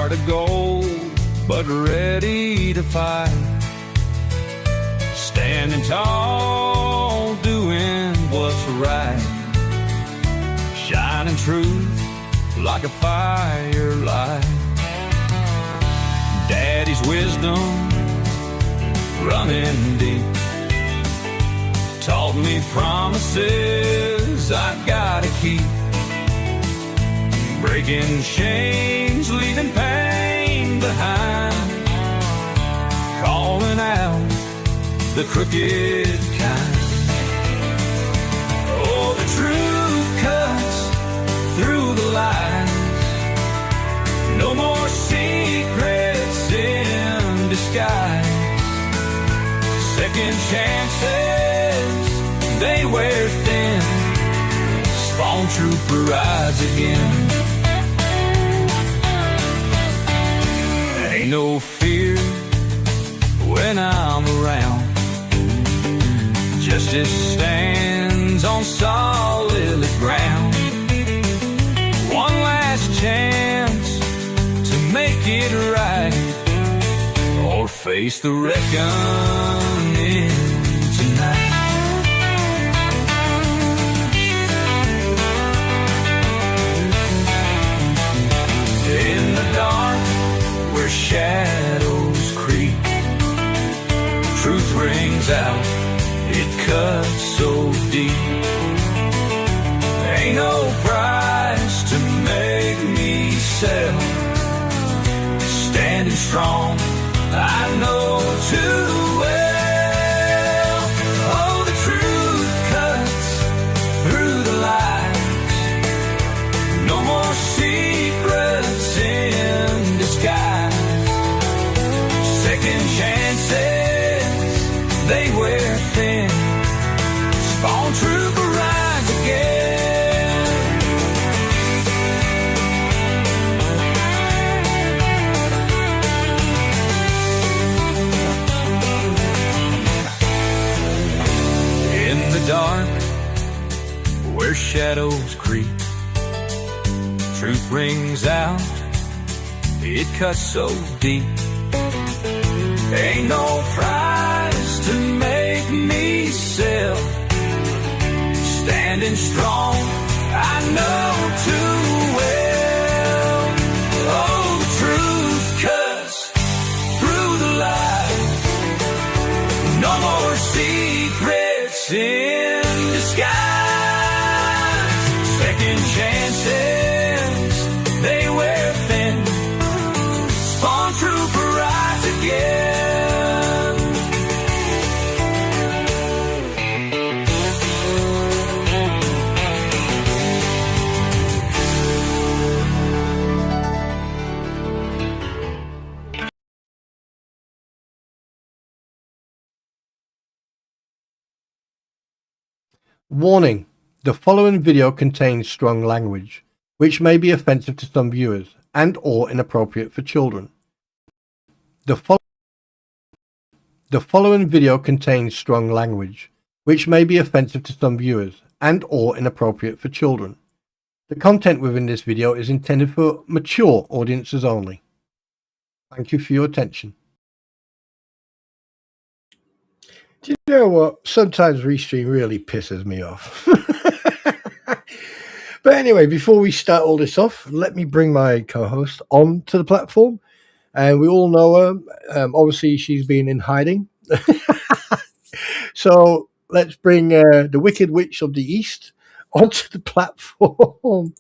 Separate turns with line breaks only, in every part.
heart of gold, but ready to fight. Standing tall, doing what's right. Shining truth like a firelight. Daddy's wisdom running deep taught me promises I've gotta keep. Breaking chains, leaving pain behind. Calling out the crooked kind. Oh, the truth cuts through the lies. No more secrets in disguise. Second chances, they wear thin. SpawnTrooper rides again. Ain't no fear when I'm around. Justice stands on solid ground. One last chance to make it right, or face the reckoning tonight. In the dark where shadows creep, truth rings out, it cuts so deep. Ain't no price to make me sell. Standing strong, I know too well. Oh, the truth cuts through the lies. No more secrets in disguise. Second chances, they wear thin. SpawnTrooper rides again. In the dark, where shadows creep, truth rings out, it cuts so deep. Ain't no price to make me sell. Standing strong, I know too well. Oh, the truth cuts through the lies. No more secrets in disguise. Second chances, they wear thin. SpawnTrooper rides again.
Warning: the following video contains strong language, which may be offensive to some viewers and or inappropriate for children. The following video contains strong language, which may be offensive to some viewers and or inappropriate for children. The content within this video is intended for mature audiences only. Thank you for your attention. Do you know what? Sometimes Restream really pisses me off. But anyway, before we start all this off, let me bring my co-host onto the platform. And we all know her. Obviously, she's been in hiding. So let's bring the Wicked Witch of the East onto the platform.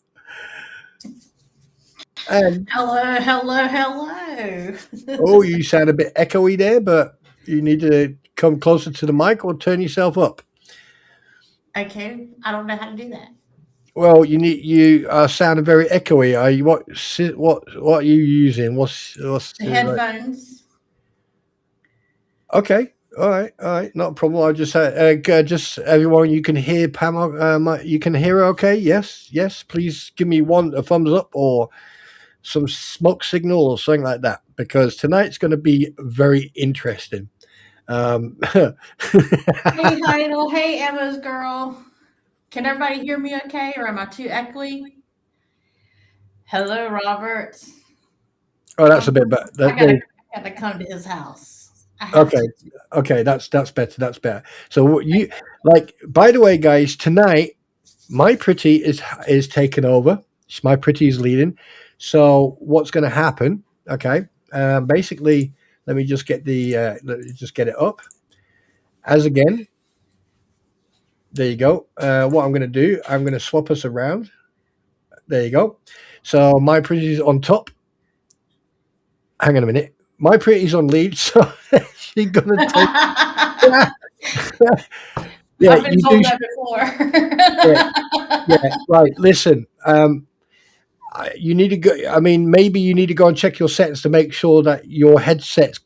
And
Hello.
oh, you sound a bit echoey there, but you need to come closer to the mic or turn yourself up.
Okay, I don't know how to do that.
Well, you are sounding very echoey. Are you what are you using? What's
The headphones.
Okay, all right, not a problem. I just everyone, you can hear Pam. You can hear her. Okay, yes. Please give me a thumbs up or some smoke signal or something like that, because tonight's going to be very interesting.
Hey, Heidel. Hey, Emma's girl. Can everybody hear me okay, or am I too echoey? Hello, Robert.
Oh, that's a bit better.
I gotta come to his house.
Okay, that's better. That's better. So what you like? By the way, guys, tonight My Pretty is taken over. My Pretty is leading. So what's going to happen? Okay, basically, let me just get it up. As again, there you go. What I'm going to do, I'm going to swap us around. There you go. So My Pretty is on top. Hang on a minute. My Pretty's on lead, so she's gonna take. Yeah,
I've been told that before.
yeah, right. Listen, you need to go. I mean, maybe you need to go and check your settings to make sure that your headset's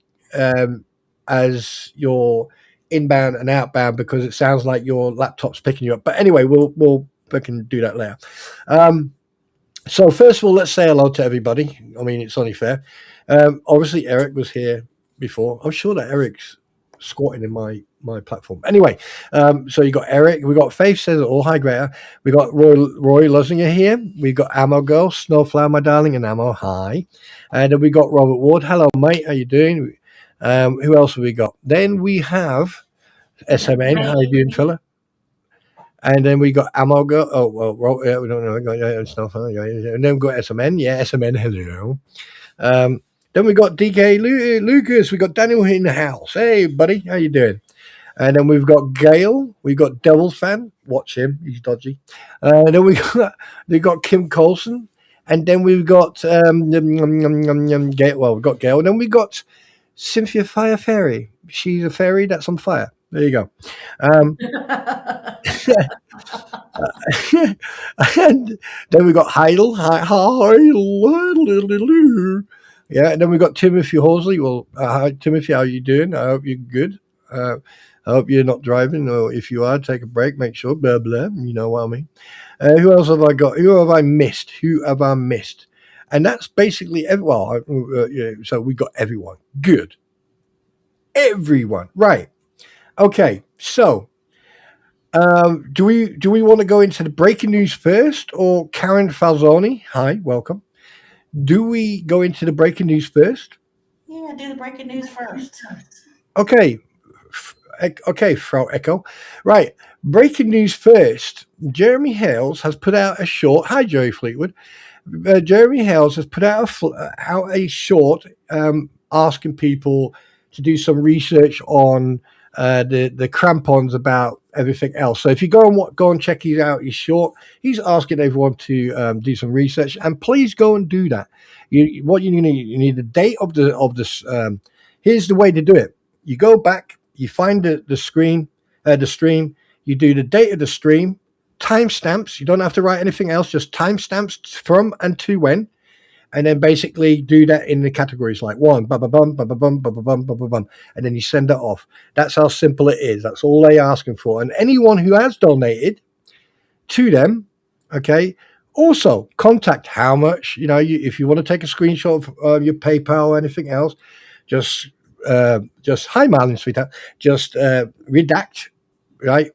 as your inbound and outbound, because it sounds like your laptop's picking you up. But anyway, we can do that later. So first of all, let's say hello to everybody. I mean, it's only fair. Obviously, Eric was here before. I'm sure that Eric's squatting in my platform. Anyway, so you got Eric. We got Faith says, "Oh, hi, Greta." We got Roy Lusinger here. We got Ammo Girl, Snowflower, my darling, and Ammo. Hi. And then we got Robert Ward. Hello, mate. How you doing? Who else have we got? Then we have SMN. How you doing, fella? And then we got Ammo Girl. Oh, well, we don't know. We got Snowflower. And then we got SMN. Yeah, SMN. Hello. Then we got DK Lucas. We got Daniel in the house. Hey, buddy, how you doing? And then we've got Gail. We've got Devils fan. Watch him. He's dodgy. Then we got Kim Colson. And then we've got Gail. Well, we've got Gail. And then we got Cynthia Fire Fairy. She's a fairy that's on fire. There you go. And then we got Heidel. Yeah, and then we got Timothy Horsley. Well, hi, Timothy. How are you doing? I hope you're good. I hope you're not driving, or if you are, take a break. Make sure. Blah blah. You know what I mean. Who else have I got? Who have I missed? And that's basically everyone. So we got everyone. Good. Everyone. Right. Okay. So, do we want to go into the breaking news first, or Karen Falzoni? Hi, welcome. Do we go into the breaking news first?
Yeah, do the breaking news first.
Okay. Okay, Frau Echo. Right. Breaking news first. Jeremy Hales has put out a short. Hi, Joey Fleetwood. Jeremy Hales has put out a short asking people to do some research on the crampons about everything else. So if you go and check out his short, he's asking everyone to do some research, and please go and do that. What you need the date of this. Here's the way to do it. You go back, you find the stream, you do the date of the stream, timestamps. You don't have to write anything else, just timestamps from and to when. And then basically do that in the categories like one, bum, bum, bum, bum, bum, bum, bum, bum, bum, and then you send it off. That's how simple it is. That's all they're asking for. And anyone who has donated to them, okay, also contact how much, if you want to take a screenshot of your PayPal or anything else, just hi, Marlon, sweetheart, just redact, right?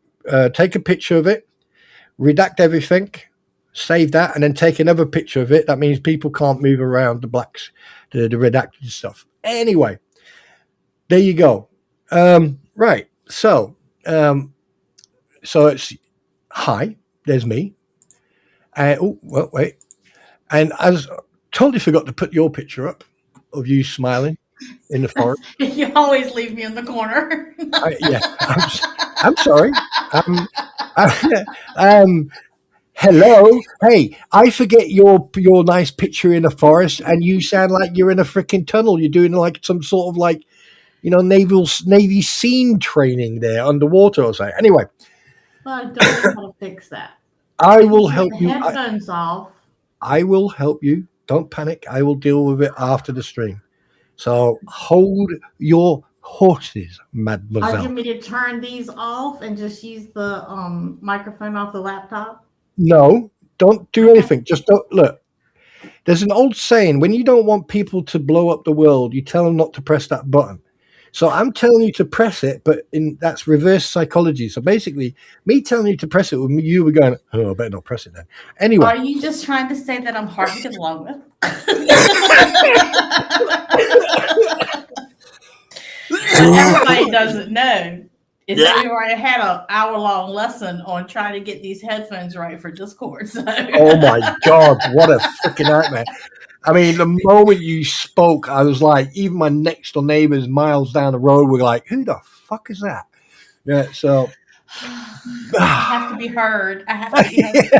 Take a picture of it, redact everything, save that, and then take another picture of it. That means people can't move around the blacks, the redacted stuff. Anyway, there you go. Right. So it's hi. There's me. Wait. And I totally forgot to put your picture up of you smiling in the forest.
You always leave me in the corner.
I'm sorry. Hello. Hey, I forget your nice picture in a forest, and you sound like you're in a freaking tunnel. You're doing like some sort of like, Navy scene training there underwater or something. Anyway.
Well, I don't know how to fix that.
I will help you.
Headphones off.
I will help you. Don't panic. I will deal with it after the stream. So hold your horses, mademoiselle.
Do you want me to turn these off and just use the microphone off the laptop?
No, don't do anything. Just don't look. There's an old saying: when you don't want people to blow up the world, you tell them not to press that button. So I'm telling you to press it, but that's reverse psychology. So basically, me telling you to press it, you were going, "Oh, I better not press it then." Anyway,
are you just trying to say that I'm hard to get along with? everybody doesn't know is that we already had an hour-long lesson on trying to get these headphones right for Discord. So.
Oh my God, what a freaking nightmare. I mean, the moment you spoke, I was like, even my next door neighbors miles down the road were like, who the fuck is that? Yeah, so.
I have to be heard. I have to be heard.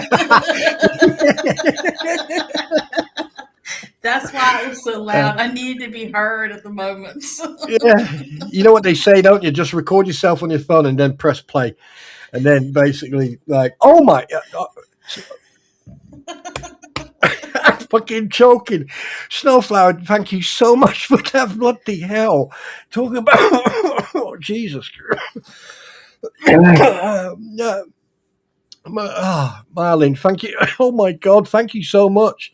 That's why it was so loud. I needed to be heard at the moment.
Yeah. You know what they say, don't you? Just record yourself on your phone and then press play. And then basically, like, oh my. I'm fucking choking. Snowflower, thank you so much for that bloody hell. Talking about. Oh, Jesus. Marlin, thank you. Oh my God, thank you so much.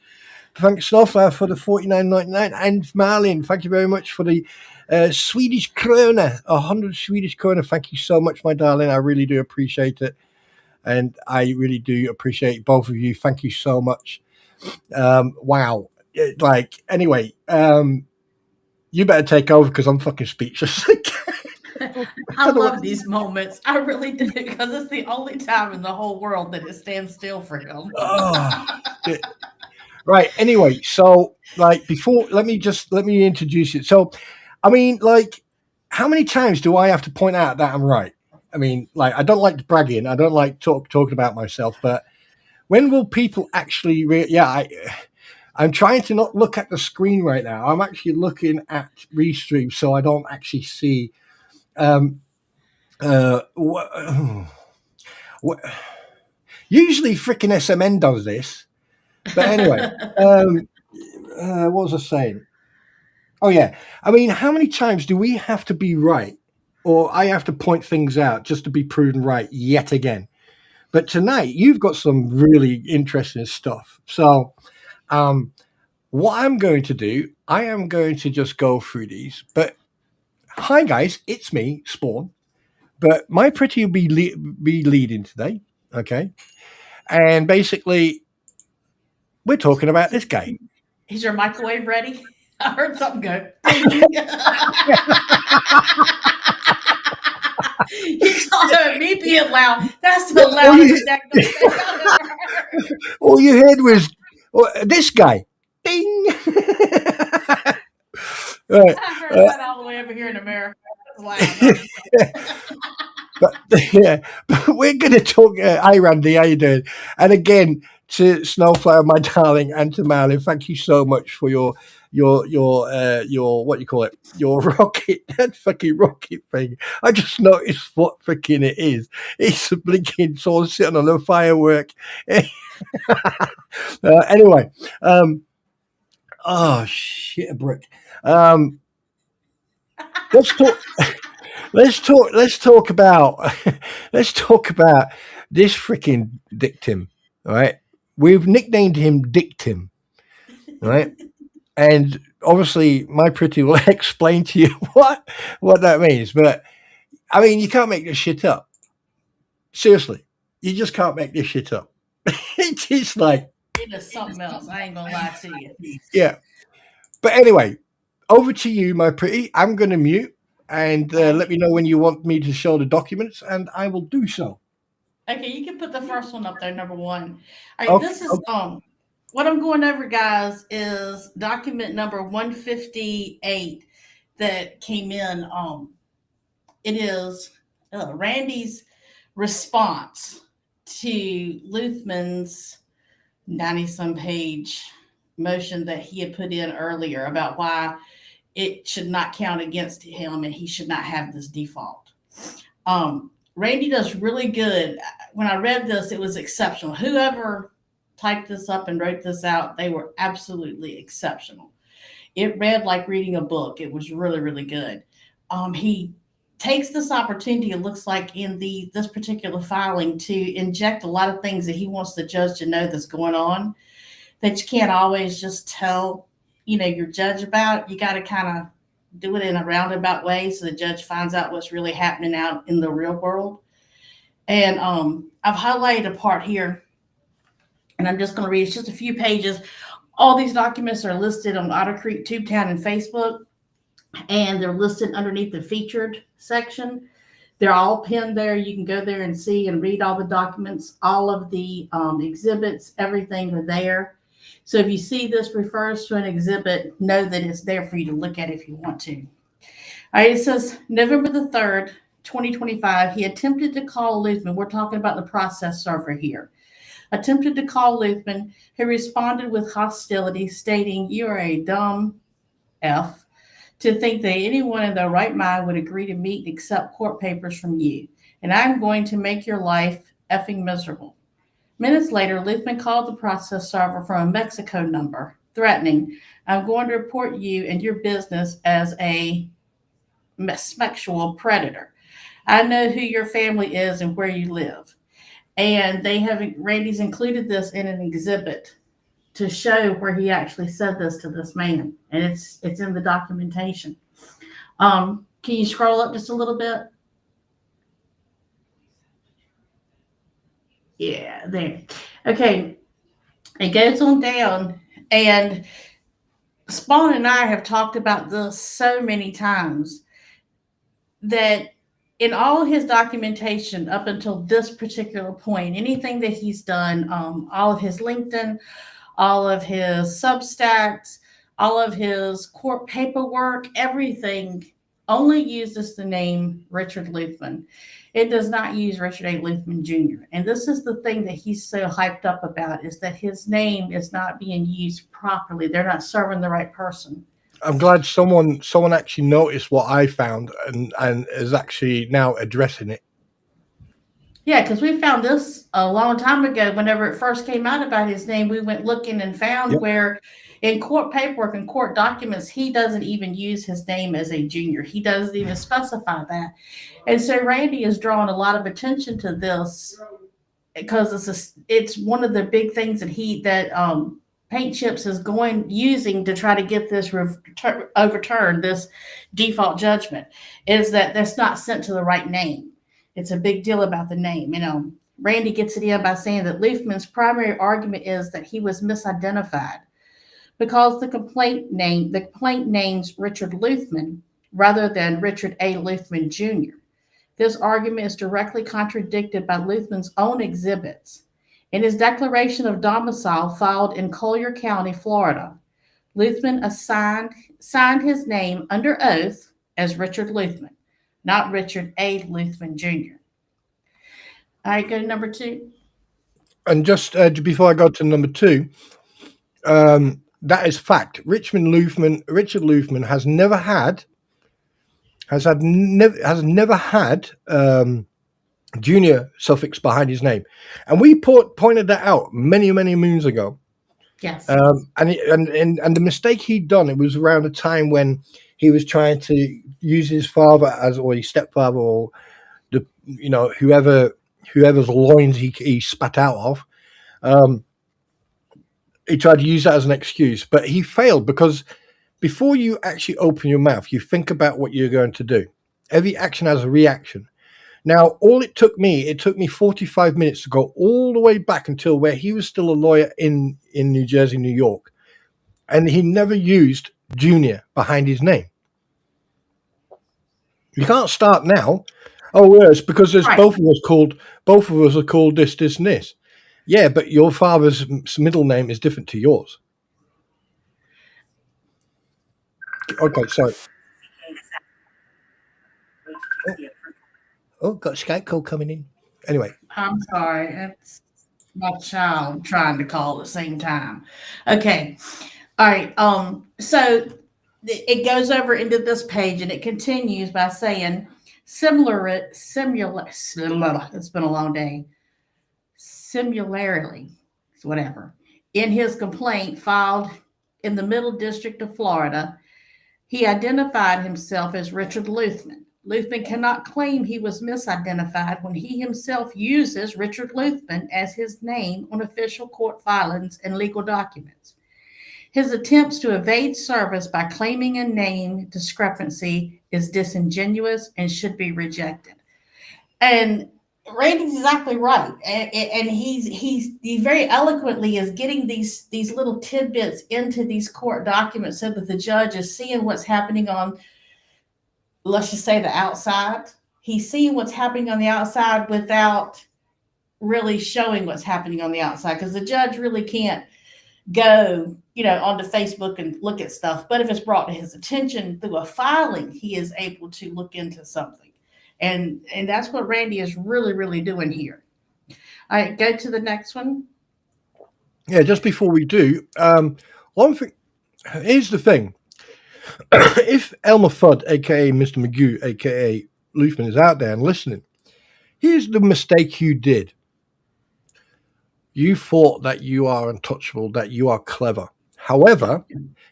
Thanks, Snowflower, for the $49.99, and Marlin, thank you very much for the Swedish krona, 100 Swedish krona. Thank you so much, my darling. I really do appreciate it, and I really do appreciate both of you. Thank you so much. Wow. Anyway, you better take over because I'm fucking speechless.
I love these moments. I really do, because it's the only time in the whole world that it stands still for him.
Right. Anyway, so before, let me introduce it. So, I mean, how many times do I have to point out that I'm right? I mean, I don't like bragging. I don't like talking about myself. But when will people actually? I'm trying to not look at the screen right now. I'm actually looking at Restream, so I don't actually see. Usually, frickin' SMN does this. But anyway, what was I saying? Oh, yeah. I mean, how many times do we have to be right, or I have to point things out just to be proven right yet again? But tonight, you've got some really interesting stuff. So what I'm going to do, I am going to just go through these. But hi, guys. It's me, Spawn. But my pretty will be leading today, okay? And basically, we're talking about this guy.
Is your microwave ready? I heard something go. You told me being loud. That's the loudest
all you heard was this guy. Ding.
Right. I heard that all the way over here in America.
But we're going to talk. Hi, Randy. How you doing? And again, to Snowflower, my darling, and to Marlin, thank you so much for your what you call it, your rocket, that fucking rocket thing. I just noticed what freaking it is. It's a blinking sword sitting on a firework. Anyway, oh shit, a brick. Let's talk. Let's talk about this freaking Dictim. All right, we've nicknamed him Dictim. Right. And obviously, my pretty will explain to you what that means. But I mean, you can't make this shit up. Seriously, you just can't make this shit up. It's
it is something else. I ain't gonna lie to you.
Yeah. But anyway, over to you, my pretty. I'm going to mute and let me know when you want me to show the documents, and I will do so.
Okay, you can put the first one up there, number one. All right, this is what I'm going over, guys, is document number 158 that came in. It is Randy's response to Luthman's 90-some page motion that he had put in earlier about why it should not count against him and he should not have this default. Randy does really good. When I read this, it was exceptional. Whoever typed this up and wrote this out, they were absolutely exceptional. It read like reading a book. It was really, really good. He takes this opportunity, it looks like in this particular filing, to inject a lot of things that he wants the judge to know that's going on that you can't always just tell, your judge about. You got to kind of do it in a roundabout way so the judge finds out what's really happening out in the real world. And I've highlighted a part here, and I'm just going to read. It's just a few pages. All these documents are listed on Otter Creek, Tubetown, and Facebook. and they're listed underneath the featured section. They're all pinned there. You can go there and see and read all the documents, all of the exhibits, everything are there. So if you see this refers to an exhibit, know that it's there for you to look at if you want to. All right, it says November the 3rd, 2025, he attempted to call Luthman. We're talking about the process server here. Attempted to call Luthman, who responded with hostility, stating, "You are a dumb F to think that anyone in their right mind would agree to meet and accept court papers from you. And I'm going to make your life effing miserable." Minutes later, Luthman called the process server from a Mexico number, threatening, "I'm going to report you and your business as a sexual predator. I know who your family is and where you live." And Randy's included this in an exhibit to show where he actually said this to this man, and it's in the documentation. Can you scroll up just a little bit? Yeah, there. Okay, it goes on down, and Spawn and I have talked about this so many times that in all his documentation up until this particular point, anything that he's done, all of his LinkedIn, all of his Substacks, all of his court paperwork, everything only uses the name Richard Luthman. It does not use Richard A. Luthman Jr. And this is the thing that he's so hyped up about, is that his name is not being used properly. They're not serving the right person.
I'm glad someone actually noticed what I found and is actually now addressing it.
Yeah, because we found this a long time ago. Whenever it first came out about his name, we went looking and found where in court paperwork and court documents, he doesn't even use his name as a junior. He doesn't even specify that. And so Randy is drawing a lot of attention to this because it's one of the big things that Paint Chips is using to try to get this overturned, this default judgment, is that that's not sent to the right name. It's a big deal about the name. Randy gets it in by saying that Luthman's primary argument is that he was misidentified because the complaint names Richard Luthman rather than Richard A. Luthman Jr. This argument is directly contradicted by Luthman's own exhibits. In his declaration of domicile filed in Collier County, Florida, Luthman signed his name under oath as Richard Luthman, not Richard A. Luthman Jr. All right, go to number 2.
And just before I go to number 2, that is fact. Richard Luthman has never had junior suffix behind his name, and we pointed that out many moons ago.
Yes.
And the mistake he'd done, it was around the time when he was trying to use his father or his stepfather, or whoever's loins he spat out of. He tried to use that as an excuse, but he failed, because before you actually open your mouth, you think about what you're going to do. Every action has a reaction. Now, it took me 45 minutes to go all the way back until where he was still a lawyer in New Jersey, New York, and he never used junior behind his name. You can't start now. Oh, yes, because there's right. Both of us are called this, and this. Yeah, but your father's middle name is different to yours. Okay, sorry. Oh, got a Skype call coming in. Anyway.
I'm sorry. It's my child trying to call at the same time. Okay. All right. So it goes over into this page, and it continues by saying it's been a long day. Similarly, whatever. In his complaint filed in the Middle District of Florida, he identified himself as Richard Luthman. Luthman cannot claim he was misidentified when he himself uses Richard Luthman as his name on official court filings and legal documents. His attempts to evade service by claiming a name discrepancy is disingenuous and should be rejected. And Randy's exactly right, and he very eloquently is getting these little tidbits into these court documents so that the judge is seeing what's happening on let's just say the outside. He's seeing what's happening on the outside without really showing what's happening on the outside, because the judge really can't go, onto Facebook and look at stuff. But if it's brought to his attention through a filing, he is able to look into something. And that's what Randy is really, really doing here. All right, go to the next one.
Yeah, just before we do, one thing, here's the thing. If Elmer Fudd, aka Mr. Magoo, aka Luthman, is out there and listening, here's the mistake you did. You thought that you are untouchable, that you are clever. However,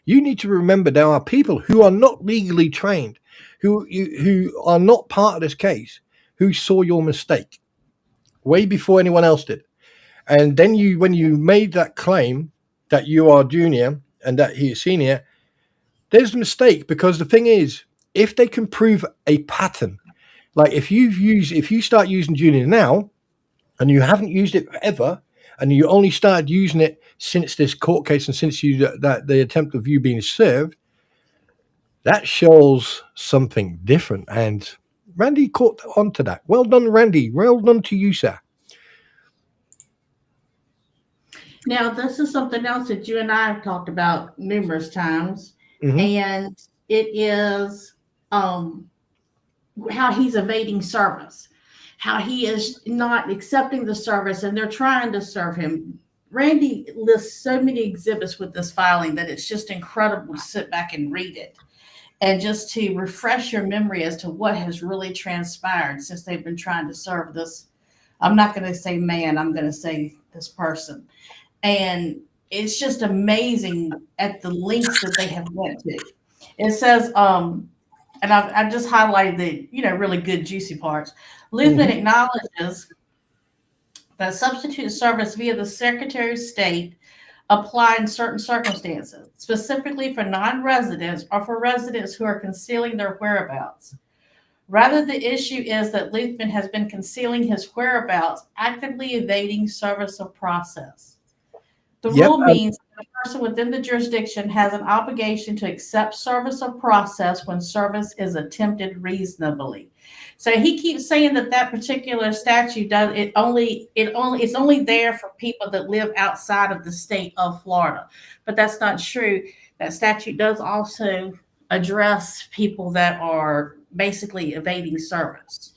you need to remember there are people who are not legally trained, who are not part of this case, who saw your mistake way before anyone else did. And then when you made that claim that you are junior and that he is senior, there's a mistake, because the thing is, if they can prove a pattern, like if you start using junior now and you haven't used it ever, and you only started using it since this court case and since the attempt of you being served, that shows something different. And Randy caught on to that. Well done, Randy. Well done to you, sir.
Now, this is something else that you and I have talked about numerous times,
Mm-hmm.
and it is how he's evading service, how he is not accepting the service, and they're trying to serve him. Randy lists so many exhibits with this filing that it's just incredible to sit back and read it, and just to refresh your memory as to what has really transpired since they've been trying to serve this. I'm not going to say man, I'm going to say this person. And it's just amazing at the lengths that they have went to. It says, and I've just highlighted the, really good juicy parts. Luthman acknowledges that substitute service via the Secretary of State apply in certain circumstances, specifically for non-residents or for residents who are concealing their whereabouts. Rather, the issue is that Luthman has been concealing his whereabouts, actively evading service of process. The rule means that a person within the jurisdiction has an obligation to accept service of process when service is attempted reasonably. So he keeps saying that particular statute it's only there for people that live outside of the state of Florida, but that's not true. That statute does also address people that are basically evading service.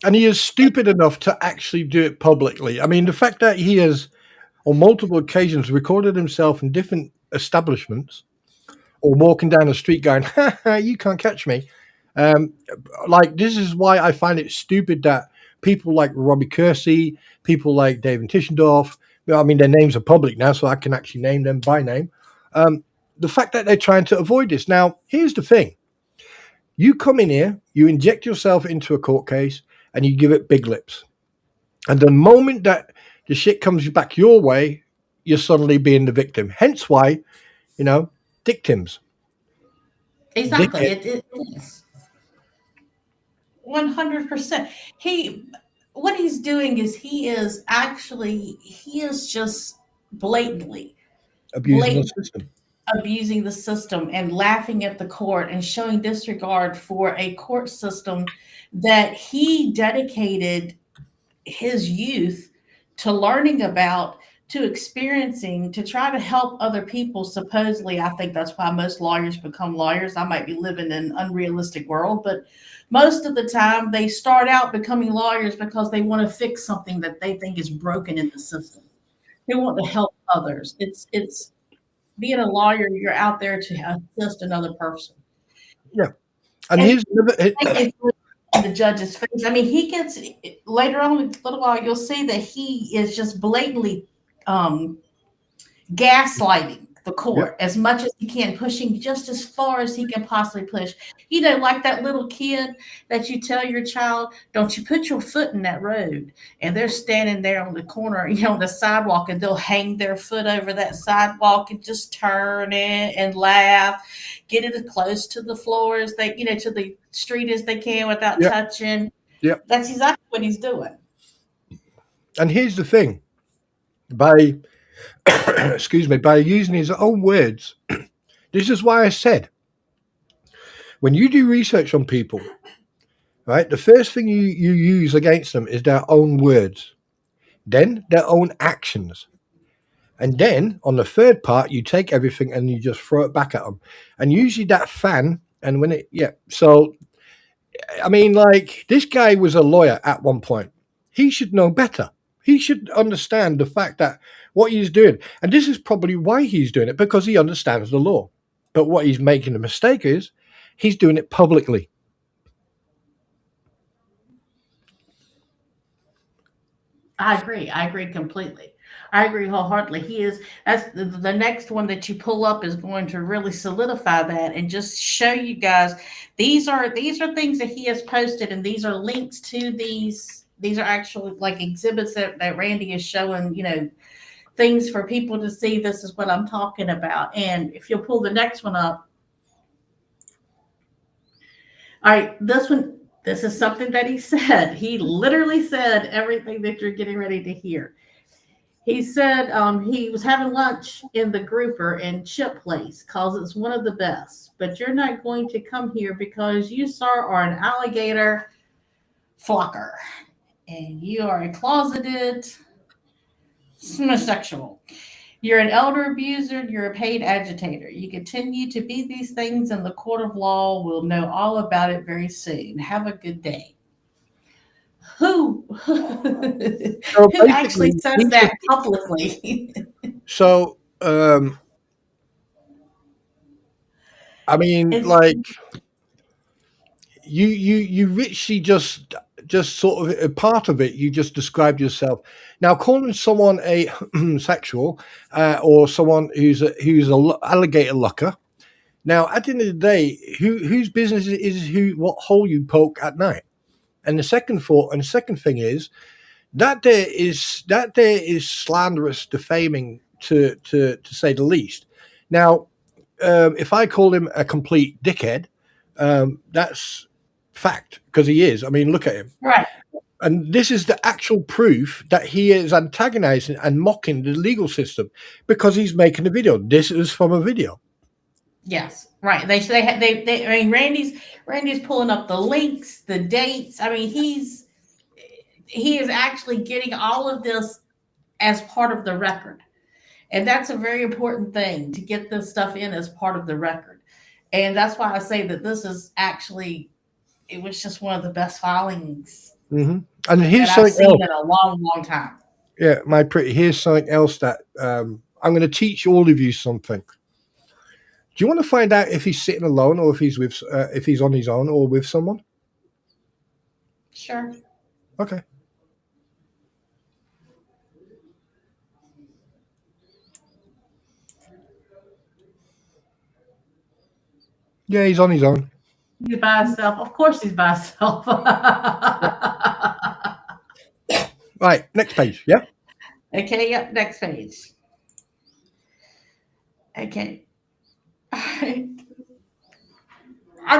And he is stupid enough to actually do it publicly. I mean, the fact that he has, on multiple occasions, recorded himself in different establishments or walking down the street going, ha, ha, you can't catch me. This is why I find it stupid that people like Robbie Kersey, people like David Tischendorf, I mean, their names are public now, so I can actually name them by name. The fact that they're trying to avoid this. Now, here's the thing. You come in here, you inject yourself into a court case, and you give it big lips. And the moment that the shit comes back your way, you're suddenly being the victim. Hence why, dictums.
Exactly. It is. 100%. What he's doing is he is just blatantly
abusing the system.
Abusing the system and laughing at the court and showing disregard for a court system that he dedicated his youth to learning about, to experiencing, to try to help other people. Supposedly, I think that's why most lawyers become lawyers. I might be living in an unrealistic world, but most of the time they start out becoming lawyers because they want to fix something that they think is broken in the system. They want to help others. It's being a lawyer, you're out there to assist another person.
Yeah. And here's
the judge's face. I mean, he gets later on in a little while, you'll see that he is just blatantly gaslighting the court as much as he can, pushing just as far as he can possibly push. Like that little kid that you tell your child, don't you put your foot in that road. And they're standing there on the corner, on the sidewalk, and they'll hang their foot over that sidewalk and just turn it and laugh, get it as close to the floor as they, to the street as they can without touching.
Yep.
That's exactly what he's doing.
And here's the thing. By using his own words, this is why I said When you do research on people, right, the first thing you use against them is their own words, then their own actions. And then on the third part, you take everything and you just throw it back at them. And usually that fan, and when it, yeah. So, I mean, like, this guy was a lawyer at one point. He should know better. He should understand the fact that what he's doing, and this is probably why he's doing it, because he understands the law. But what he's making the mistake is he's doing it publicly.
I agree. I agree completely. I agree wholeheartedly. He is. That's the next one that you pull up is going to really solidify that and just show you guys. These are things that he has posted, and these are links to these. These are actually like exhibits that Randy is showing. Things for people to see. This is what I'm talking about. And if you'll pull the next one up. All right, this one. This is something that he said. He literally said everything that you're getting ready to hear. He said he was having lunch in the grouper in Chip Place because it's one of the best. But you're not going to come here because you, sir, are an alligator flocker. And you are a closeted homosexual. You're an elder abuser. You're a paid agitator. You continue to be these things, and the court of law will know all about it very soon. Have a good day. Who actually says that publicly?
So, I mean, like, you richly just sort of a part of it. You just described yourself. Now, calling someone a sexual or someone who's a alligator locker. Now, at the end of the day, whose business is what hole you poke at night? And the second thing is that there is slanderous, defaming to say the least. Now, if I call him a complete dickhead, that's fact, because he is. I mean, look at him.
Right.
And this is the actual proof that he is antagonizing and mocking the legal system because he's making a video. This is from a video.
Yes, right. They I mean, Randy's pulling up the links, the dates. I mean, he is actually getting all of this as part of the record. And that's a very important thing, to get this stuff in as part of the record. And that's why I say that this is actually, it was just one of the best filings
And here's
that I've
something
seen
else.
in a long, long time.
Yeah, my pretty. Here's something else that I'm going to teach all of you something. Do you want to find out if he's sitting alone or if he's on his own or with someone?
Sure.
Okay. Yeah, he's on his own.
He's by himself. Of course he's by himself.
Right, next page, yeah?
Okay, yep, next page. Okay. I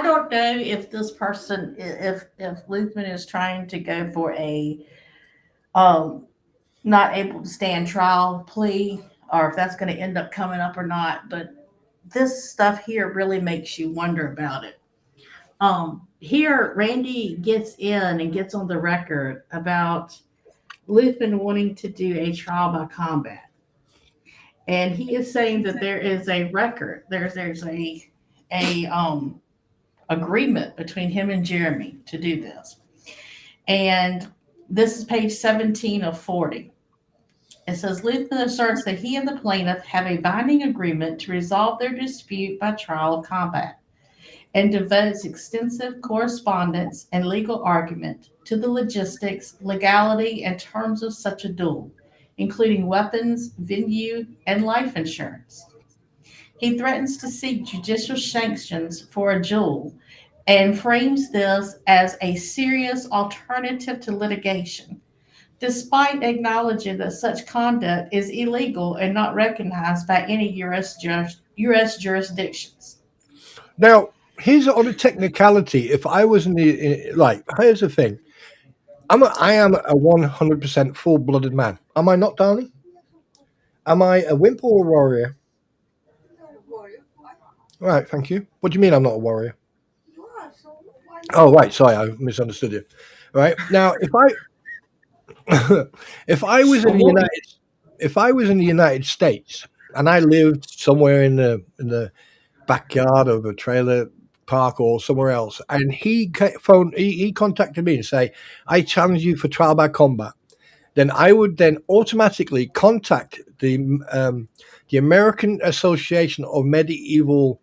don't know if this person, if Luthman is trying to go for a not able to stand trial plea, or if that's going to end up coming up or not, but this stuff here really makes you wonder about it. Here, Randy gets in and gets on the record about Luthman wanting to do a trial by combat. And he is saying that there is a record, there's a agreement between him and Jeremy to do this. And this is page 17 of 40. It says Luthman asserts that he and the plaintiff have a binding agreement to resolve their dispute by trial of combat, and devotes extensive correspondence and legal argument to the logistics, legality, and terms of such a duel, including weapons, venue, and life insurance. He threatens to seek judicial sanctions for a duel and frames this as a serious alternative to litigation, despite acknowledging that such conduct is illegal and not recognized by any U.S. jurisdictions.
Now, here's on a technicality. If I was here's the thing. I am a 100% full-blooded man. Am I not, darling? Am I a wimp or a warrior? Right, thank you. What do you mean I'm not a warrior? Oh, right. Sorry, I misunderstood you. Right now, if I was in the United States and I lived somewhere in the backyard of a trailer park or somewhere else, and he contacted me and say, "I challenge you for trial by combat," then I would then automatically contact the American Association of Medieval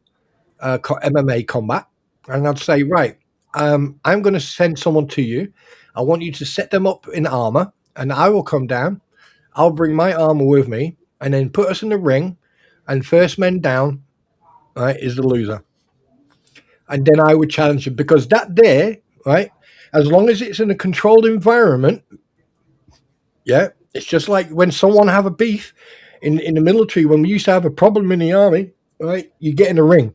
MMA Combat, and I'd say, right, I'm going to send someone to you. I want you to set them up in armor, and I will come down. I'll bring my armor with me, and then put us in the ring, and first man down, right, is the loser. And then I would challenge him because that day, right, as long as it's in a controlled environment, yeah, it's just like when someone have a beef in the military. When we used to have a problem in the army, right, you get in the ring.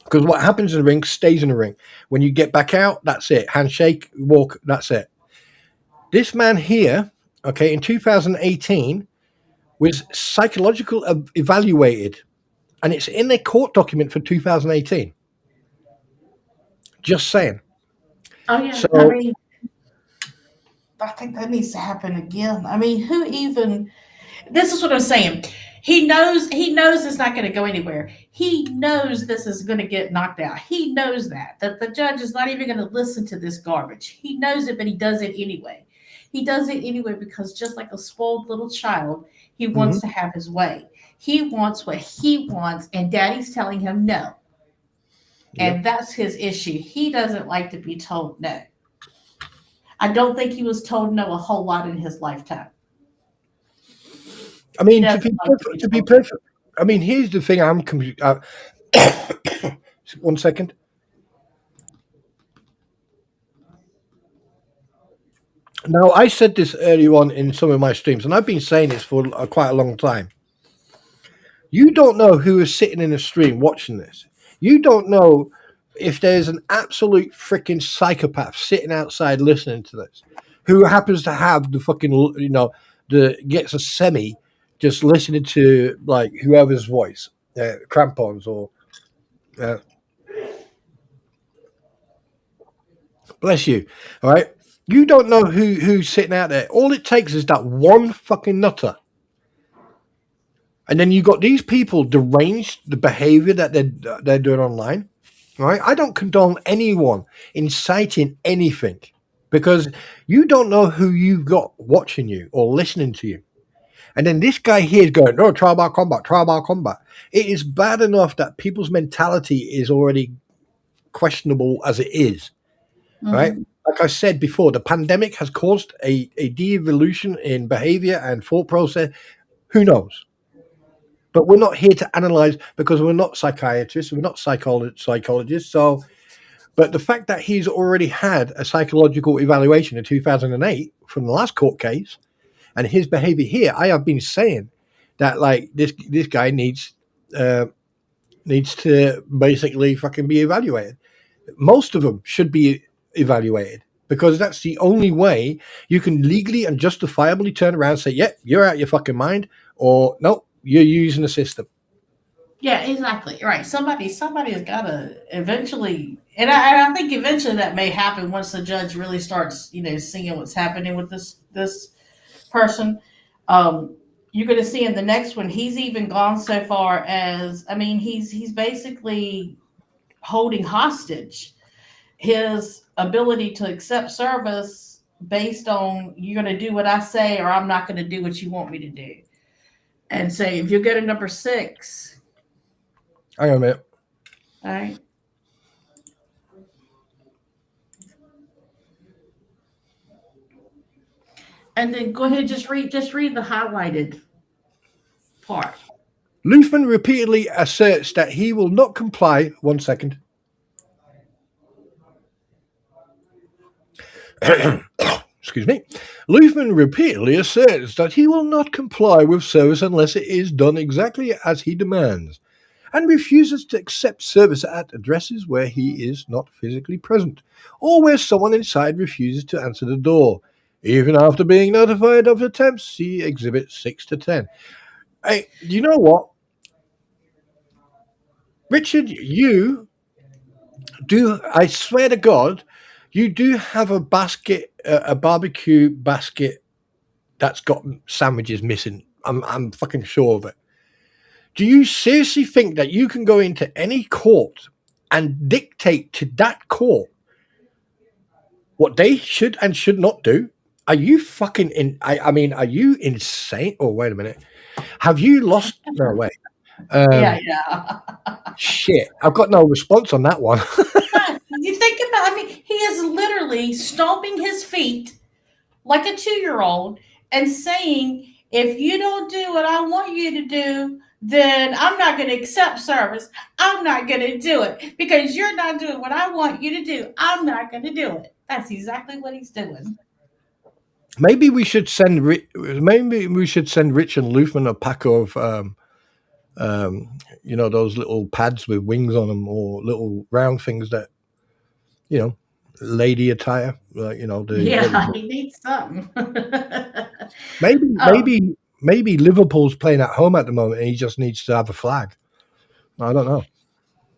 Because what happens in the ring stays in the ring. When you get back out, that's it. Handshake, walk, that's it. This man here, okay, in 2018, was psychological evaluated, and it's in a court document for 2018. Just saying.
Oh yeah,
So,
I mean, I think that needs to happen again. I mean, who even? This is what I'm saying. He knows. He knows it's not going to go anywhere. He knows this is going to get knocked out. He knows that the judge is not even going to listen to this garbage. He knows it, but he does it anyway. He does it anyway because just like a spoiled little child, he wants to have his way. He wants what he wants, and daddy's telling him no. And that's his issue. He doesn't like to be told no. I don't think he was told no a whole lot in his lifetime.
I mean, to be perfect, I mean, here's the thing. One second. Now, I said this earlier on in some of my streams, and I've been saying this for quite a long time. You don't know who is sitting in a stream watching this. You don't know if there's an absolute freaking psychopath sitting outside listening to this, who happens to have the fucking, gets a semi just listening to like whoever's voice, crampons or. Bless you. All right. You don't know who's sitting out there. All it takes is that one fucking nutter. And then you got these people deranged the behavior that they're doing online. Right? I don't condone anyone inciting anything because you don't know who you've got watching you or listening to you. And then this guy here is going, no, trial by combat, trial by combat. It is bad enough that people's mentality is already questionable as it is. Right? Like I said before, the pandemic has caused a de-evolution in behavior and thought process. Who knows? But we're not here to analyze because we're not psychiatrists, we're not psychologists. So, but the fact that he's already had a psychological evaluation in 2008 from the last court case, and his behavior here, I have been saying that like this guy needs to basically fucking be evaluated. Most of them should be evaluated because that's the only way you can legally and justifiably turn around and say, "Yep, you're out your fucking mind," or "No, you're using the system."
Yeah, exactly. Right. Somebody's got to eventually, and I think eventually that may happen once the judge really starts, seeing what's happening with this person. You're going to see in the next one, he's even gone so far as, I mean, he's basically holding hostage his ability to accept service based on you're going to do what I say or I'm not going to do what you want me to do. And say, if you go to number 6.
Hang on a minute.
All right. And then go ahead, just read the highlighted part.
Luthman repeatedly asserts that he will not comply. 1 second. Excuse me. Luthman repeatedly asserts that he will not comply with service unless it is done exactly as he demands, and refuses to accept service at addresses where he is not physically present, or where someone inside refuses to answer the door, even after being notified of attempts. See Exhibit 6 to 10. Hey, you know what? Richard, you I swear to God, you do have a basket, a barbecue basket that's got sandwiches missing. I'm fucking sure of it. Do you seriously think that you can go into any court and dictate to that court what they should and should not do? Are you fucking in? I mean, are you insane? Oh, wait a minute. Have you lost? No, wait.
Yeah.
Shit. I've got no response on that one.
You think about, I mean, he is literally stomping his feet like a 2-year-old and saying, if you don't do what I want you to do, then I'm not going to accept service. I'm not going to do it because you're not doing what I want you to do. I'm not going to do it. That's exactly what he's doing.
Maybe we should send Rich and Luthman a pack of those little pads with wings on them, or little round things that, lady attire.
He needs something.
Maybe Liverpool's playing at home at the moment, and he just needs to have a flag. I don't know.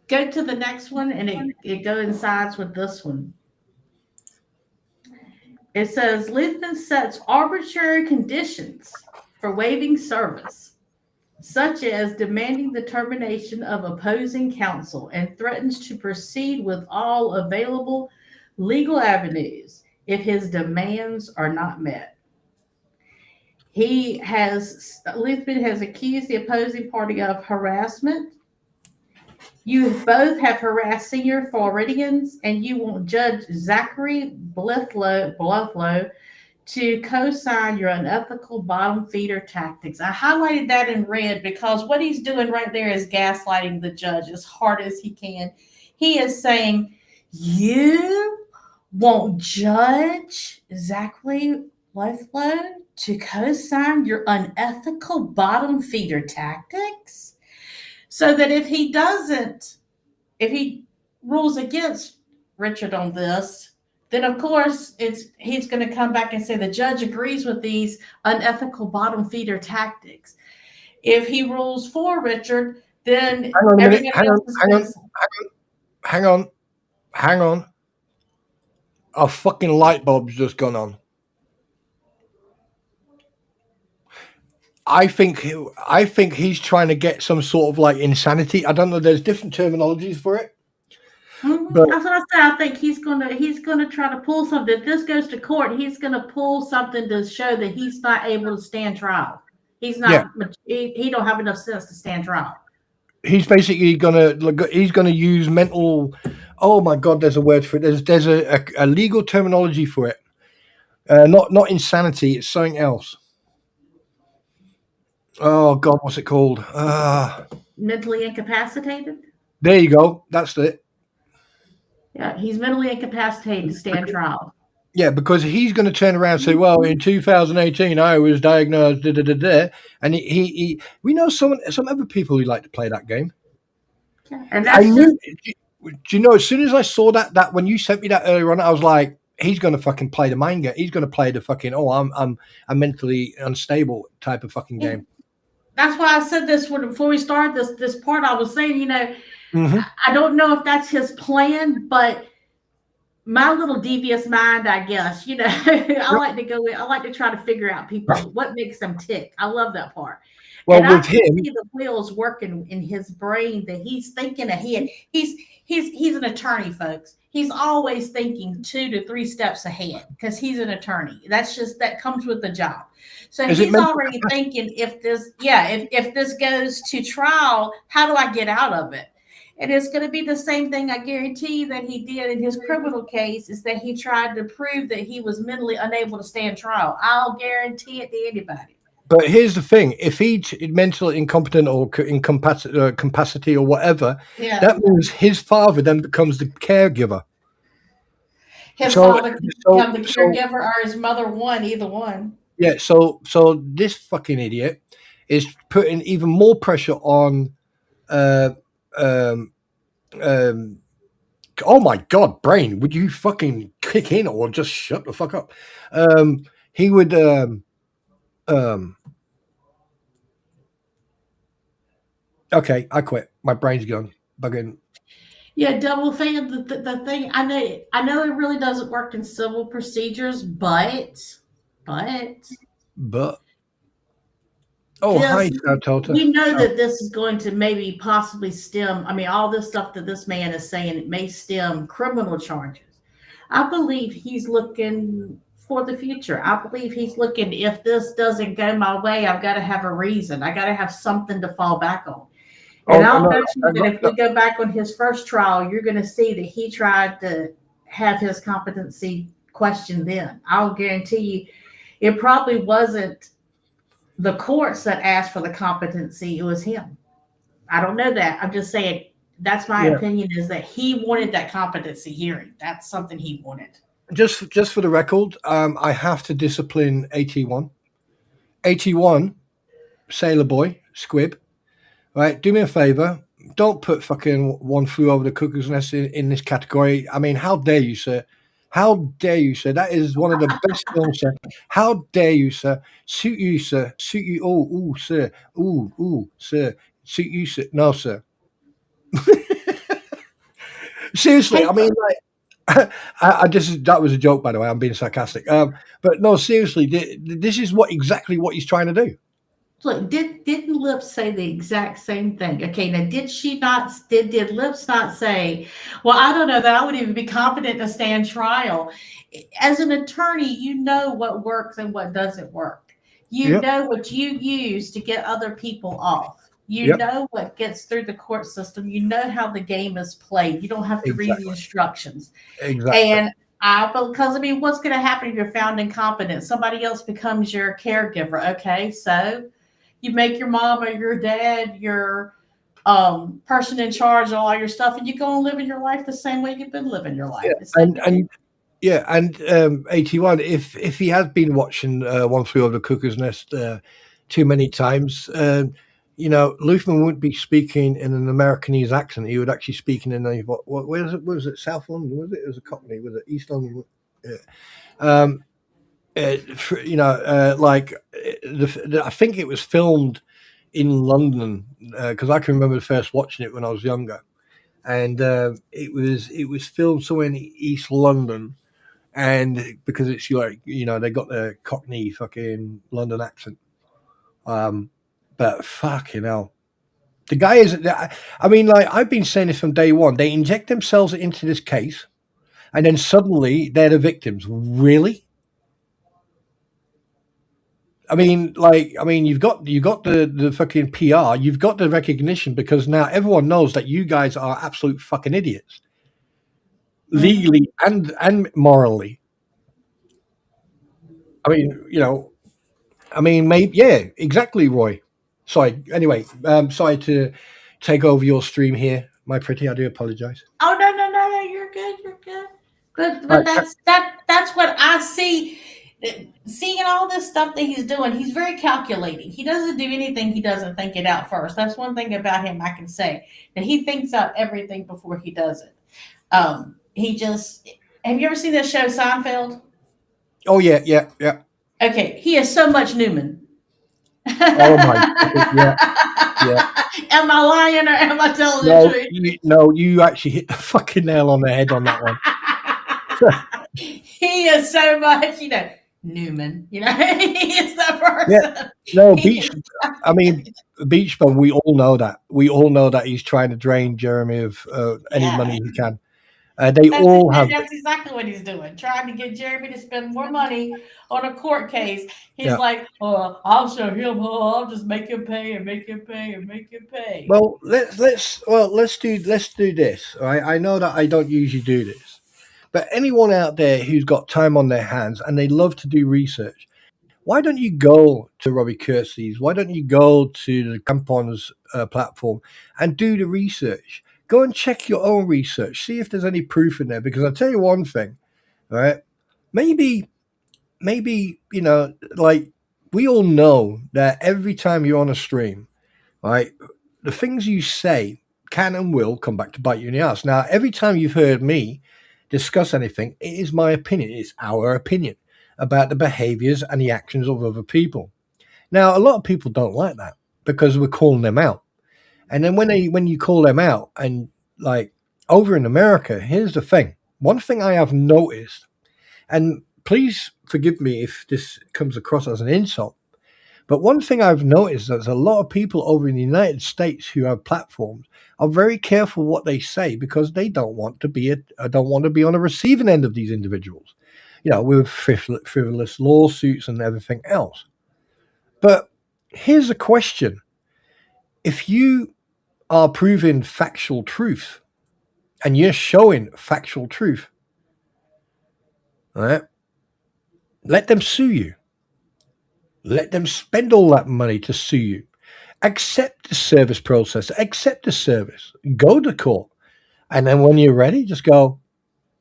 Go to the next one, and it coincides with this one. It says Luthman sets arbitrary conditions for waiving service, such as demanding the termination of opposing counsel, and threatens to proceed with all available legal avenues if his demands are not met. Luthman has accused the opposing party of harassment. You both have harassed senior Floridians, and you want Judge Zachary Blufflow to co-sign your unethical bottom feeder tactics. I highlighted that in red because what he's doing right there is gaslighting the judge as hard as he can. He is saying, you want Judge Zachary Blufflow to co-sign your unethical bottom feeder tactics? So that if he rules against Richard on this, then of course he's going to come back and say the judge agrees with these unethical bottom feeder tactics. If he rules for Richard, then
hang on. A fucking light bulb's just gone on. I think he's trying to get some sort of like insanity. I don't know. There's different terminologies for it.
But that's what I said. I think he's gonna try to pull something. If this goes to court, he's gonna pull something to show that he's not able to stand trial. He's not. Yeah. He don't have enough sense to stand trial.
He's basically gonna use mental. Oh my God! There's a word for it. There's a legal terminology for it. Not insanity. It's something else. Oh God, what's it called?
Mentally incapacitated.
There you go. That's it.
Yeah, he's mentally incapacitated to stand trial.
Yeah, because he's going to turn around and say, "Well, in 2018, I was diagnosed." And we know some other people who like to play that game.
Yeah, and that's
do you know? As soon as I saw that when you sent me that earlier on, I was like, "He's going to fucking play the mind game. He's going to play the fucking I'm mentally unstable type of fucking game."
That's why I said this before we started this part. I was saying, I don't know if that's his plan, but my little devious mind, I guess, I like to go in. I like to try to figure out people, what makes them tick. I love that part.
Well,
and
with
I can see the wheels working in his brain, that he's thinking ahead. He's an attorney, folks. He's always thinking 2 to 3 steps ahead because he's an attorney. That comes with the job. So he's already thinking, if this goes to trial, how do I get out of it? And it's going to be the same thing, I guarantee, that he did in his criminal case, is that he tried to prove that he was mentally unable to stand trial. I'll guarantee it to anybody.
But here's the thing: if he's mentally incompetent or incapacity or whatever, that means his father then becomes the caregiver.
His father can become the caregiver, or his mother one, either one.
Yeah. So this fucking idiot is putting even more pressure on. Oh my God, brain! Would you fucking kick in or just shut the fuck up? He would. Okay, I quit. My brain's gone. Bugging.
Yeah, double fan. The thing I know it really doesn't work in civil procedures, but
But oh, hi,
this
Tota.
we know that this is going to maybe possibly stem. I mean, all this stuff that this man is saying, it may stem criminal charges. I believe he's looking for the future. I believe he's looking, if this doesn't go my way, I've got to have a reason. I got to have something to fall back on.
Oh
And I'll
no,
bet you that
no,
if we go back on his first trial, you're going to see that he tried to have his competency questioned then. I'll guarantee you it probably wasn't the courts that asked for the competency, it was him. I don't know that. I'm just saying that's my
yeah.
opinion, is that he wanted that competency hearing. That's something he wanted.
Just for the record, I have to discipline 81. 81, Sailor Boy, Squib. Right, do me a favor. Don't put fucking One Flew Over the Cuckoo's Nest in this category. I mean, how dare you, sir? How dare you, sir? That is one of the best films, sir. How dare you, sir? Suit you, sir. Suit you. Oh, sir. Sir. Suit you, sir. No, sir. Seriously, I mean, like, that was a joke, by the way. I'm being sarcastic. But no, seriously, this is exactly what he's trying to do.
Look, didn't Lips say the exact same thing? Okay, now did Lips not say, well, I don't know that I would even be competent to stand trial. As an attorney, you know what works and what doesn't work. You know what you use to get other people off. You know what gets through the court system. You know how the game is played. You don't have to read the instructions.
Exactly.
And because I mean, what's going to happen if you're found incompetent? Somebody else becomes your caregiver. Okay, so you make your mom or your dad your person in charge of all your stuff, and you go and live in your life the same way you've been living your life.
Yeah, and 81. If he has been watching One Flew Over the Cuckoo's Nest too many times, you know, Luthman wouldn't be speaking in an Americanese accent. He would actually speaking in a where is it? Was it South London? Was it? It was a Cockney. Was it East London? Yeah. You know, like I think it was filmed in London because I can remember first watching it when I was younger, and it was filmed somewhere in East London, and because it's like, you know, they got the Cockney fucking London accent, but fucking hell. The guy is, I mean, like, I've been saying this from day one. They inject themselves into this case, and then suddenly they're the victims. Really? I mean, you've got the fucking PR, you've got the recognition, because now everyone knows that you guys are absolute fucking idiots, legally and morally. I mean, you know, maybe, yeah, exactly, Roy. Sorry. Anyway, sorry to take over your stream here, my pretty. I do apologize.
Oh no, you're good. But that's what I see. Seeing all this stuff that he's doing, he's very calculating. He doesn't do anything he doesn't think it out first. That's one thing about him I can say, that he thinks out everything before he does it. He just, have you ever seen this show Seinfeld?
Oh yeah.
Okay, he is so much Newman.
Oh my, yeah.
Am I lying or am I telling the truth?
No, you actually hit the fucking nail on the head on that one.
He is so much, you know, Newman. You know, he is that person.
Yeah. No, Beach Bum. We all know that. We all know that he's trying to drain Jeremy of any money he can. That's
exactly what he's doing, trying to get Jeremy to spend more money on a court case. He's like, "Oh, I'll show him. Oh, I'll just make him pay and make him pay and make him pay."
Well, let's do this. Right? I know that I don't usually do this, but anyone out there who's got time on their hands and they love to do research, why don't you go to Robbie Kirsty's? Why don't you go to the Campon's platform and do the research? Go and check your own research. See if there's any proof in there. Because I'll tell you one thing, all right? Maybe, you know, like, we all know that every time you're on a stream, right, the things you say can and will come back to bite you in the ass. Now, every time you've heard me discuss anything, it is my opinion. It's our opinion about the behaviors and the actions of other people. Now, a lot of people don't like that because we're calling them out. And then when you call them out, and like, over in America, here's the thing. One thing I have noticed, and please forgive me if this comes across as an insult, but one thing I've noticed is that a lot of people over in the United States who have platforms are very careful what they say because they don't want to be on the receiving end of these individuals, with frivolous lawsuits and everything else. But here's a question: if you are proving factual truth and you're showing factual truth, all right, let them sue you. Let them spend all that money to sue you. Accept the service process. Accept the service. Go to court. And then when you're ready, just go,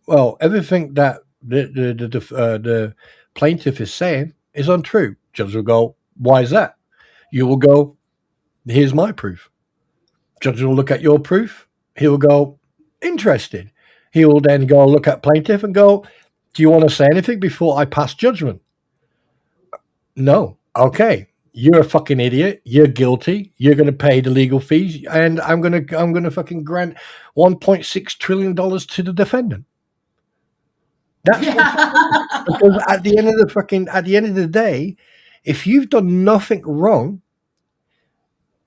well, everything that the plaintiff is saying is untrue. Judge will go, why is that? You will go, here's my proof. Judge will look at your proof. He will go, interested. He will then go look at plaintiff and go, do you want to say anything before I pass judgment? No. Okay. You're a fucking idiot. You're guilty. You're going to pay the legal fees, and I'm going to fucking grant $1.6 trillion to the defendant. That's because at the end of the day, if you've done nothing wrong,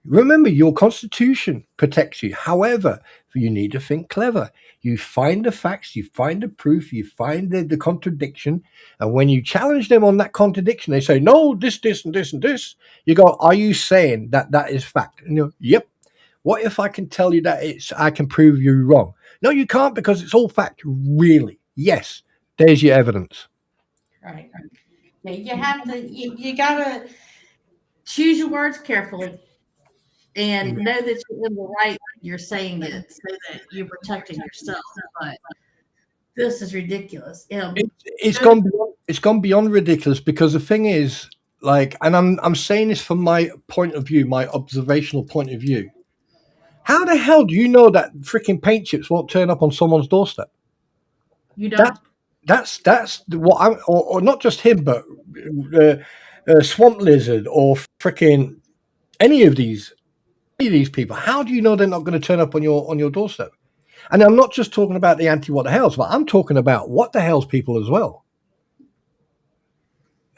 remember your Constitution protects you. However, you need to think clever. You find the facts, you find the proof, you find the contradiction, and when you challenge them on that contradiction, they say, no, this, and this, and this. You go, are you saying that is fact? And you go, yep. What if I can tell you that I can prove you wrong? No, you can't, because it's all fact. Really? Yes. There's your evidence.
Right. Yeah, you have to. You gotta choose your words carefully. And know that you're in the right. You're saying it so that you're protecting yourself. But this is ridiculous.
It's gone beyond ridiculous, because the thing is, like, and I'm saying this from my point of view, my observational point of view. How the hell do you know that freaking paint chips won't turn up on someone's doorstep?
You don't.
That's what I'm, or not just him, but Swamp Lizard or freaking any of these people. How do you know they're not going to turn up on your doorstep? And I'm not just talking about the anti-what the hells, but I'm talking about what the hells people as well.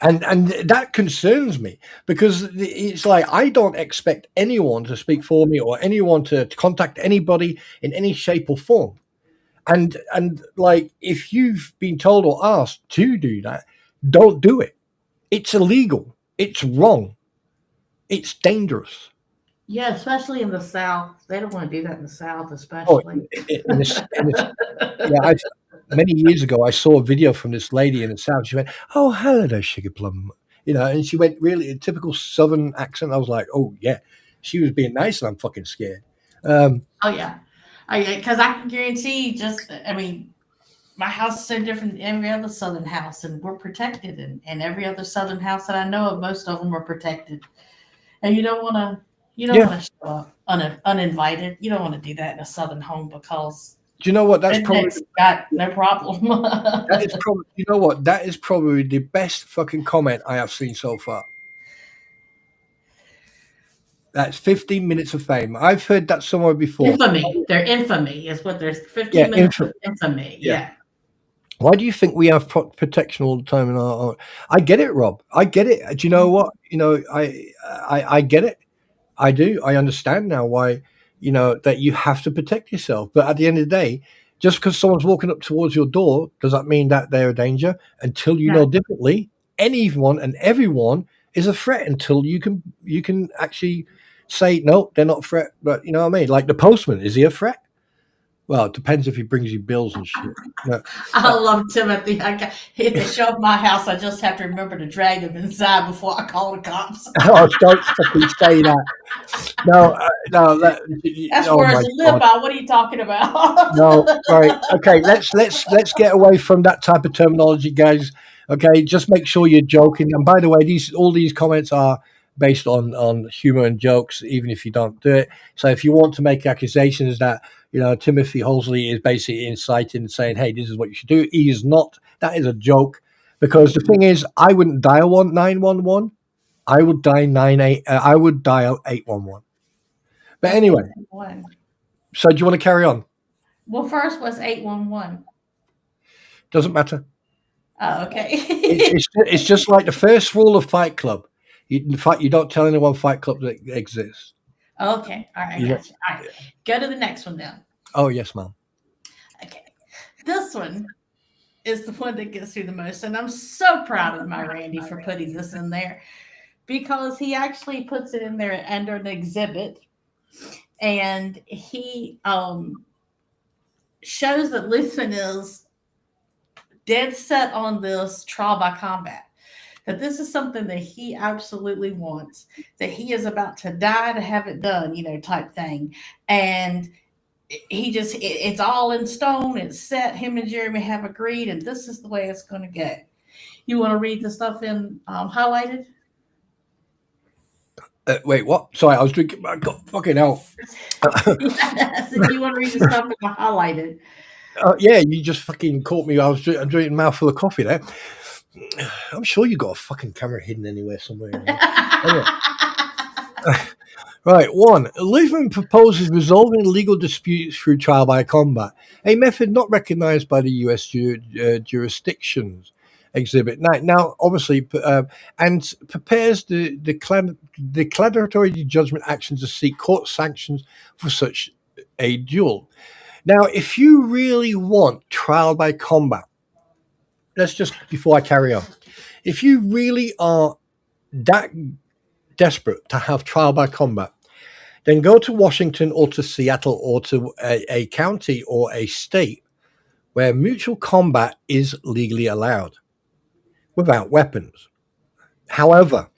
And that concerns me, because it's like I don't expect anyone to speak for me or anyone to contact anybody in any shape or form. And like, if you've been told or asked to do that, don't do it. It's illegal. It's wrong. It's dangerous.
Yeah, especially in the South. They don't want to do that in the South, especially.
Many years ago, I saw a video from this lady in the South. She went, "Oh, hello there, sugar plum," and she went really a typical Southern accent. I was like, "Oh yeah," she was being nice, and I'm fucking scared.
Oh yeah, because I can guarantee. My house is so different than every other Southern house, and we're protected. And every other Southern house that I know of, most of them are protected. And you don't want to. You don't want to show up uninvited. You don't want to do that in a Southern home, because
do you know what? That's probably
got no problem.
That is probably, you know what? That is probably the best fucking comment I have seen so far. That's 15 minutes of fame. I've heard that somewhere before.
Infamy. Their infamy is what there's 15 minutes of infamy. Yeah.
Why do you think we have protection all the time in our? I get it, Rob. I get it. Do you know what? I get it. I do. I understand now why, that you have to protect yourself. But at the end of the day, just because someone's walking up towards your door, does that mean that they're a danger? Until you know differently, anyone and everyone is a threat until you can actually say, no, they're not a threat. But you know what I mean? Like the postman, is he a threat? Well, it depends if he brings you bills and shit.
I love Timothy. If they show up my house, I just have to remember to drag them inside before I call the cops.
Oh, don't fucking say that. No.
That's words to live by. What are you talking about?
No, right. Okay, let's get away from that type of terminology, guys. Okay, just make sure you're joking. And by the way, all these comments are based on humor and jokes, even if you don't do it. So if you want to make accusations that Timothy Halsley is basically inciting and saying, hey, this is what you should do, he is not. That is a joke, because the thing is, I wouldn't dial 911. I would dial 811. But anyway, so do you want to carry on?
Well, first was 811.
Doesn't matter.
Oh, okay.
It's just like the first rule of Fight Club. In fact, you don't tell anyone Fight Club that exists.
Okay. All right. I
You know,
got you. All right. Go to the next one then.
oh yes, ma'am.
Okay. This one is the one that gets through the most. And I'm so proud of my Randy for putting this in there because he actually puts it in there under an exhibit. And he shows that Lutheran is dead set on this trial by combat. That this is something that he absolutely wants, that he is about to die to have it done, type thing. And it's all in stone, it's set. Him and Jeremy have agreed, and this is the way it's going to go. You want to read the stuff in highlighted?
Wait, what? Sorry, I was drinking. I got fucking hell.
You want to read the stuff in the highlighted?
Yeah, you just fucking caught me. I'm drinking a mouthful of coffee there. I'm sure you got a fucking camera hidden anywhere somewhere. Anyway. Right, 1. Lutheran proposes resolving legal disputes through trial by combat, a method not recognized by the U.S. jurisdictions. Exhibit now obviously, and prepares the declaratory judgment action to seek court sanctions for such a duel. Now, if you really want trial by combat, let's just, before I carry on, if you really are that desperate to have trial by combat, then go to Washington or to Seattle or to a county or a state where mutual combat is legally allowed without weapons. However,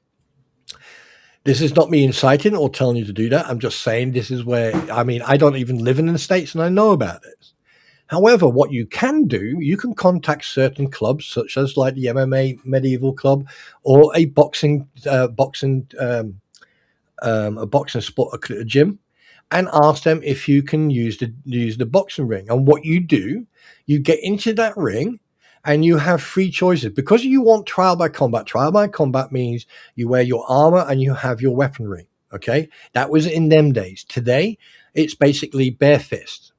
this is not me inciting or telling you to do that. I'm just saying this is where, I don't even live in the States and I know about this. However, what you can do, you can contact certain clubs, such as like the MMA Medieval Club or a boxing sport gym, and ask them if you can use the boxing ring. And what you do, you get into that ring and you have 3 choices. Because you want trial by combat. Trial by combat means you wear your armor and you have your weaponry. Okay, that was in them days. Today, it's basically bare fist.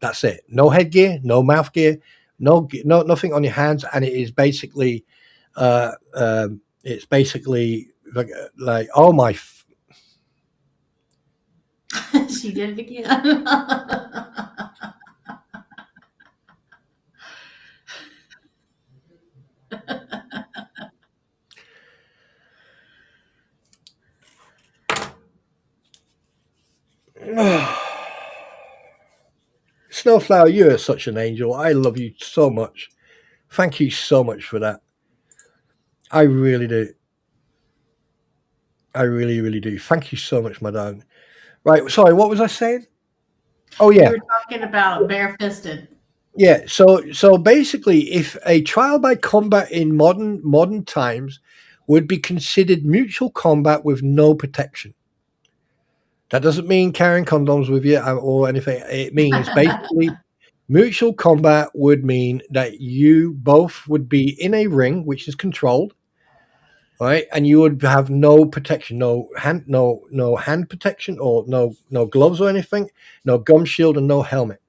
That's it. No headgear, no mouth gear, no nothing on your hands, and it is basically, like oh my.
She did it again.
Snowflower, you are such an angel. I love you so much. Thank you so much for that. I really do. I really, really do. Thank you so much, my darling. Right, sorry, what was I saying? Oh yeah.
You were talking about barefisted.
Yeah, so basically, if a trial by combat in modern times would be considered mutual combat with no protection. That doesn't mean carrying condoms with you or anything. It means basically mutual combat would mean that you both would be in a ring which is controlled, right? And you would have no protection, no hand protection, or no gloves or anything, no gum shield and no helmet.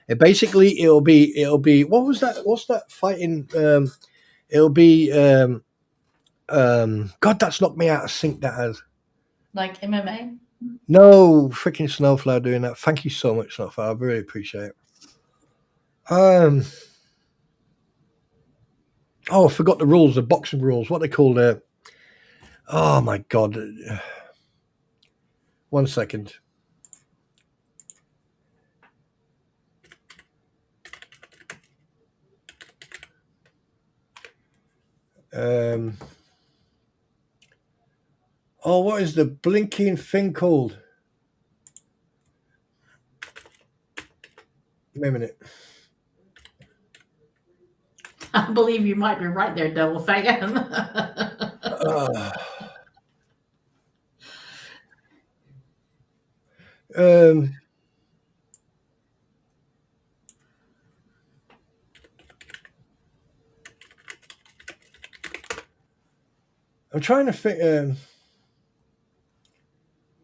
It'll be what's that fighting? It'll be God, that's knocked me out of sync. That has
like MMA.
No freaking Snowflower doing that. Thank you so much, Snowflower. I really appreciate it. Oh, I forgot the rules, the boxing rules. What they call the? Oh my God! 1 second. What is the blinking thing called? Wait a minute.
I believe you might be right there, Double Fan.
I'm trying to think.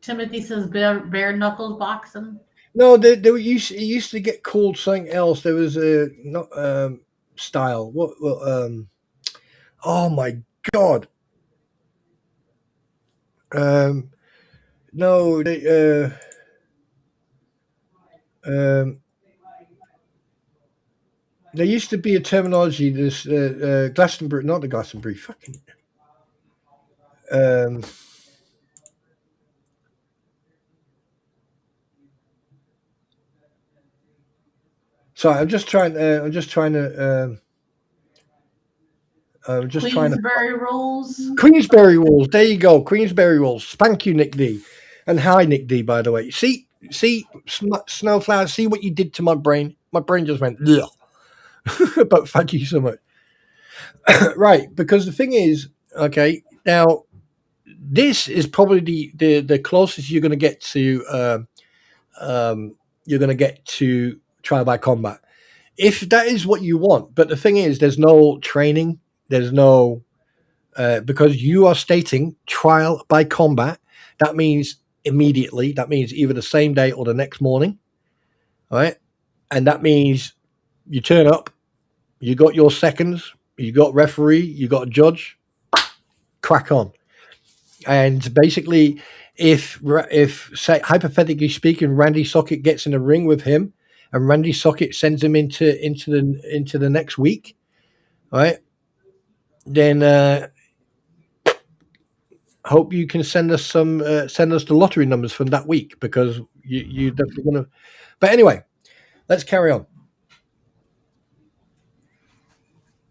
Timothy says bare knuckles boxing.
No, it used to get called something else. There was a not style. Oh my god. No, um, there used to be a terminology. This Glastonbury, not the Glastonbury. Fucking. Um, sorry, I'm just trying. I'm just trying to.
Queensberry rules.
Queensberry rules. There you go. Queensberry rules. Thank you, Nick D. And hi, Nick D. By the way. See, Snowflower. See what you did to my brain. My brain just went. Ugh. But thank you so much. Right, because the thing is, okay, now this is probably the closest you're going to get to. You're going to get to trial by combat, if that is what you want. But the thing is, there's no training. There's no because you are stating trial by combat. That means immediately. That means either the same day or the next morning. All right. And that means you turn up, you got your seconds, you got referee, you got a judge, crack on. And basically, if say, hypothetically speaking, Randy Socket gets in a ring with him and Randy Socket sends him into the next week, all right, then hope you can send us the lottery numbers from that week, because you definitely gonna. But anyway, let's carry on.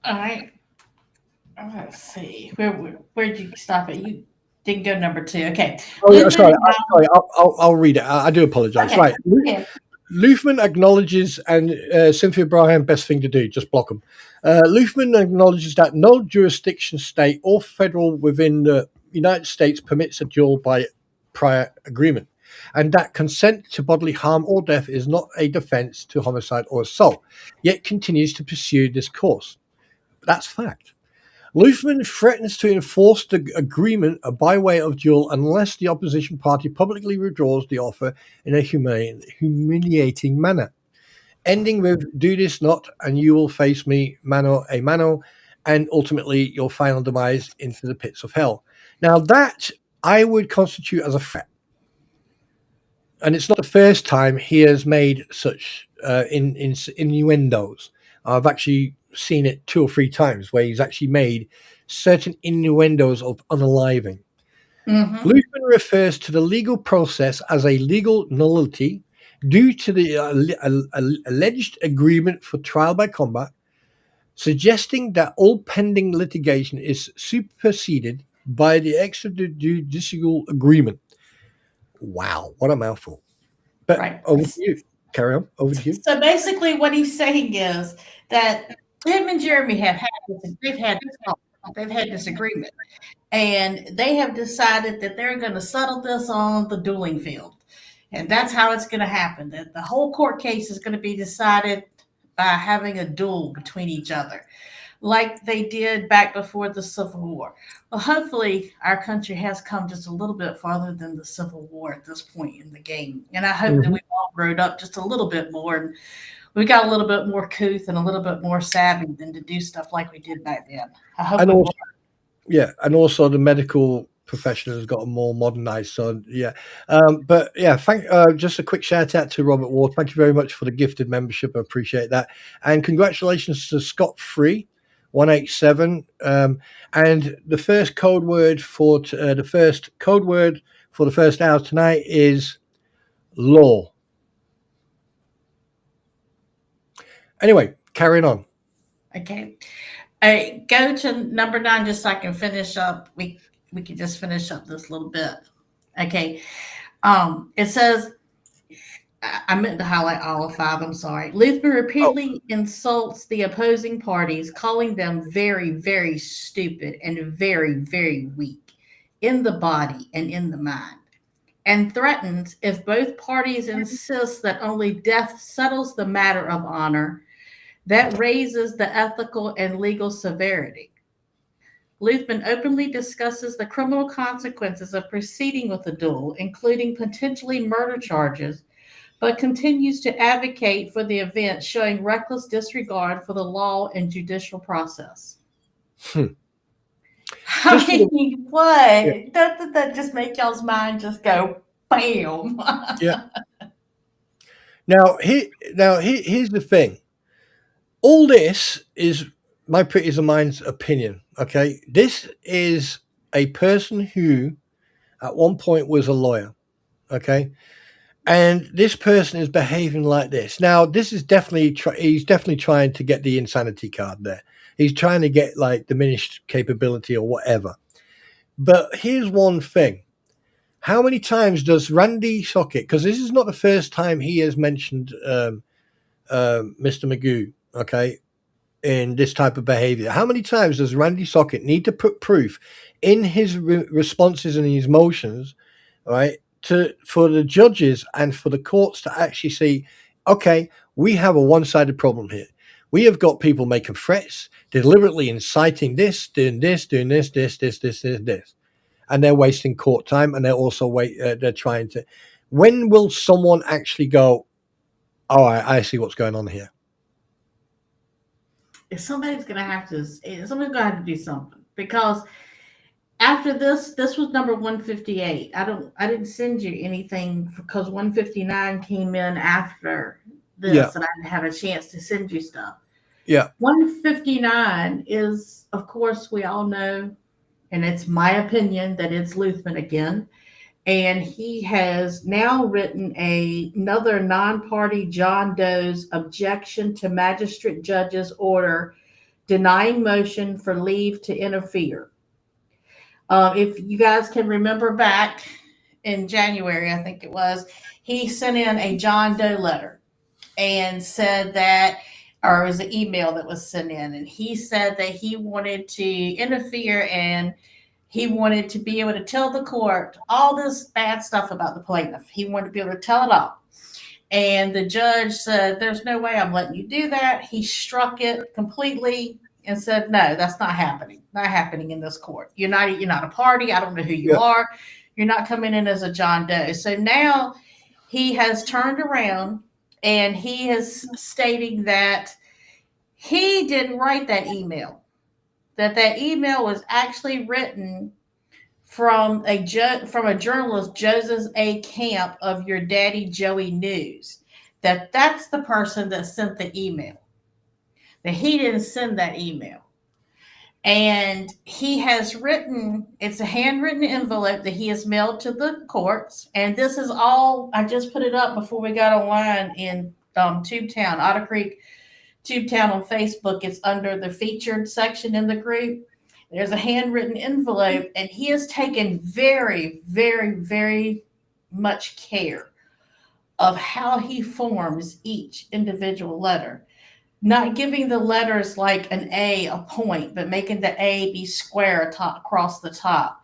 All right. Let's see. Where'd you stop at? You didn't go number 2. Okay.
Oh, yeah, sorry. I'll read it. I do apologize.
Okay.
Right.
Yeah.
Luthman acknowledges, and Cynthia Bryan, best thing to do, just block them. Luthman acknowledges that no jurisdiction, state or federal within the United States permits a duel by prior agreement, and that consent to bodily harm or death is not a defense to homicide or assault, yet continues to pursue this course. That's fact. Luthman threatens to enforce the agreement by way of duel unless the opposition party publicly withdraws the offer in a humiliating manner, ending with "do this not, and you will face me mano a mano," and ultimately your final demise into the pits of hell. Now that I would constitute as a threat, and it's not the first time he has made such innuendos. I've actually seen it 2 or 3 times where he's actually made certain innuendos of unaliving.
Mm-hmm.
Luthman refers to the legal process as a legal nullity due to the alleged agreement for trial by combat, suggesting that all pending litigation is superseded by the extrajudicial agreement. Wow, what a mouthful. But
Right.
over to you. Carry on. Over to you.
So basically, what he's saying is that him and Jeremy have had this. They've had this agreement, and they have decided that they're going to settle this on the dueling field, and that's how it's going to happen. That the whole court case is going to be decided by having a duel between each other, like they did back before the Civil War. Well, hopefully, our country has come just a little bit farther than the Civil War at this point in the game. And I hope that we've all grown up just a little bit more. And we got a little bit more couth and a little bit more savvy than to do stuff like we did back then. I hope.
And also the medical profession has gotten more modernized. So yeah, but yeah, just a quick shout out to Robert Ward. Thank you very much for the gifted membership. I appreciate that, and congratulations to Scott Free 187. And the first code word for the first hour tonight is law. Anyway, carrying on.
Okay. Go to number 9 just so I can finish up. We can just finish up this little bit. Okay. It says, I meant to highlight all of 5. I'm sorry. Luthman repeatedly insults the opposing parties, calling them very, very stupid and very, very weak in the body and in the mind, and threatens, if both parties insist that only death settles the matter of honor, that raises the ethical and legal severity. Luthman openly discusses the criminal consequences of proceeding with a duel, including potentially murder charges, but continues to advocate for the event, showing reckless disregard for the law and judicial process. I mean, what?
Yeah.
Doesn't that just make y'all's mind just go bam?
Yeah. Now, here's the thing. All this is my pretties of mine's opinion. Okay, this is a person who, at one point, was a lawyer. Okay, and this person is behaving like this. Now, this is definitely he's definitely trying to get the insanity card there. He's trying to get like diminished capability or whatever. But here's one thing. How many times does Randy Socket, because this is not the first time he has mentioned Mr. Magoo, okay, in this type of behavior. How many times does Randy Socket need to put proof in his responses and his motions, right, for the judges and for the courts to actually see, okay, we have a one-sided problem here. We have got people making threats, deliberately inciting this, doing this, this. And they're wasting court time, and they're also they're trying to. When will someone actually go, oh, I see what's going on here?
Somebody's gonna have to do something, because after this was number 158. I didn't send you anything because 159 came in after this, and I didn't have a chance to send you stuff.
Yeah.
159 is, of course, we all know, and it's my opinion that it's Luthman again. And he has now written another non-party John Doe's objection to magistrate judge's order denying motion for leave to interfere. If you guys can remember back in January, I think it was, he sent in a John Doe letter and said that, or it was an email that was sent in, and he said that he wanted to interfere and he wanted to be able to tell the court all this bad stuff about the plaintiff. He wanted to be able to tell it all. And the judge said, there's no way I'm letting you do that. He struck it completely and said, no, that's not happening. Not happening in this court. You're not a party. I don't know who you are. You're not coming in as a John Doe. So now he has turned around and he is stating that he didn't write that email. That email was actually written from a journalist, Joseph A. Camp of Your Daddy Joey News. That's the person that sent the email. That he didn't send that email. And he has written, it's a handwritten envelope that he has mailed to the courts. And this is all, I just put it up before we got online in Tubetown, Otter Creek Tubetown on Facebook. It's under the featured section in the group. There's a handwritten envelope, and he has taken very, very, very much care of how he forms each individual letter. Not giving the letters like an A a point, but making the A be square across the top.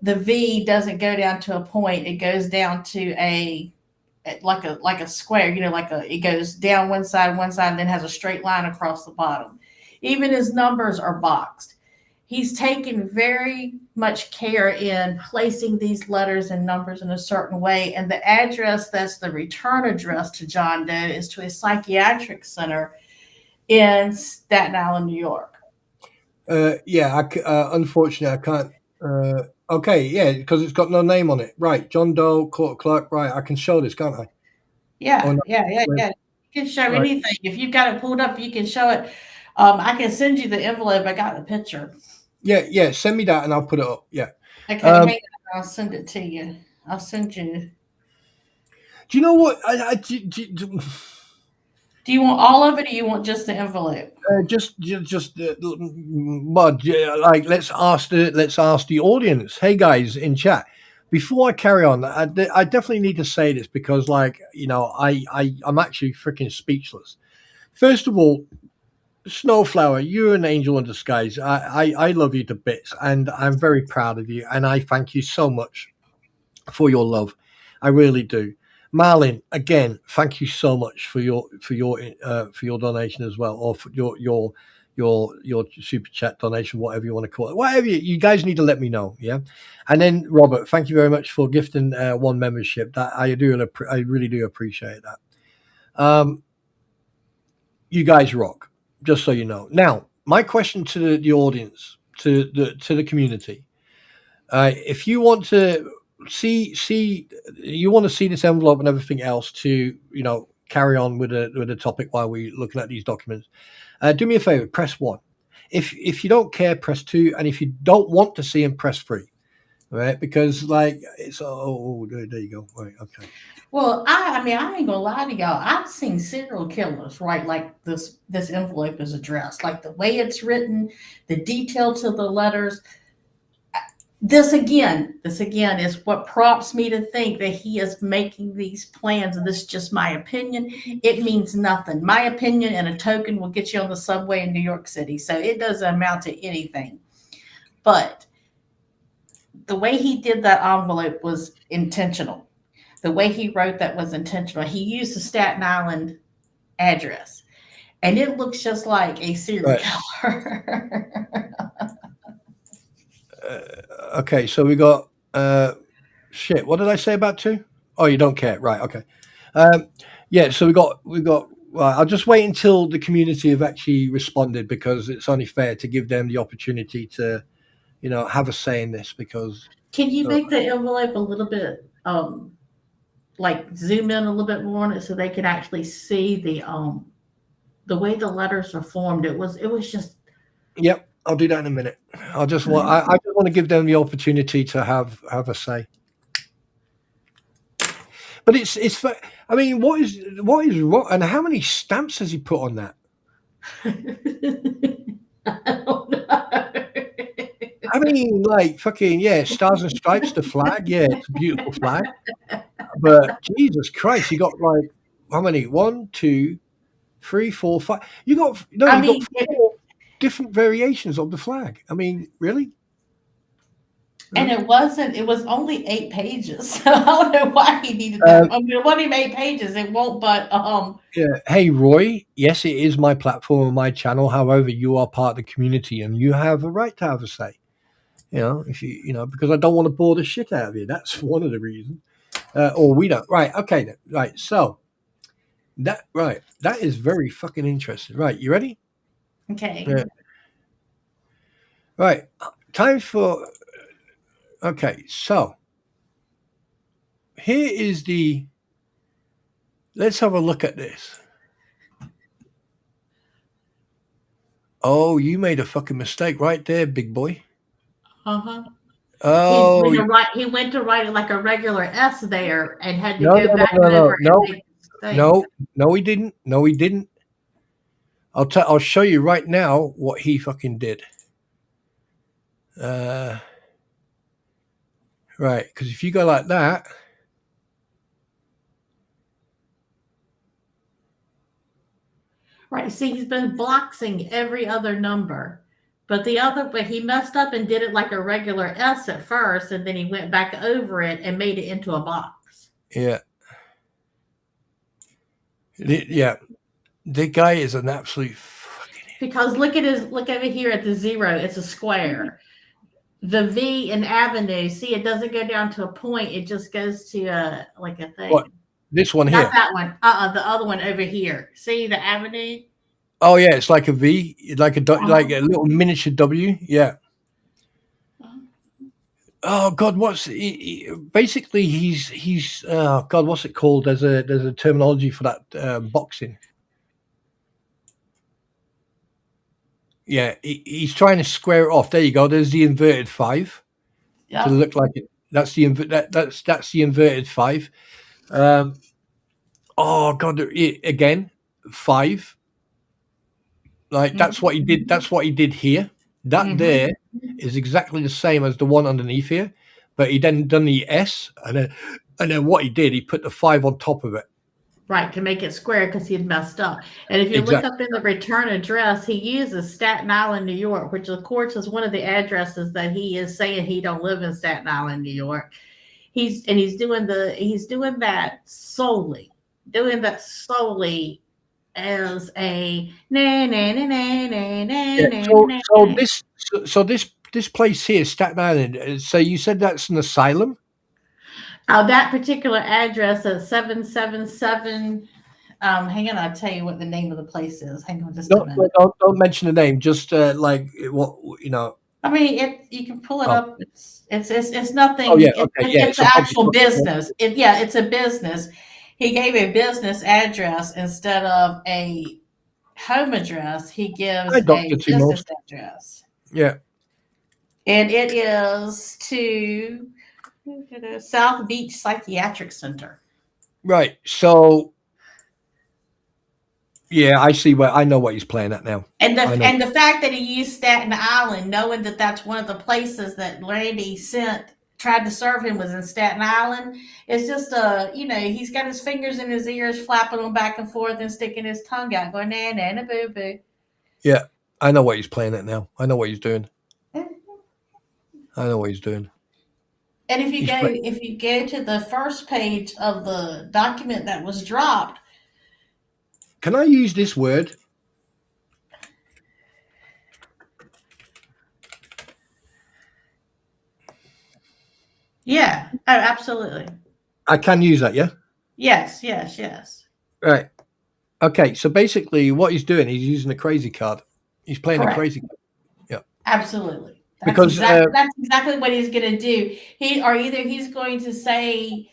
The V doesn't go down to a point; it goes down to like a square. It goes down one side, and then has a straight line across the bottom. Even his numbers are boxed. He's taken very much care in placing these letters and numbers in a certain way, and the address that's the return address to John Doe is to a psychiatric center in Staten Island, New York.
Unfortunately, I can't. Okay, yeah, because it's got no name on it. Right, John Doe, court clerk. Right, I can show this, can't I?
Yeah. You can show anything. If you've got it pulled up, you can show it. I can send you the envelope. I got the picture.
Yeah. Send me that and I'll put it up. Yeah.
Okay, I'll send it to you. I'll send you.
Do you know what?
Do you want all of it, or you want just the envelope?
Let's ask the audience. Hey guys in chat, before I carry on, I definitely need to say this because, I'm actually freaking speechless. First of all, Snowflower, you're an angel in disguise. I love you to bits, and I'm very proud of you, and I thank you so much for your love. I really do. Marlin, again, thank you so much for your donation as well, or for your super chat donation, whatever you want to call it, whatever you guys need to let me know. Yeah. And then Robert, thank you very much for gifting one membership. That I really do appreciate that. You guys rock, just so you know. Now, my question to the audience, to the community, if you want to see this envelope and everything else to carry on with the topic while we're looking at these documents, do me a favor, press 1. If you don't care, press 2, and if you don't want to see them, press 3. Right? Because it's there you go. Right, okay.
Well, I mean, I ain't gonna lie to y'all. I've seen serial killers write like this envelope is addressed, like the way it's written, the detail to the letters. This again is what prompts me to think that he is making these plans, and this is just my opinion. It means nothing. My opinion and a token will get you on the subway in New York City, so it doesn't amount to anything. But the way he did that envelope was intentional. The way he wrote that was intentional. He used the Staten Island address, and it looks just like a serial killer.
Okay, so we got shit. What did I say about 2? Oh, you don't care, right? Okay. Yeah, so we got. Well, I'll just wait until the community have actually responded, because it's only fair to give them the opportunity to, have a say in this. Because
can you make the envelope a little bit like zoom in a little bit more on it so they can actually see the way the letters are formed? It was just. Yep.
I'll do that in a minute. I just want to give them the opportunity to have a say. But it's. I mean, what is wrong? And how many stamps has he put on that?
I don't know.
I mean, fucking stars and stripes, the flag. Yeah, it's a beautiful flag. But Jesus Christ, you got how many? 1, 2, 3, 4, 5. You got 4 different variations of the flag. I mean, really?
And it was only 8 pages. So I don't know why he needed that. I mean, it wasn't even 8 pages. It won't, but
yeah. Hey, Roy, yes, it is my platform and my channel. However, you are part of the community and you have a right to have a say. If because I don't want to bore the shit out of you. That's one of the reasons. Or we don't. Right, okay then. Right, so that is very fucking interesting. Right, you ready?
Okay.
Yeah. Right. Time for. Okay, so here is the. Let's have a look at this. Oh, you made a fucking mistake right there, big boy.
Uh-huh.
Oh,
he went to write it like a regular S there and had to go back over
No, he didn't. No, he didn't. I'll show you right now what he fucking did. Right, because if you go like that.
Right, see, he's been boxing every other number. But he messed up and did it like a regular S at first, and then he went back over it and made it into a box.
Yeah. Yeah. The guy is an absolute fucking idiot.
Because look over here at the 0, it's a square. The V in Avenue, see, it doesn't go down to a point, it just goes to a thing.
What? This one here?
Not that one. The other one over here. See the Avenue?
Oh yeah, it's like a V, like a little miniature W. Yeah. Oh God, basically he's oh God, what's it called? There's a terminology for that boxing. Yeah, he's trying to square it off. There you go. There's the inverted 5 to look like it. That's the that's the inverted 5. Oh God, again 5. That's what he did. That's what he did here. That there is exactly the same as the one underneath here, but he then done the S, and then what he did, he put the 5 on top of it.
Right, to make it square because he had messed up. And if you look up in the return address, he uses Staten Island, New York, which of course is one of the addresses that he is saying he don't live in Staten Island, New York. He's doing that solely as a na na na na na
Yeah.
na na na.
This place here, Staten Island. So you said that's an asylum?
That particular address is 777. Hang on, I'll tell you what the name of the place is. Hang on just a minute.
Don't mention the name. Just like what you know.
I mean, you can pull it
Oh.
up. It's nothing.
Oh yeah, okay, yeah.
It's an actual business. It's a business. He gave a business address instead of a home address. He gives
I don't
a
get too
business
most.
address,
Yeah.
and it is to South Beach Psychiatric Center.
Right. So yeah, I know what he's playing at now.
And the fact that he used Staten Island, knowing that that's one of the places that Randy tried to serve him was in Staten Island. It's just he's got his fingers in his ears, flapping them back and forth and sticking his tongue out, going na na na boo boo.
Yeah, I know what he's playing at now. I know what he's doing. I know what he's doing.
And if you go to the first page of the document that was dropped.
Can I use this word?
Yeah. Oh, absolutely.
I can use that, yeah?
Yes.
Right. Okay, so basically what he's doing, he's using a crazy card. He's playing a crazy card. Yeah.
Absolutely.
That's
exactly what he's going to do. He's going to say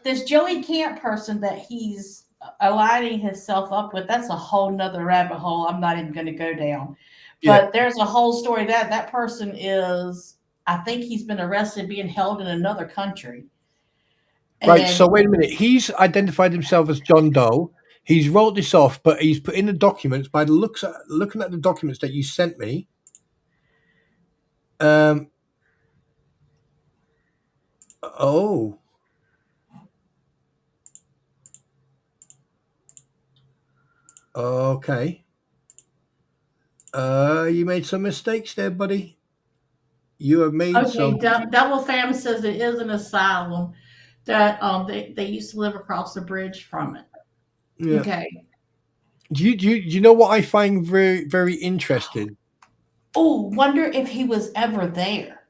this Joey Camp person that he's aligning himself up with. That's a whole nother rabbit hole. I'm not even going to go down. But there's a whole story that person is. I think he's been arrested, being held in another country.
Right. So wait a minute. He's identified himself as John Doe. He's wrote this off, but he's put in the documents. By the looking at the documents that you sent me. Oh. Okay. You made some mistakes there, buddy. You have made some.
Double Fam says it is an asylum that they used to live across the bridge from it. Yeah. Okay.
Do you know what I find very, very interesting?
Oh, wonder if he was ever there.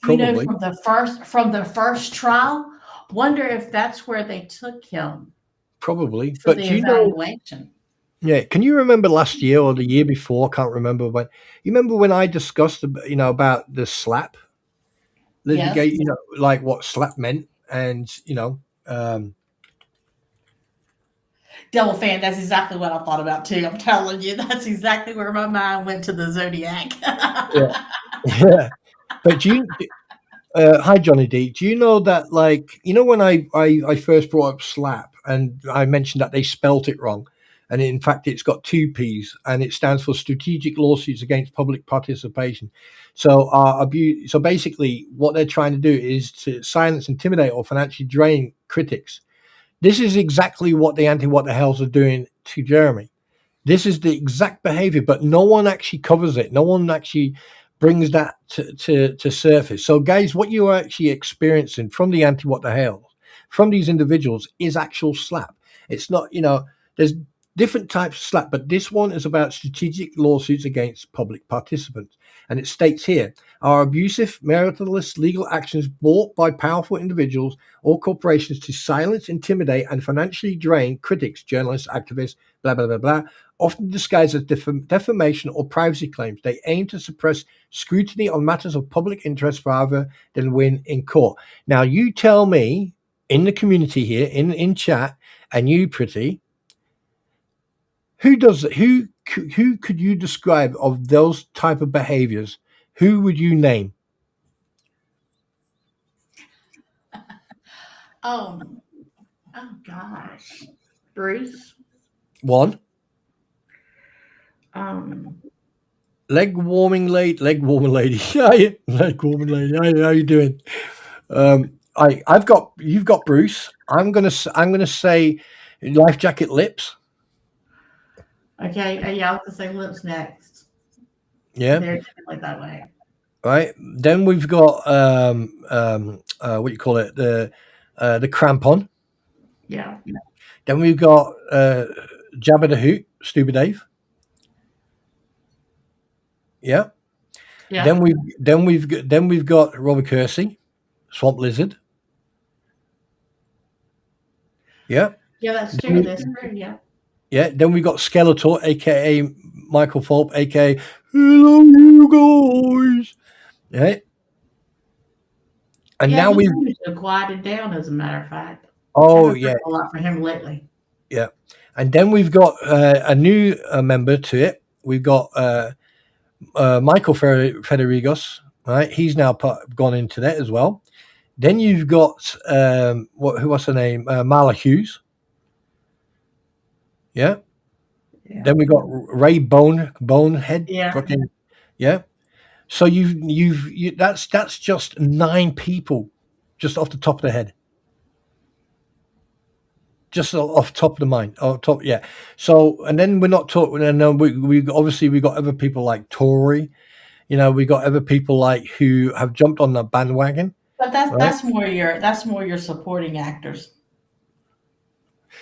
Probably.
From the first trial. Wonder if that's where they took him.
Probably.
For the evaluation.
Yeah, can you remember last year or the year before? I can't remember when. You remember when I discussed, about the slap litigate, yes. Like what slap meant, and
Devil Fan, that's exactly what I thought about too. I'm telling you, that's exactly where my mind went to the Zodiac.
Yeah. But hi Johnny D. Do you know that, when I first brought up slap and I mentioned that they spelt it wrong? And in fact, it's got 2 P's, and it stands for Strategic Lawsuits Against Public Participation. So So basically, what they're trying to do is to silence, intimidate, or financially drain critics. This is exactly what the anti-what the hells are doing to Jeremy. This is the exact behavior, but no one actually covers it. No one actually brings that to surface. So, guys, what you are actually experiencing from the anti-what the hells, from these individuals, is actual slap. It's not, there's different types of slap, but this one is about strategic lawsuits against public participants. And it states here, are abusive, meritless legal actions brought by powerful individuals or corporations to silence, intimidate, and financially drain critics, journalists, activists, blah, blah, blah, blah, often disguised as defamation or privacy claims. They aim to suppress scrutiny on matters of public interest rather than win in court. Now, you tell me in the community here, in chat, and you, Pretty, who could you describe of those type of behaviors? Who would you name?
Oh gosh. Bruce.
One. Leg warming lady. Leg warming lady. How you doing? You've got Bruce. I'm gonna say life jacket lips.
Okay, yeah, I was gonna say lips next.
Yeah,
they're definitely that way.
Right. Then we've got what you call it, the crampon.
Yeah.
Then we've got Jabba the Hoot, Stupid Dave. Yeah.
Yeah.
Then we've got Robert Kersey, Swamp Lizard. Yeah.
Yeah, that's true. That's true. Yeah.
Yeah. Then we got Skeletor, aka Michael Fulp, aka Hello, you guys. Yeah. And now we've
quieted down, as a matter of fact.
Oh yeah,
a lot for him lately.
Yeah, and then we've got a new member to it. We've got Michael Federigos, right? He's now gone into that as well. Then you've got what's her name? Marla Hughes. Yeah. Then we got Ray Bonehead.
Yeah.
Yeah. So that's just 9 people, just off the top of the head. Just off top of the mind, yeah. So, and then we're not talking. And we obviously we got other people like Tori. We got other people like who have jumped on the bandwagon.
But that's more your supporting actors.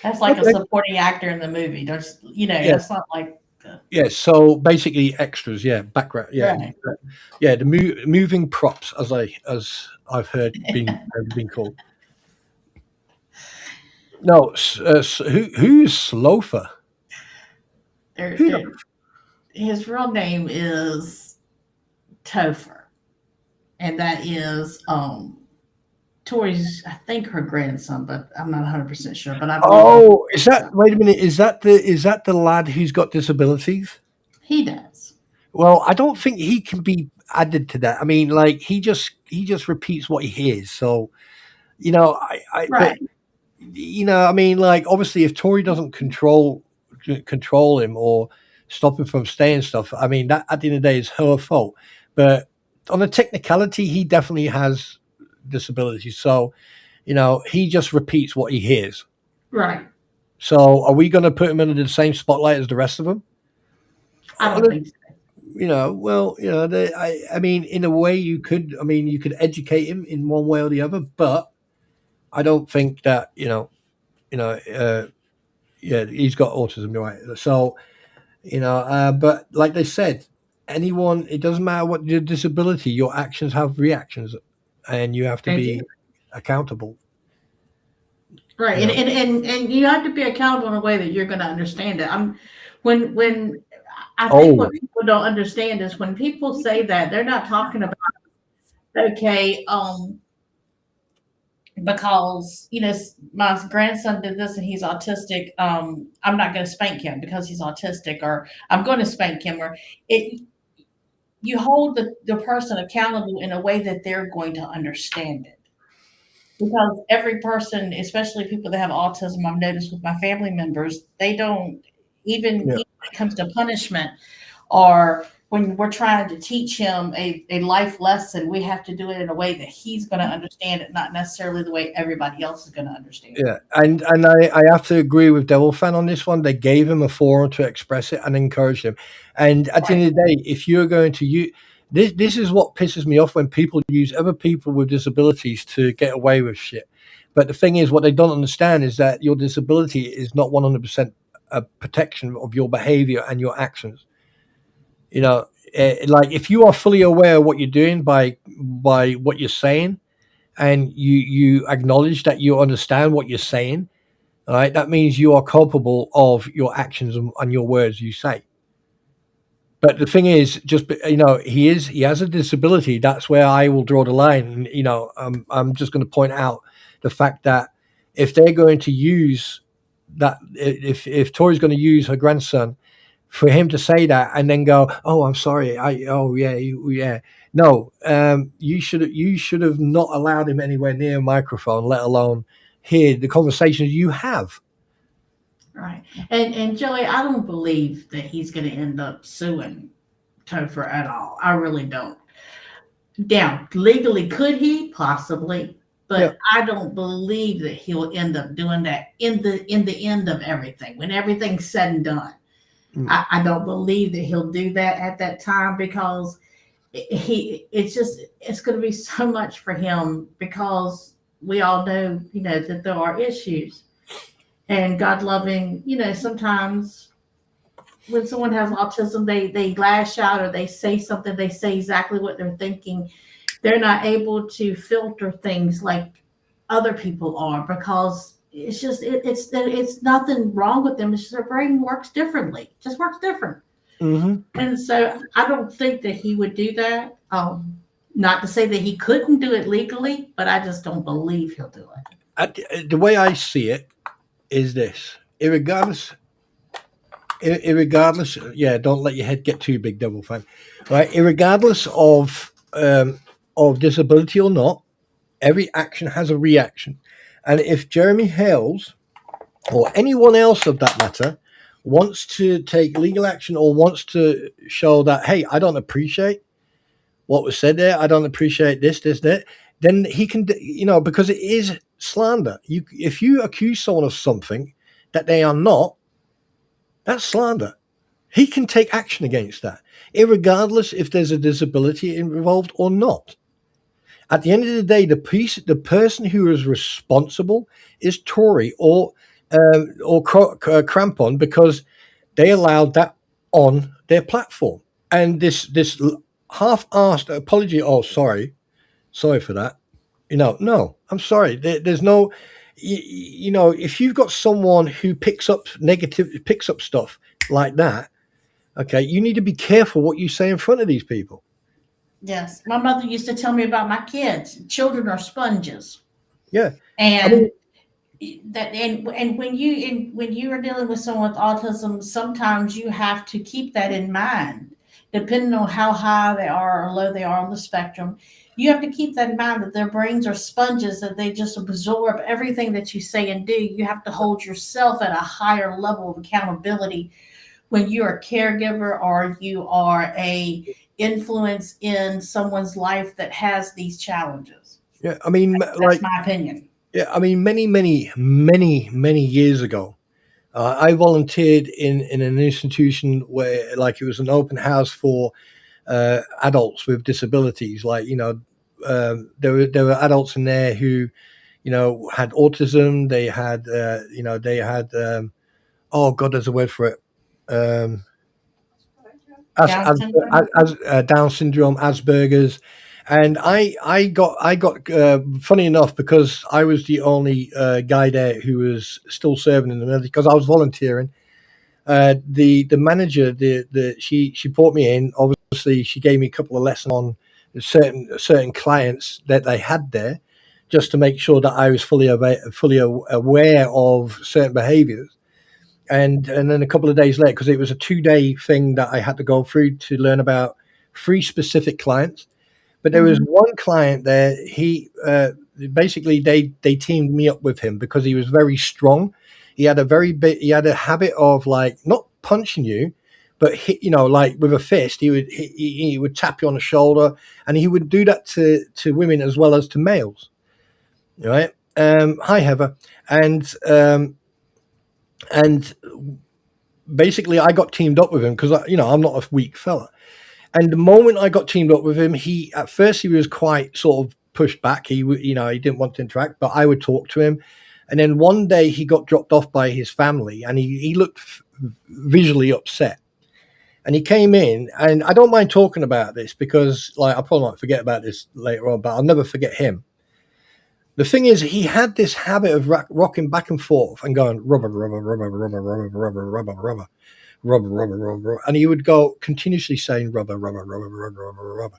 That's like a supporting actor in the movie. There's that's not like.
Yeah, so basically extras, background,
right.
The moving props, as I've heard being called. No, who's Slofer?
His real name is Topher, and that is Tori's, I think, her grandson, but I'm not 100% sure. But
is that? Wait a minute, is that the lad who's got disabilities?
He does.
Well, I don't think he can be added to that. I mean, like he just repeats what he hears. So,
right.
But, I mean, like obviously, if Tori doesn't control him or stop him from saying stuff, I mean, that at the end of the day is her fault. But on a technicality, he definitely has disabilities. So, he just repeats what he hears.
Right.
So, are we going to put him under the same spotlight as the rest of them?
I don't think so.
I mean, in a way, you could educate him in one way or the other, but I don't think that he's got autism, right? So, but like they said, anyone, it doesn't matter what your disability, your actions have reactions, and you have to be accountable.
Right, and you have to be accountable in a way that you're going to understand it. When I think what people don't understand is when people say that, they're not talking about because my grandson did this and he's autistic. I'm not going to spank him because he's autistic, or I'm going to spank him, or you hold the person accountable in a way that they're going to understand it. Because every person, especially people that have autism, I've noticed with my family members, they don't even when it comes to punishment, or when we're trying to teach him a life lesson, we have to do it in a way that he's going to understand it, not necessarily the way everybody else is going to understand it.
Yeah, and I have to agree with Devil Fan on this one. They gave him a forum to express it and encouraged him. And at the end of the day, if you're going to use this is what pisses me off when people use other people with disabilities to get away with shit. But the thing is, what they don't understand is that your disability is not 100% a protection of your behavior and your actions. Like if you are fully aware of what you're doing by what you're saying, and you acknowledge that you understand what you're saying, all right, that means you are culpable of your actions and your words you say. But the thing is, just he has a disability. That's where I will draw the line. I'm just going to point out the fact that if they're going to use that, if Tori's going to use her grandson, for him to say that and then go, "Oh, I'm sorry. No, you should have not allowed him anywhere near a microphone, let alone hear the conversations you have."
Right. And Joey, I don't believe that he's going to end up suing Topher at all. I really don't. Now, legally, could he? Possibly. But I don't believe that he'll end up doing that in the end of everything, when everything's said and done. I don't believe that he'll do that at that time, because it's going to be so much for him, because we all know, that there are issues. and God loving. Sometimes when someone has autism, they lash out or they say something, they say exactly what they're thinking. They're not able to filter things like other people are, because it's just it's nothing wrong with them. It's just their brain works differently. It just works different.
Mm-hmm.
And so I don't think that he would do that. Not to say that he couldn't do it legally, but I just don't believe he'll do
it. The way I see it is this: irregardless, yeah, don't let your head get too big, devil fan. Right, irregardless of disability or not, every action has a reaction, and if Jeremy Hales or anyone else of that matter wants to take legal action or wants to show that, hey, I don't appreciate what was said there, I don't appreciate this, that, then he can, because it is slander. If you accuse someone of something that they are not, that's slander. He can take action against that, irregardless if there's a disability involved or not. At the end of the day, the person who is responsible is Tory or Crampon, because they allowed that on their platform. And this half-assed apology. Oh, sorry for that. No, I'm sorry. There's no, if you've got someone who picks up stuff like that, okay, you need to be careful what you say in front of these people.
Yes, my mother used to tell me about my kids. Children are sponges.
Yeah,
and when you are dealing with someone with autism, sometimes you have to keep that in mind, depending on how high they are or low they are on the spectrum. You have to keep that in mind, that their brains are sponges, that they just absorb everything that you say and do. You have to hold yourself at a higher level of accountability when you're a caregiver or you are a influence in someone's life that has these challenges.
Yeah, I mean,
that's my opinion.
Yeah, I mean, many years ago, I volunteered in an institution where, it was an open house for adults with disabilities. There were adults in there who, had autism. They had, oh God, there's a word for it. Down syndrome, Asperger's. And I got funny enough, because I was the only guy there who was still serving in the military, because I was volunteering. The manager, she brought me in. Obviously, she gave me a couple of lessons on certain clients that they had there, just to make sure that I was fully aware of certain behaviors. And then a couple of days later, because it was a 2-day thing that I had to go through to learn about 3 specific clients. But there was one client there. He basically they teamed me up with him because he was very strong. He had a habit of not punching you, but with a fist. He would tap you on the shoulder, and he would do that to women as well as to males. Right? Hi, Heather, and basically I got teamed up with him because I'm not a weak fella. And the moment I got teamed up with him, at first he was quite sort of pushed back. He didn't want to interact, but I would talk to him. And then one day he got dropped off by his family, and he looked visually upset. And he came in, and I don't mind talking about this because I probably might forget about this later on, but I'll never forget him. The thing is, he had this habit of rocking back and forth and going rubber, rubber, rubber, rubber, rubber, rubber, rubber, rubber. Rubber, rubber, rubber, and he would go continuously saying rubber, rubber, rubber, rubber, rubber, rubber.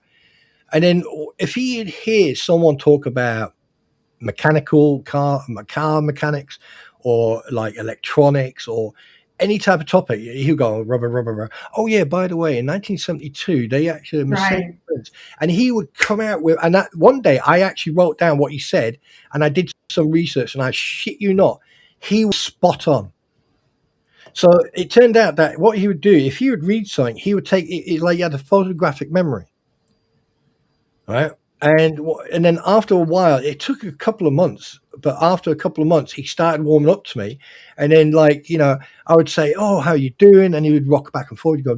And then if he'd hear someone talk about car mechanics, or electronics, or any type of topic, he'd go rubber, rubber, rubber. Oh yeah, by the way, in 1972 they actually Mercedes, and he would come out with. And that one day I actually wrote down what he said, and I did some research, and I shit you not, he was spot on. So it turned out that what he would do, if he would read something, he would take it like he had a photographic memory, right? And then after a while, it took a couple of months, but after a couple of months, he started warming up to me. And then I would say, "Oh, how you doing?" And he would rock back and forth. He'd go,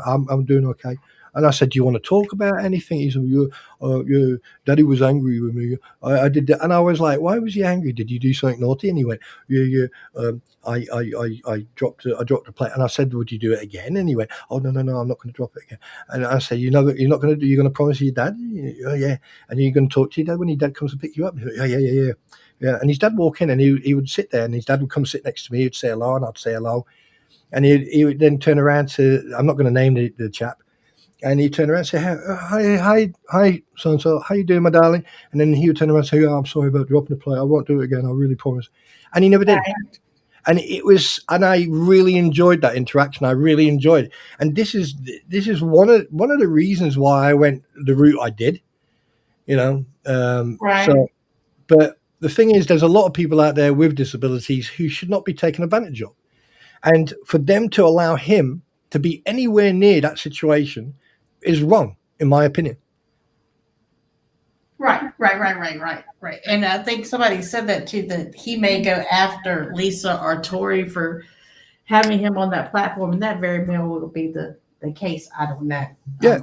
"I'm doing okay. And I said, do you want to talk about anything? He said, your daddy was angry with me. I did that. And I was like, why was he angry? Did you do something naughty? And he went, yeah. I dropped a plate. And I said, would you do it again? And he went, oh, no, I'm not going to drop it again. And I said, you're not going to you're going to promise your dad? Oh, yeah. And you're going to talk to your dad when your dad comes to pick you up? Yeah. Yeah, and his dad would walk in and he would sit there and his dad would come sit next to me. He'd say hello and I'd say hello. And he would then turn around to, I'm not going to name the chap, and he'd turn around and say, hi, so-and-so, how you doing, my darling? And then he would turn around and say, oh, I'm sorry about dropping the plate. I won't do it again. I really promise. And he never did. And I really enjoyed that interaction. I really enjoyed it. And this is one of the reasons why I went the route I did,
Right.
So, but the thing is, there's a lot of people out there with disabilities who should not be taken advantage of. And for them to allow him to be anywhere near that situation is wrong, in my opinion.
Right. And I think somebody said that too, that he may go after Lisa or Tori for having him on that platform. And that very well will be the case. I don't know.
Yeah,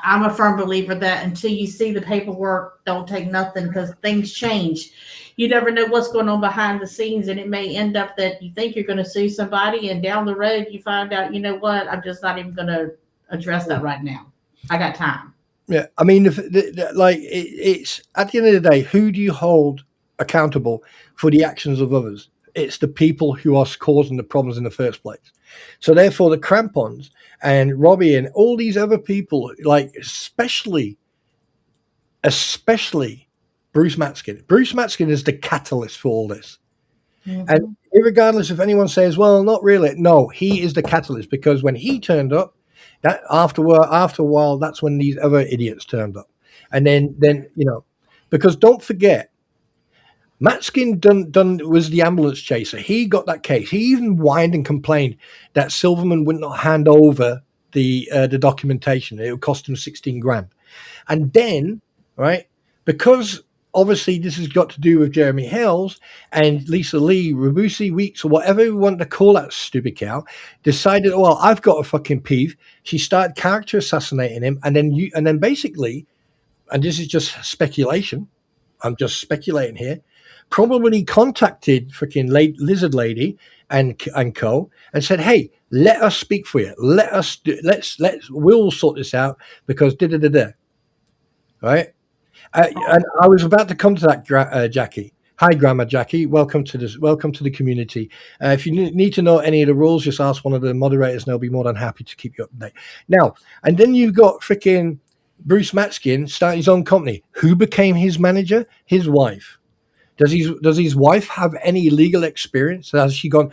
I'm a firm believer that until you see the paperwork, don't take nothing, because things change. You never know what's going on behind the scenes, and it may end up that you think you're going to sue somebody, and down the road you find out, you know what, I'm just not even going to address that right now. I got time.
Yeah, I mean, it's at the end of the day, who do you hold accountable for the actions of others? It's the people who are causing the problems in the first place. So therefore, the Crampons and Robbie and all these other people, like especially Bruce Matskin. Bruce Matskin is the catalyst for all this. Mm-hmm. And regardless if anyone says, well, not really. No, he is the catalyst, because when he turned up, that after a while, that's when these other idiots turned up. And then because don't forget, Matskin was the ambulance chaser. He got that case. He even whined and complained that Silverman would not hand over the documentation. It would cost him $16,000. And then, right, because obviously this has got to do with Jeremy Hells and Lisa Lee, Rabusi Weeks, or whatever we want to call that stupid cow, decided, well, I've got a fucking peeve. She started character assassinating him, and then basically, and this is just speculation, I'm just speculating here, probably contacted freaking Lizard Lady and co and said, hey, let us speak for you. We'll sort this out, because right? And I was about to come to that, Jackie. Hi, Grandma Jackie. Welcome to the community. If you need to know any of the rules, just ask one of the moderators, and they'll be more than happy to keep you up to date. Now, and then you've got freaking Bruce Matskin starting his own company. Who became his manager? His wife. Does his wife have any legal experience? Has she learned?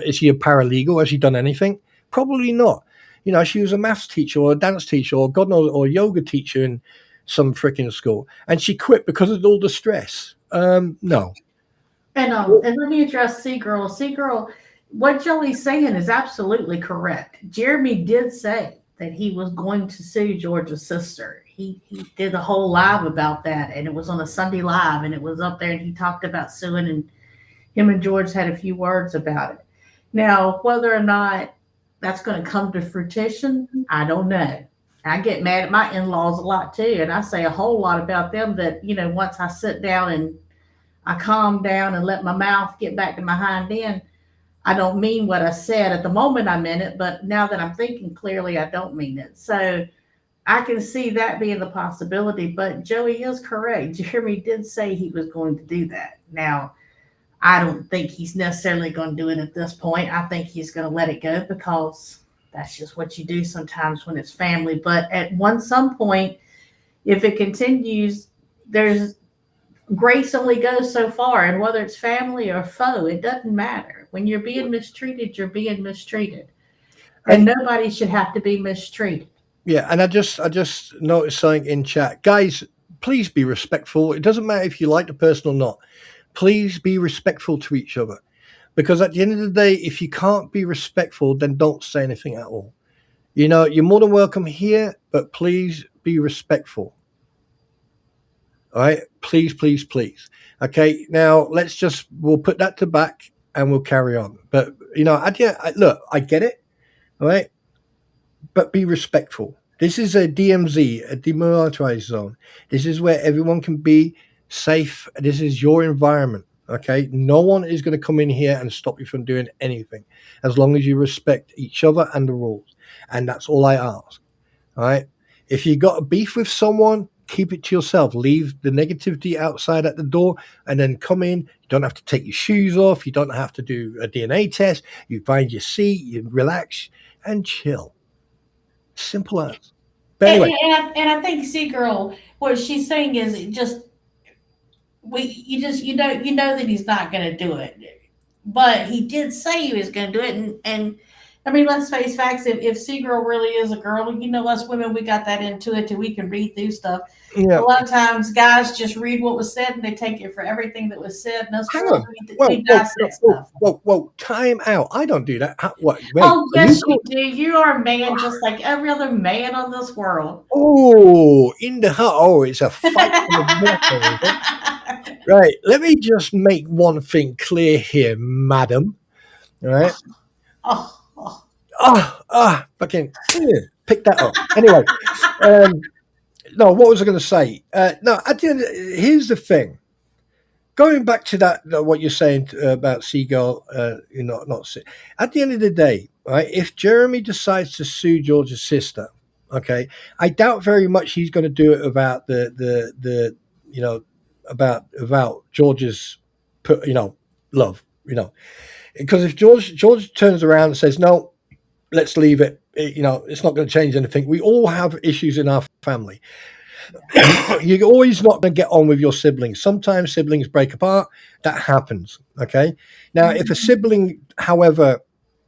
Is she a paralegal? Has she done anything? Probably not. She was a maths teacher or a dance teacher or God knows, or a yoga teacher in some freaking school, and she quit because of all the stress. No.
And let me address Seagirl. Seagirl, what Joey's saying is absolutely correct. Jeremy did say that he was going to sue George's sister. He did a whole live about that, and it was on a Sunday live, and it was up there, and he talked about suing, and him and George had a few words about it. Now, whether or not that's going to come to fruition, I don't know. I get mad at my in-laws a lot too, and I say a whole lot about them that, once I sit down and I calm down and let my mouth get back to my hind end, I don't mean what I said at the moment I meant it, but now that I'm thinking clearly, I don't mean it. So I can see that being the possibility, but Joey is correct. Jeremy did say he was going to do that. Now, I don't think he's necessarily going to do it at this point. I think he's going to let it go, because that's just what you do sometimes when it's family. But at some point, if it continues, there's grace only goes so far. And whether it's family or foe, it doesn't matter. When you're being mistreated, you're being mistreated. And nobody should have to be mistreated.
Yeah, and I just noticed something in chat. Guys, please be respectful. It doesn't matter if you like the person or not. Please be respectful to each other. Because at the end of the day, if you can't be respectful, then don't say anything at all. You're more than welcome here, but please be respectful. All right? Please, please, please. Okay, now we'll put that to back and we'll carry on. But, look, I get it. All right? But be respectful. This is a DMZ, a demilitarized zone. This is where everyone can be safe. This is your environment. Okay, no one is going to come in here and stop you from doing anything, as long as you respect each other and the rules. And that's all I ask. All right. If you got a beef with someone, keep it to yourself. Leave the negativity outside at the door, and then come in. You don't have to take your shoes off. You don't have to do a DNA test. You find your seat. You relax and chill. Simple as. But anyway,
and I think Seagirl, what she's saying is just you know that he's not going to do it, but he did say he was going to do it, and I mean, let's face facts. If Seagirl really is a girl, you know, us women, we got that intuitive. We can read through stuff.
yeah.
A lot of times, guys just read what was said and they take it for everything that was said. And us
Hang
girls,
on.
we dissect stuff.
Whoa, time out. I don't do that. What? Wait,
Oh, yes, you do. You are a man just like every other man on this world.
Oh, in the heart. Oh, it's a fight for the military. Right. Let me just make one thing clear here, madam. All right. Fucking pick that up. Anyway, no, what was I going to say? No, here's the thing. Going back to that, what you're saying about Seagull, not at the end of the day, right? If Jeremy decides to sue George's sister, okay, I doubt very much he's going to do it about about George's, love, because if George turns around and says no, let's leave it, it's not going to change anything. We all have issues in our family. You're always not going to get on with your siblings. Sometimes siblings break apart. That happens. Okay. Now, if a sibling, however,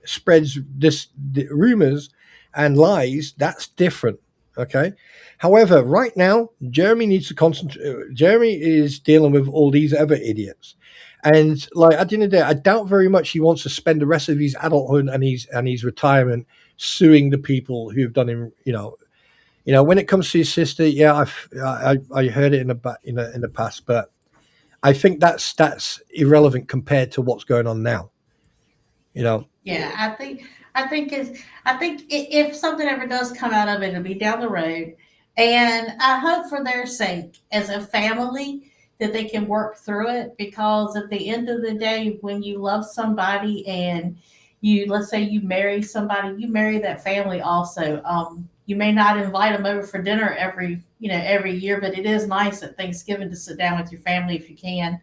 spreads the rumors and lies, that's different. Okay. However, right now, Jeremy needs to concentrate. Jeremy is dealing with all these other idiots. And like at the end of the day, I doubt very much he wants to spend the rest of his adulthood and his retirement suing the people who've done him, when it comes to his sister, yeah, I heard it in the past, but I think that's irrelevant compared to what's going on now.
Yeah, I think if something ever does come out of it, it'll be down the road, and I hope for their sake as a family that they can work through it, because at the end of the day, when you love somebody and let's say you marry somebody, you marry that family also. You may not invite them over for dinner every year, but it is nice at Thanksgiving to sit down with your family if you can.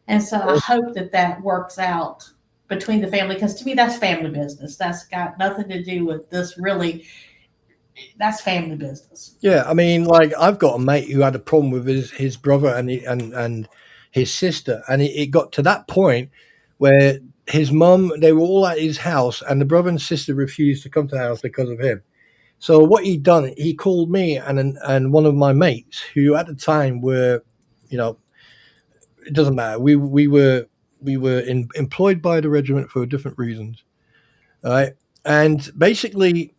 And so I hope that works out between the family, because to me, that's family business. That's got nothing to do with this really. That's family business.
Yeah. I mean, like I've got a mate who had a problem with his brother and his sister. And it got to that point where his mum, they were all at his house and the brother and sister refused to come to the house because of him. So what he'd done, he called me and one of my mates who at the time were, it doesn't matter. We were employed by the regiment for different reasons, all right? And basically,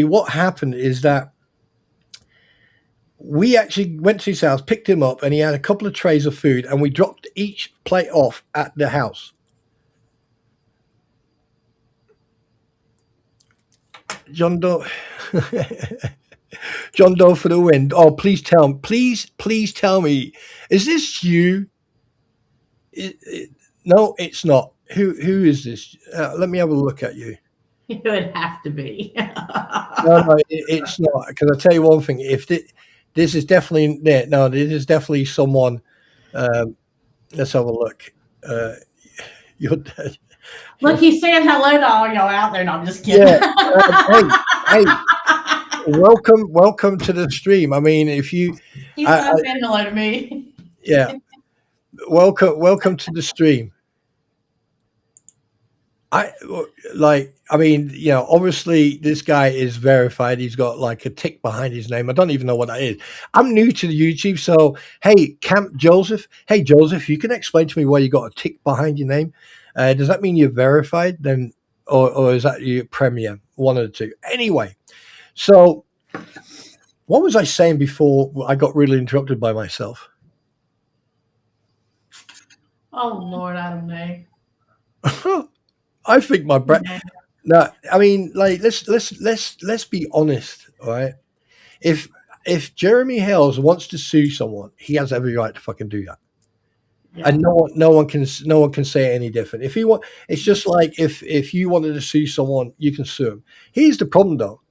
what happened is that we actually went to his house, picked him up, and he had a couple of trays of food, and we dropped each plate off at the house. John Doe, John Doe for the win. Oh, please tell me, is this you? No, it's not. Who is this? Let me have a look at you.
It would have to be.
No, it's not. Because I tell you one thing: if this is definitely no, this is definitely someone. Let's have a look. You're dead.
Look, he's saying hello to all y'all out there. No, I'm just kidding.
Yeah. Hey, welcome to the stream. I mean, if you,
he's not saying hello to me.
Yeah, welcome to the stream. Obviously this guy is verified. He's got like a tick behind his name. I don't even know what that is. I'm new to the YouTube, so hey, Camp Joseph. Hey, Joseph, you can explain to me why you got a tick behind your name. Does that mean you're verified then, or is that your premium? One of the two. Anyway, so what was I saying before I got really interrupted by myself?
Oh Lord, I don't know.
I think my brain. No, I mean, like, let's be honest, all right? If Jeremy Hales wants to sue someone, he has every right to fucking do that.
Yeah.
And no one can say it any different. If he want, it's just like if you wanted to sue someone, you can sue him. Here's the problem, though: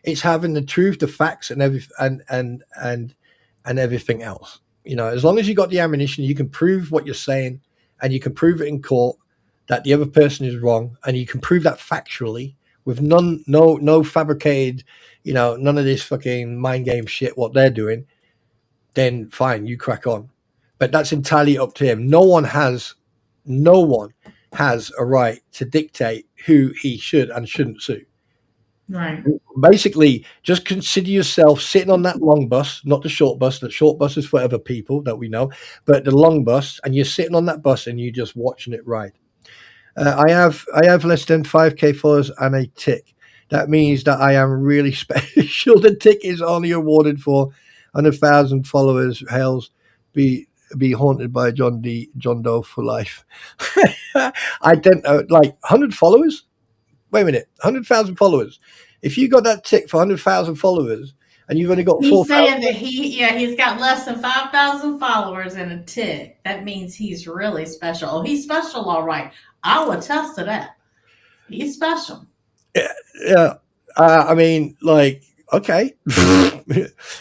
it's having the truth, the facts, and everything else. You know, as long as you got the ammunition, you can prove what you're saying, and you can prove it in court that the other person is wrong, and you can prove that factually with no fabricated, you know, none of this fucking mind game shit. What they're doing, then fine, you crack on. But that's entirely up to him. No one has a right to dictate who he should and shouldn't sue.
Right.
Basically, just consider yourself sitting on that long bus, not the short bus. The short bus is for other people that we know, but the long bus, and you're sitting on that bus and you're just watching it ride. I have less than 5k followers and a tick. That means that I am really special. The tick is only awarded for 100,000 followers. Hales be haunted by John Doe for life. I don't know, like 100 followers. Wait a minute, 100,000 followers. If you got that tick for 100,000 followers and you've only got 4,000,
he's saying that he's got less than 5,000 followers and a tick. That means he's really special. Oh, he's special, all right. I'll attest to that. He's special.
Yeah. I mean, like, okay.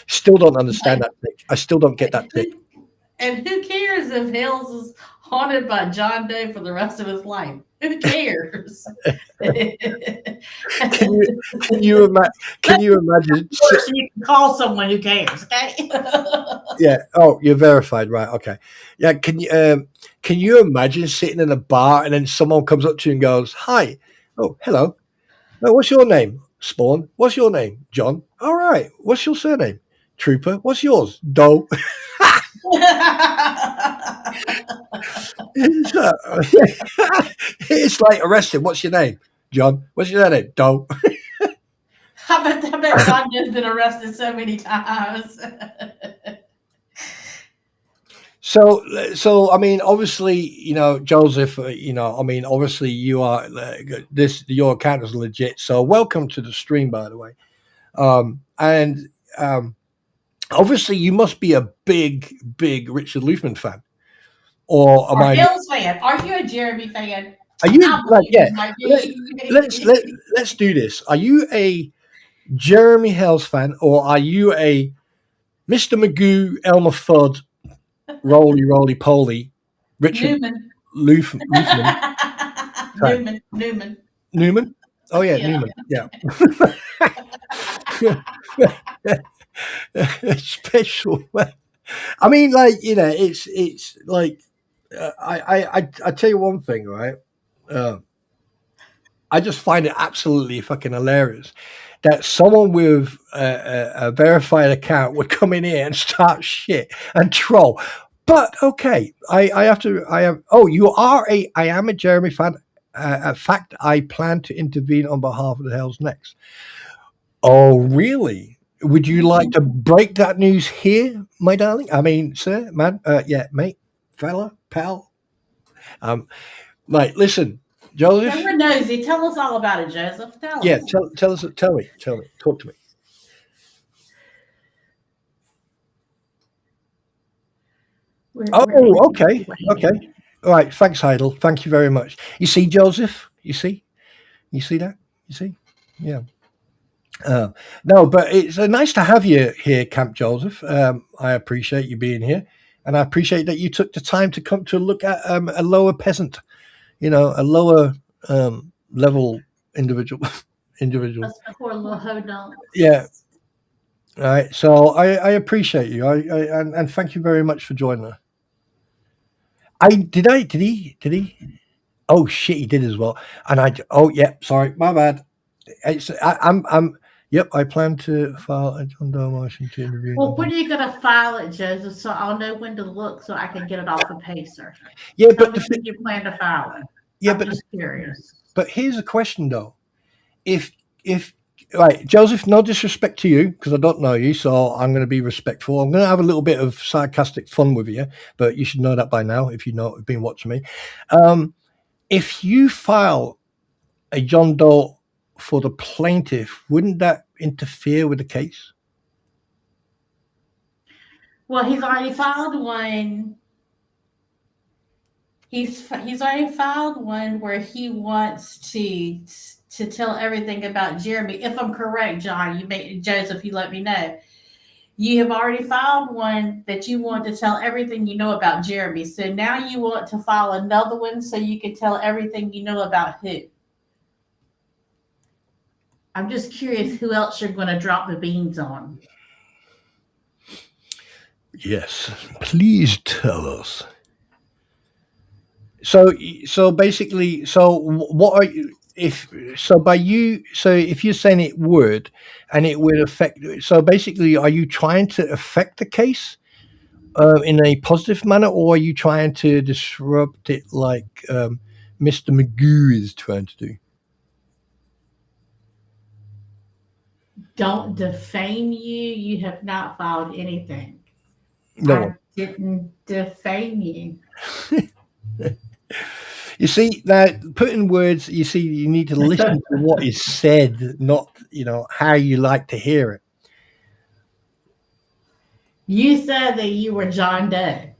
Still don't understand that tick. I still don't get that tick.
And who cares if Hales is haunted by John Doe for the rest of his life? Who cares?
Can you imagine?
Of course, you can call someone who cares. Okay.
Yeah. Oh, you're verified, right? Okay. Yeah. Can you imagine sitting in a bar and then someone comes up to you and goes, "Hi, oh, hello. Oh, what's your name? Spawn. What's your name? John. All right. What's your surname? Trooper. What's yours? Doe." It's like arrested. What's your name? John. What's your name? Doe.
I bet John has been arrested so many times.
So I mean, obviously, you know, Joseph, you know, I mean, obviously you are your account is legit. So welcome to the stream, by the way. Obviously you must be a big Richard Luthman fan. Or am I
Hales fan? Are you a Jeremy fan?
Are you like, yeah? Let's do this. Are you a Jeremy Hales fan, or are you a Mr. Magoo, Elmer Fudd, roly poly, Richard Luthman? Newman? Oh yeah, Newman. Yeah. Special. I mean, like, you know, it's like I tell you one thing, right? I just find it absolutely fucking hilarious that someone with a verified account would come in here and start shit and troll. But okay, I am. Oh, I am a Jeremy fan. In fact, I plan to intervene on behalf of the Hell's Next. Oh, really? Would you like to break that news here, my darling? I mean, sir, man, yeah, mate, fella, pal. Mate, listen, Joseph.
We're nosy. Tell us all about it, Joseph. Tell
yeah,
us.
Tell me. Talk to me. Okay. All right. Thanks, Heidel. Thank you very much. You see, Joseph? You see that? You see? Yeah. No, but it's nice to have you here, Camp Joseph. I appreciate you being here, and I appreciate that you took the time to come to look at a lower peasant, you know, a lower level individual.
That's a poor little hodunk.
Yeah. All right. So I appreciate you. And thank you very much for joining us. Did he? Oh shit, he did as well. And yeah, sorry, my bad. Yep, I plan to file a John Doe motion to interview.
Well, when are you going to file it, Joseph, so I'll know when to look so I can get it off the Pacer?
Yeah, but
when you plan to file it?
Yeah,
I'm just curious.
But here's a question, though. If right, Joseph, no disrespect to you, because I don't know you, so I'm going to be respectful. I'm going to have a little bit of sarcastic fun with you, but you should know that by now if you've been watching me. If you file a John Doe for the plaintiff, wouldn't that interfere with the case?
Well, he's already filed one. He's already filed one where he wants to tell everything about Jeremy. If I'm correct, John, Joseph, you let me know. You have already filed one that you want to tell everything you know about Jeremy. So now you want to file another one so you can tell everything you know about who? I'm just curious who else you're going to drop the beans on.
Yes, please tell us. So basically, what are you? If you're saying it would, and it would affect. So basically, are you trying to affect the case in a positive manner, or are you trying to disrupt it like Mr. Magoo is trying to do?
Don't defame you. You have not filed anything.
No.
I didn't defame you.
You see, now putting words, you see, you need to listen to what is said, not, how you like to hear it.
You said that you were John Doe.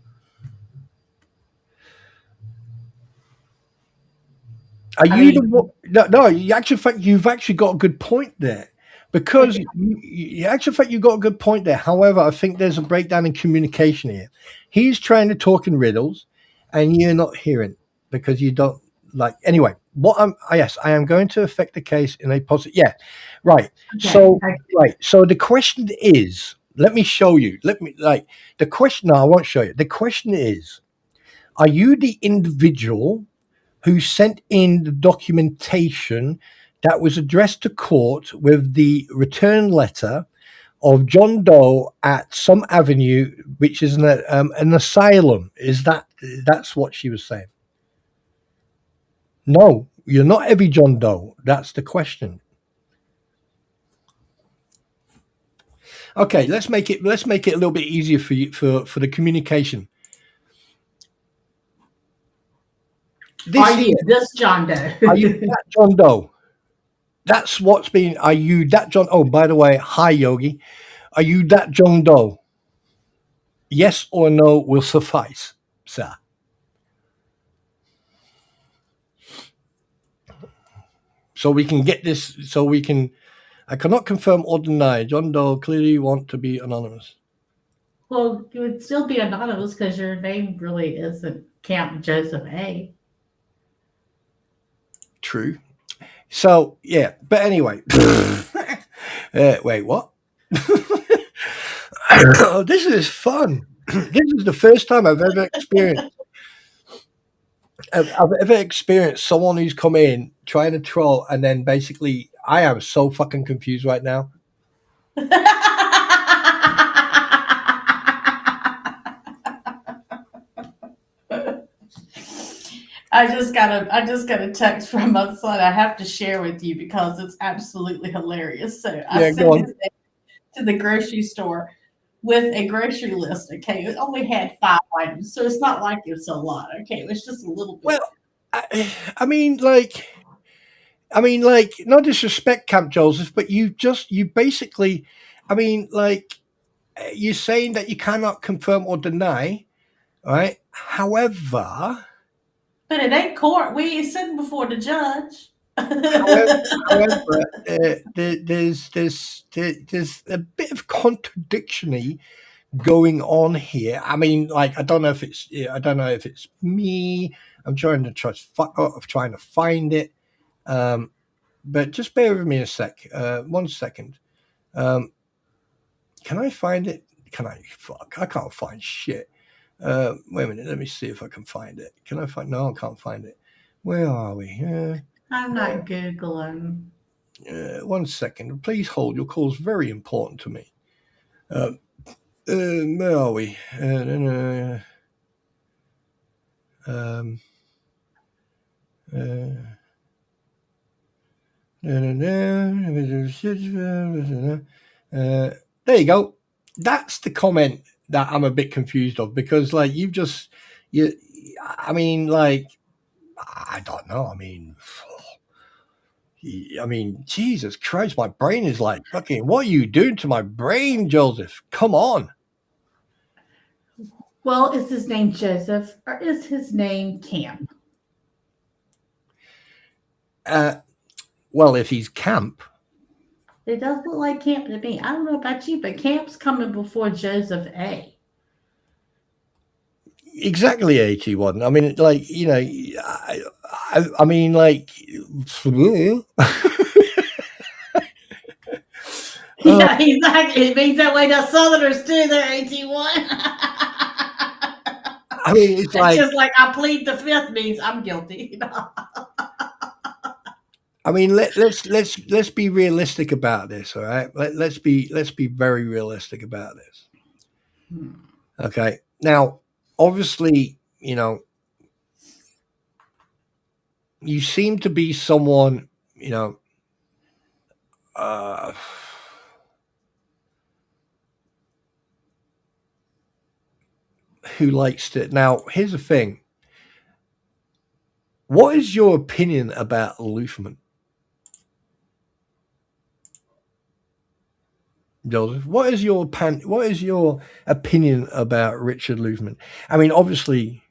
Are you the one? No, you've actually got a good point there. Because you actually fact you've got a good point there. However, I think there's a breakdown in communication here. He's trying to talk in riddles, and you're not hearing because you don't like. Anyway, I am going to affect the case in a positive. Yeah, right. Okay. So the question is, let me show you. The question. No, I won't show you. The question is, are you the individual who sent in the documentation that was addressed to court with the return letter of John Doe at some avenue, which is an asylum? That's what she was saying? No, you're not every John Doe. That's the question. Okay, let's make it a little bit easier for you for the communication.
Are you this John Doe?
Are you that John Doe? That's what's been. Are you that John? Oh, by the way, hi Yogi. Are you that John Doe? Yes or no will suffice, sir. So we can get this. I cannot confirm or deny. John Doe clearly want to be anonymous.
Well, you would still be anonymous because your name really isn't Camp Joseph A.
True. So yeah, but anyway. Wait, what? Oh, this is fun. This is the first time I've ever experienced someone who's come in trying to troll, and then basically I am so fucking confused right now.
I just got a text from my son. I have to share with you because it's absolutely hilarious. So I sent his to the grocery store with a grocery list. Okay, it only had 5 items, so it's not like it's a lot. Okay, it was just a little bit.
Well, I mean, no disrespect, Camp Joseph, but you basically, you're saying that you cannot confirm or deny, right? However,
but it ain't court. We ain't sitting before the judge.
however, there's a bit of contradiction going on here. I mean, I don't know if it's me. I'm trying to find it. But just bear with me a sec. 1 second. Can I find it? Can I? Fuck! I can't find shit. Wait a minute. Let me see if I can find it. Can I find? No, I can't find it. Where are we?
I'm not Googling.
1 second. Please hold. Your call is very important to me. Where are we? There you go. That's the comment that I'm a bit confused of, because I don't know. I mean, I mean, Jesus Christ, my brain is like, fucking, what are you doing to my brain, Joseph? Come on.
Well, is his name Joseph or is his name Camp?
Well, if he's Camp.
It does look like Camp to me. I don't know about you, but Camp's coming before Joseph A.
Exactly 81. I mean, like, you know, I mean, like,
yeah, exactly. It means that way to Southerners too. They're 81.
I mean, it's like,
just like I plead the fifth means I'm guilty.
I mean, let's be realistic about this, all right? Let's be very realistic about this. Okay. Now, obviously, you know, you seem to be someone, you know, who likes to. Now, here's the thing. What is your opinion about Luthman? Joseph, what is your opinion about Richard Luthman? I mean, obviously,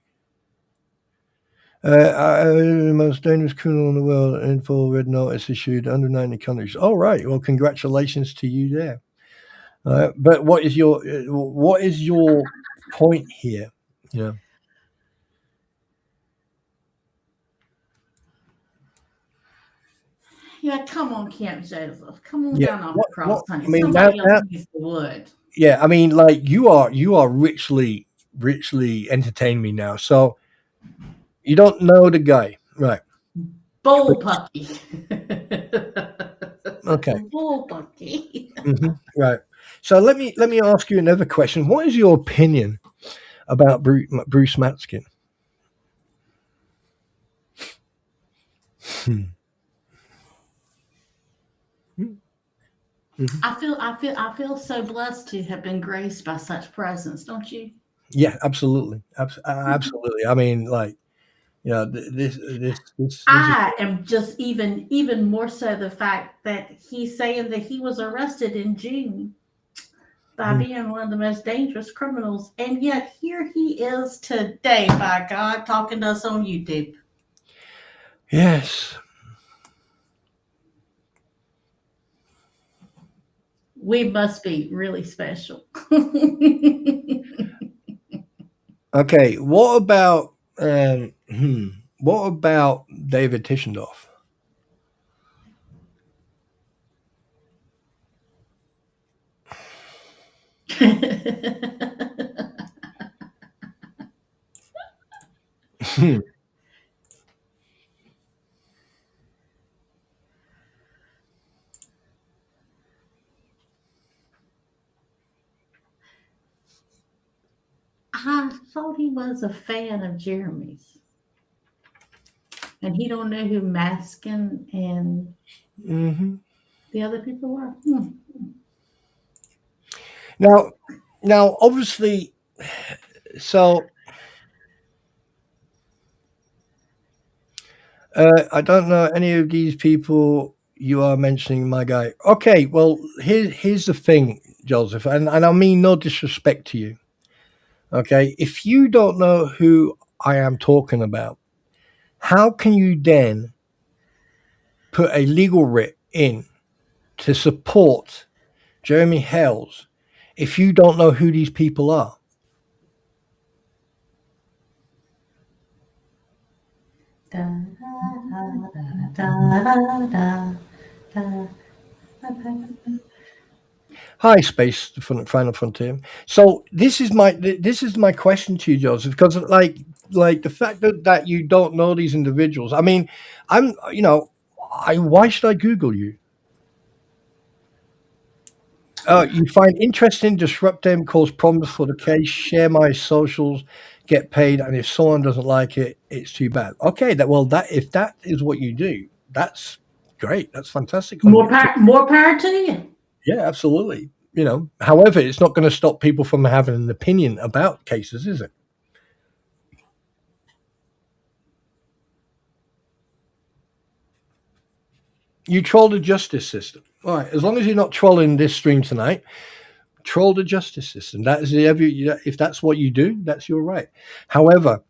the most dangerous criminal in the world, and full red notice issued 190 countries. All right, well, congratulations to you there. But what is your point here? You know.
Yeah, come on, Camp Joseph. Come on down off the cross, honey.
I mean,
Somebody else needs the wood.
Yeah, I mean, like you are richly entertaining me now. So you don't know the guy, right?
Bullpucky.
Okay.
Bullpucky.
Right. So let me ask you another question. What is your opinion about Bruce Matskin?
I feel so blessed to have been graced by such presence, don't you?
Yeah, absolutely, absolutely. I mean, like, you know, this
I am just even more so the fact that he's saying that he was arrested in June by being one of the most dangerous criminals, and yet here he is today, by God, talking to us on YouTube.
Yes.
We must be really special.
Okay, what about David Tischendorf?
I thought he was a fan of Jeremy's. And he don't know who Maskin and the other people were.
Now, obviously, so I don't know any of these people you are mentioning, my guy. Okay, well, here's the thing, Joseph, and I mean no disrespect to you. Okay, if you don't know who I am talking about, how can you then put a legal writ in to support Jeremy Hales if you don't know who these people are? Hi, Space, the Final Frontier. So this is my question to you, Joseph, because like the fact that you don't know these individuals. I mean, why should I Google you? You find interesting, disrupt them, cause problems for the case, share my socials, get paid, and if someone doesn't like it, it's too bad. Okay, if that is what you do, that's great. That's fantastic.
More power to you.
Yeah, absolutely. You know, however, it's not going to stop people from having an opinion about cases, is it? You troll the justice system. All right. As long as you're not trolling this stream tonight, troll the justice system. That is if that's what you do, that's your right. However,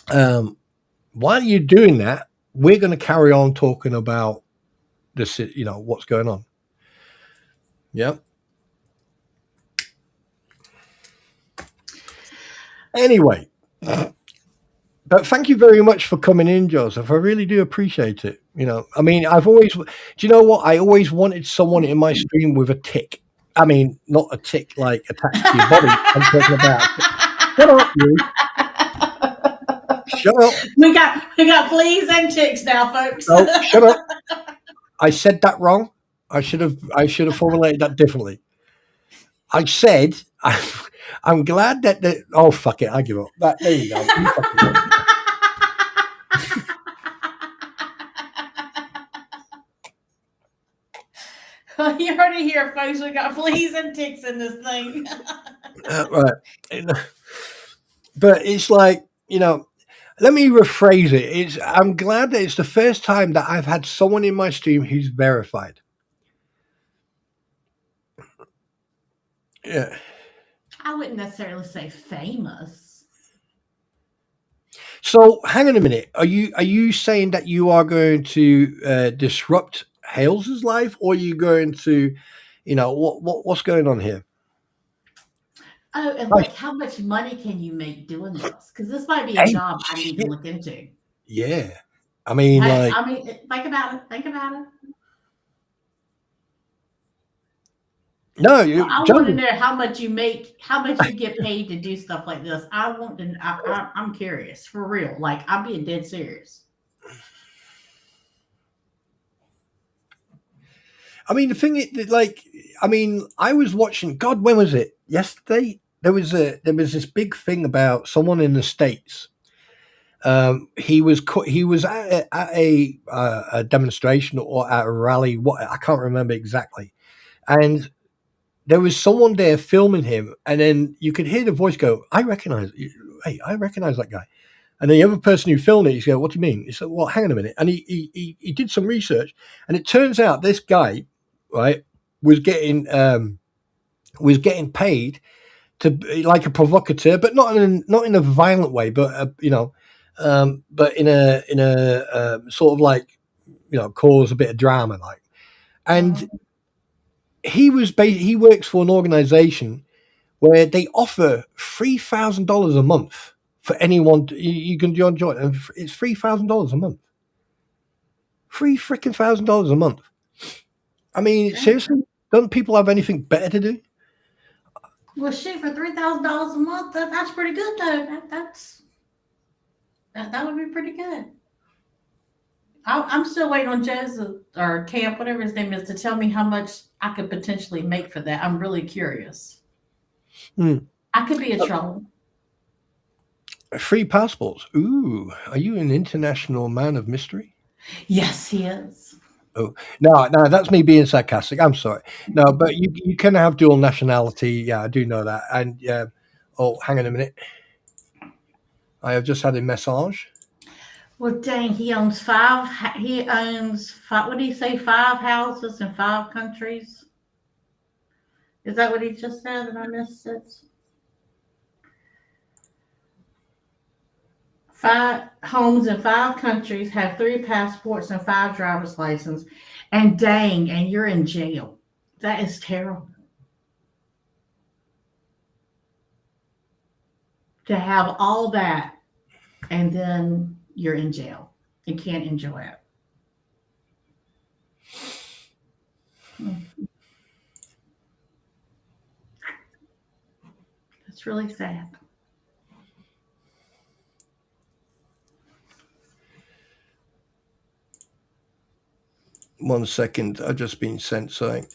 while you're doing that, we're going to carry on talking about this, what's going on. Yeah. Anyway, but thank you very much for coming in, Joseph. I really do appreciate it. I mean, do you know what? I always wanted someone in my stream with a tick. I mean, not a tick like attached to your body. I'm talking about. Shut up, you. Shut up.
We got fleas and ticks now, folks.
No, shut up. I said that wrong. I should have formulated that differently. I said I'm glad that oh fuck it, I give up. There you go.
Well, you heard it here, folks. We got fleas and ticks in this thing.
Right. But it's like, let me rephrase it. I'm glad that it's the first time that I've had someone in my stream who's verified. Yeah.
I wouldn't necessarily say famous.
So hang on a minute. Are you saying that you are going to disrupt Hales's life, or are you going to, what's going on here?
Oh, and like, how much money can you make doing this? Because this might be a job I need to look into.
Yeah, I mean,
think about it.
No,
I want to know how much you make, how much you get paid to do stuff like this. I want to. I'm curious, for real. Like, I'm being dead serious.
I mean, the thing is, like, I was watching. God, when was it? Yesterday. There was this big thing about someone in the States. He was at a demonstration or at a rally. What, I can't remember exactly, and there was someone there filming him, and then you could hear the voice go, I recognize that guy. And the other person who filmed it, he's going, what do you mean? He said, well, hang on a minute. And he did some research, and it turns out this guy, right, was getting paid to be like a provocateur, but not in a violent way, but but in a sort of like, cause a bit of drama, like. And he works for an organization where they offer $3,000 a month for anyone. You can join, and it's $3,000 a month. $3,000 a month. I mean, seriously, don't people have anything better to do?
Well, shit, for $3,000 a month, that's pretty good, though. That would be pretty good. I'm still waiting on Joseph or Camp, whatever his name is, to tell me how much I could potentially make for that. I'm really curious. I could be a troll.
Free passports. Ooh, are you an international man of mystery?
Yes, he is.
Oh, no, that's me being sarcastic. I'm sorry. No, but you can have dual nationality. Yeah, I do know that. And oh, hang on a minute. I have just had a message.
Well, dang, he owns five. What did he say? 5 houses in 5 countries. Is that what he just said? And I missed it. 5 homes in 5 countries, have 3 passports and 5 driver's license. And dang, and you're in jail. That is terrible. To have all that, and then you're in jail and can't enjoy it. That's really sad.
One second, I've just been sent something.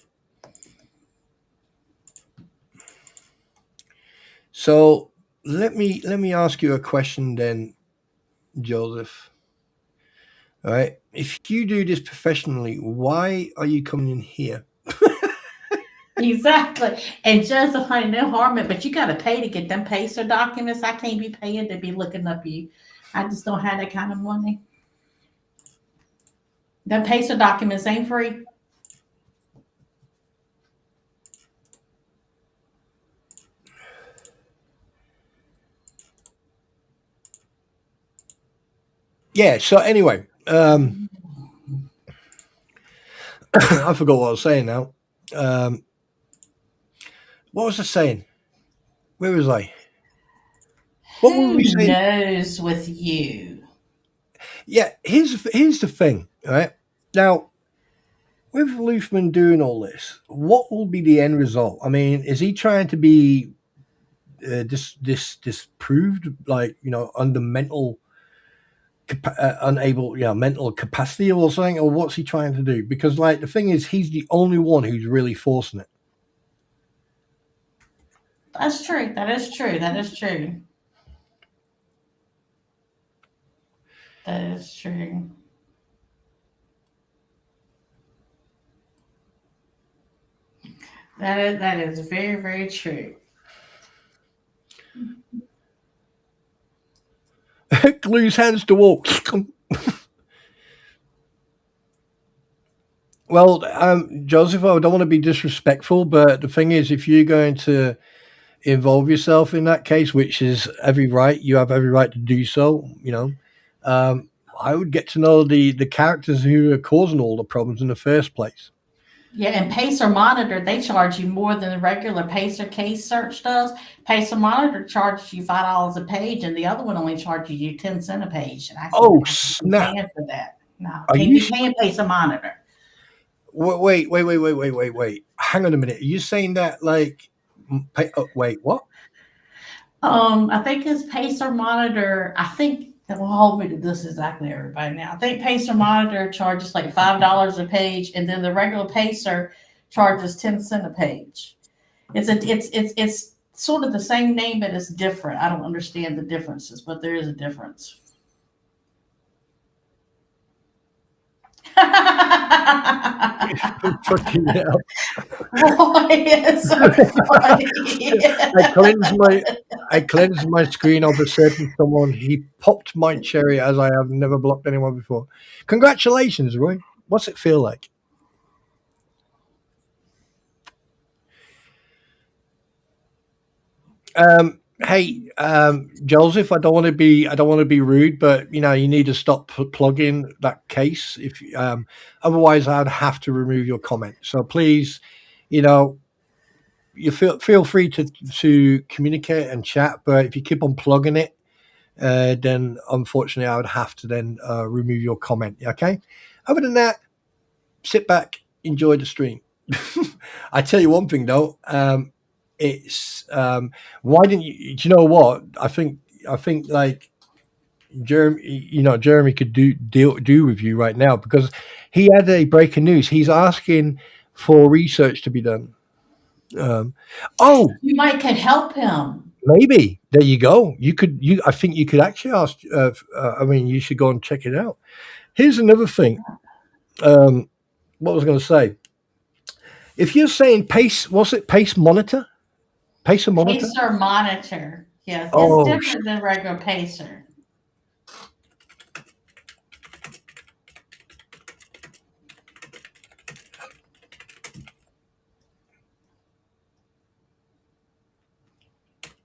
So let me ask you a question then, Joseph. All right. If you do this professionally, why are you coming in here?
Exactly. And Joseph, honey, no harm it, but you got to pay to get them PACER documents. I can't be paying to be looking up you. I just don't have that kind of money. The pacer documents ain't free.
Yeah. So anyway, I forgot what I was saying now. What was I saying? Where was I? What were we
Who
saying?
knows with you?
Yeah. Here's the thing. Right now, with Luthman doing all this, what will be the end result? I mean, is he trying to be disproved, like, under mental unable, mental capacity or something, or what's he trying to do? Because, like, the thing is, he's the only one who's really forcing it.
That's true. That is true. That is true. That is true. That is very, very true.
Glues hands to wall. Well, Joseph, I don't want to be disrespectful, but the thing is, if you're going to involve yourself in that case, which is every right, you have every right to do so, I would get to know the characters who are causing all the problems in the first place.
Yeah, and Pacer Monitor, they charge you more than the regular Pacer case search does. Pacer Monitor charges you $5 a page, and the other one only charges you 10 cents a page. And I can't
Snap!
paying for that. No,
Are
can't
you
be paying Pacer Monitor.
Wait! Hang on a minute. Are you saying that, like, wait, what?
I think it's Pacer Monitor. I think well, hold me to this exactly, everybody. Now, I think Pacer Monitor charges like $5 a page, and then the regular Pacer charges 10 cents a page. It's sort of the same name, but it's different. I don't understand the differences, but there is a difference.
Fucking hell.
Boy, it's so funny.
I cleansed my screen of a certain someone. He popped my cherry as I have never blocked anyone before. Congratulations, Roy. What's it feel like? Hey, Joseph, I don't want to be rude, but you need to stop plugging that case. If otherwise, I'd have to remove your comment. So please, you feel free to communicate and chat. But if you keep on plugging it, then unfortunately, I would have to then remove your comment. Okay. Other than that, sit back, enjoy the stream. I tell you one thing though. It's why didn't you? Do you know what? I think like Jeremy could do with you right now, because he had a breaking news. He's asking for research to be done.
You might could help him.
Maybe there you go. I think you could actually ask. I mean, you should go and check it out. Here's another thing. What was I going to say? If you're saying pace, what's it? Pace monitor. Pacer monitor?
Pacer Monitor. Yes, it's different than regular Pacer.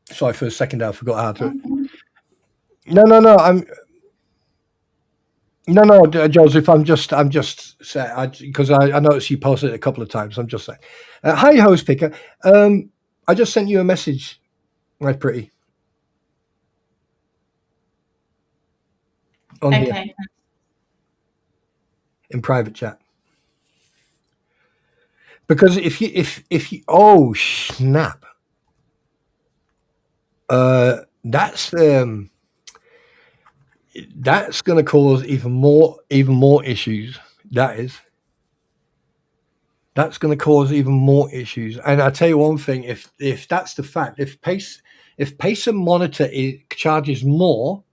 Sorry, for a second I forgot how to. No, Joseph. I'm just saying, because I noticed you posted it a couple of times. I'm just saying. Hi, host picker. I just sent you a message, my pretty. On here in private chat. Because if you oh snap, that's going to cause even more issues. That's going to cause even more issues. And I tell you one thing: if that's the fact, if Pacer Monitor charges more,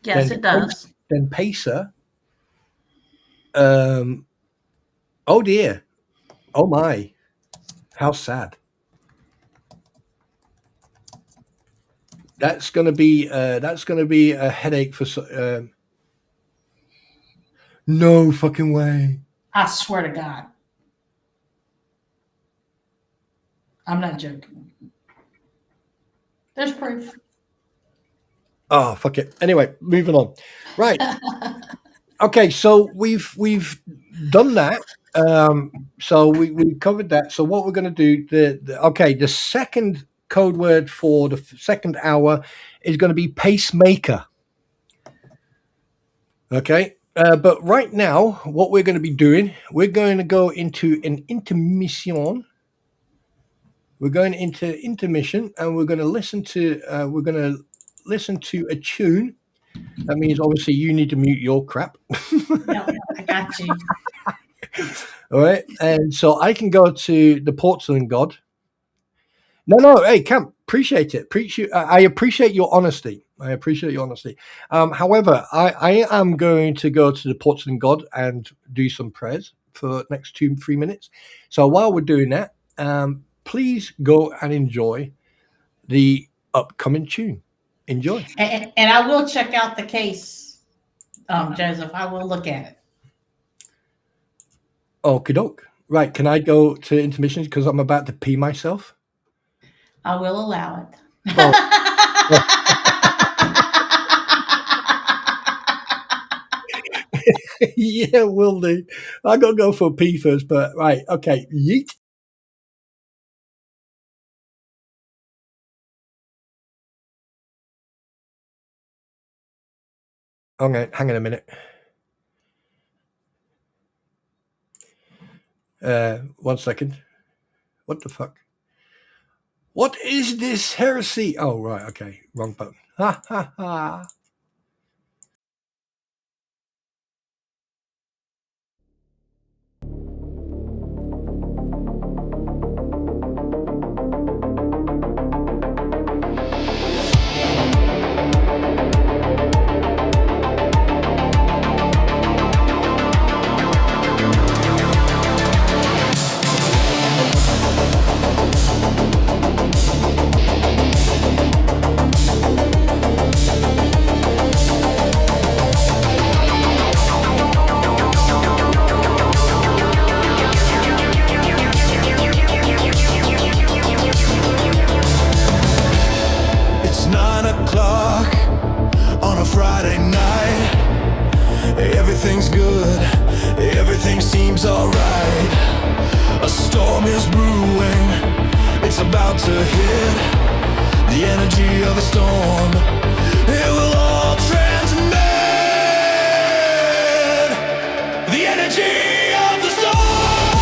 yes, it does.
Then Pacer. Oh dear, oh my, how sad. That's going to be a headache for. No fucking way.
I swear to God. I'm not joking. There's proof.
Oh, fuck it. Anyway, moving on. Right. Okay, so we've done that. So we covered that. So what we're going to do, the second code word for the second hour is going to be pacemaker. Okay. But right now, what we're going to be doing, we're going to go into an intermission. We're going into intermission, and we're going to listen to a tune. That means obviously you need to mute your crap.
No, I got you.
All right, and so I can go to the porcelain god. No, hey, Cam, appreciate it. I appreciate your honesty. However, I am going to go to the porcelain god and do some prayers for the next 2-3 minutes. So while we're doing that, please go and enjoy the upcoming tune. Enjoy.
And I will check out the case, Joseph. I will look at it.
Okie doke. Right, can I go to intermissions because I'm about to pee myself?
I will allow it.
Yeah, will do. I gotta go for a pee first, but right, okay. Yeet. Okay, hang on a minute. 1 second. What the fuck? What is this heresy? Oh, right, okay. Wrong button. Ha ha ha.
It's 9 o'clock on a Friday night. Everything's good, everything seems alright. A storm is brewing, it's about to hit. The energy of a storm, it will all transmit. The energy of the storm,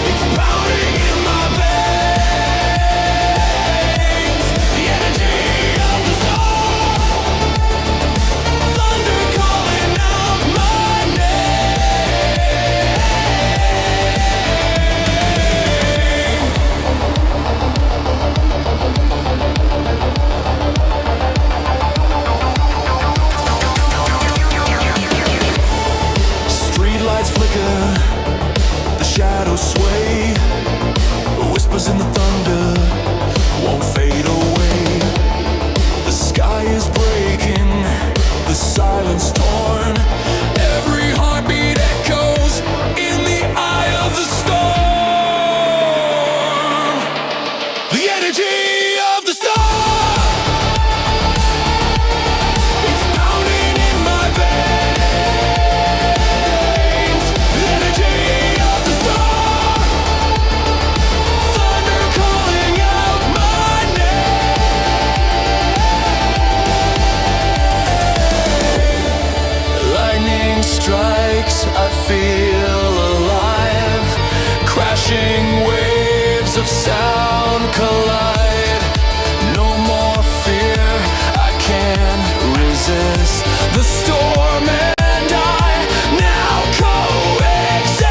it's pounding in my veins. The energy of the storm, thunder calling out my name. Streetlights flicker, the shadows sway. Whispers in the thunder won't fade away. The sky is breaking, the silence torn. Every heartbeat echoes in the eye of the storm. The energy of the storm, it's pounding in my veins. The energy of the storm, thunder calling out my name. Lightning strikes, I feel alive. Crashing waves of sound collide. No more fear, I can't resist. The storm and I now coexist.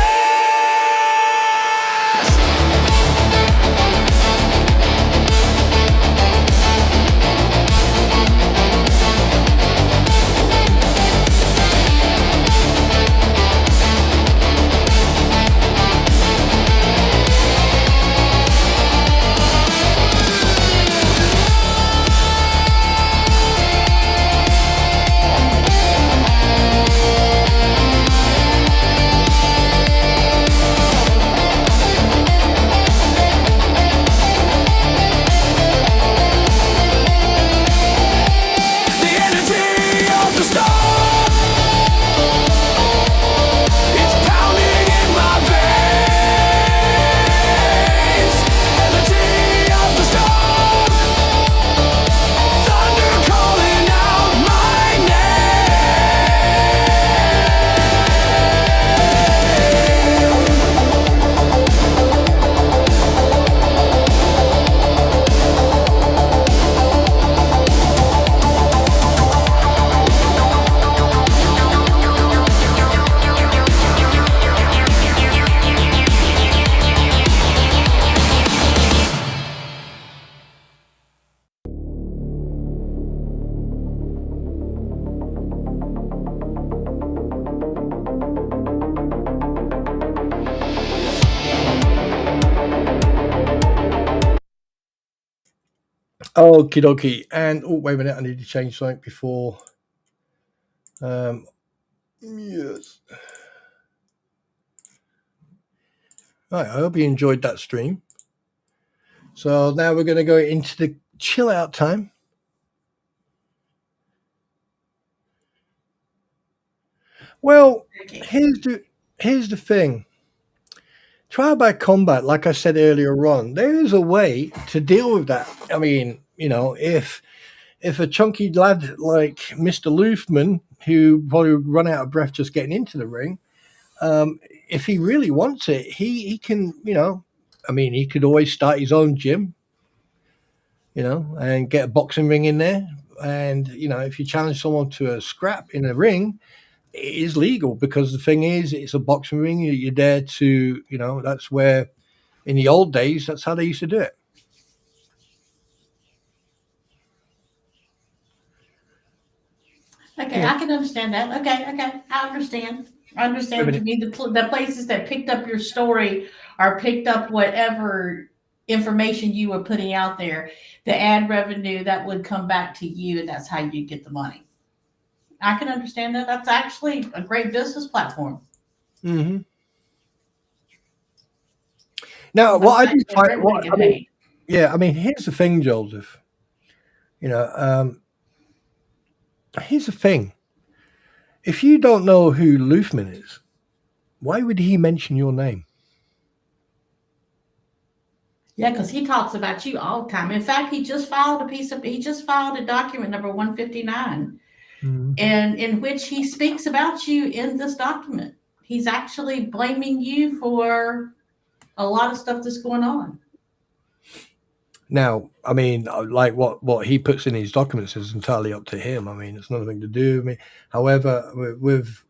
Okie dokie. And oh, wait a minute, I need to change something before. Yes. Right, I hope you enjoyed that stream. So now we're going to go into the chill out time. Well, here's the thing. Trial by combat, like I said earlier on, there is a way to deal with that. I mean, if a chunky lad like Mr. Loofman, who probably would run out of breath just getting into the ring, if he really wants it, he can, he could always start his own gym, and get a boxing ring in there. And, if you challenge someone to a scrap in a ring, it is legal, because the thing is, it's a boxing ring. You're there to, that's where, in the old days, that's how they used to do it.
Okay, I can understand that. Okay, I understand. To me, the places that picked up your story or picked up whatever information you were putting out there, the ad revenue that would come back to you, and that's how you get the money. I can understand that. That's actually a great business platform.
Mm-hmm. Now, what I do find, here's the thing, Joseph. Here's the thing. If you don't know who Loofman is, why would he mention your name?
Yeah, because he talks about you all the time. In fact, he just filed a document number 159, and in which he speaks about you in this document. He's actually blaming you for a lot of stuff that's going on.
Now, I mean, like what he puts in his documents is entirely up to him. I mean, it's nothing to do with me. However, with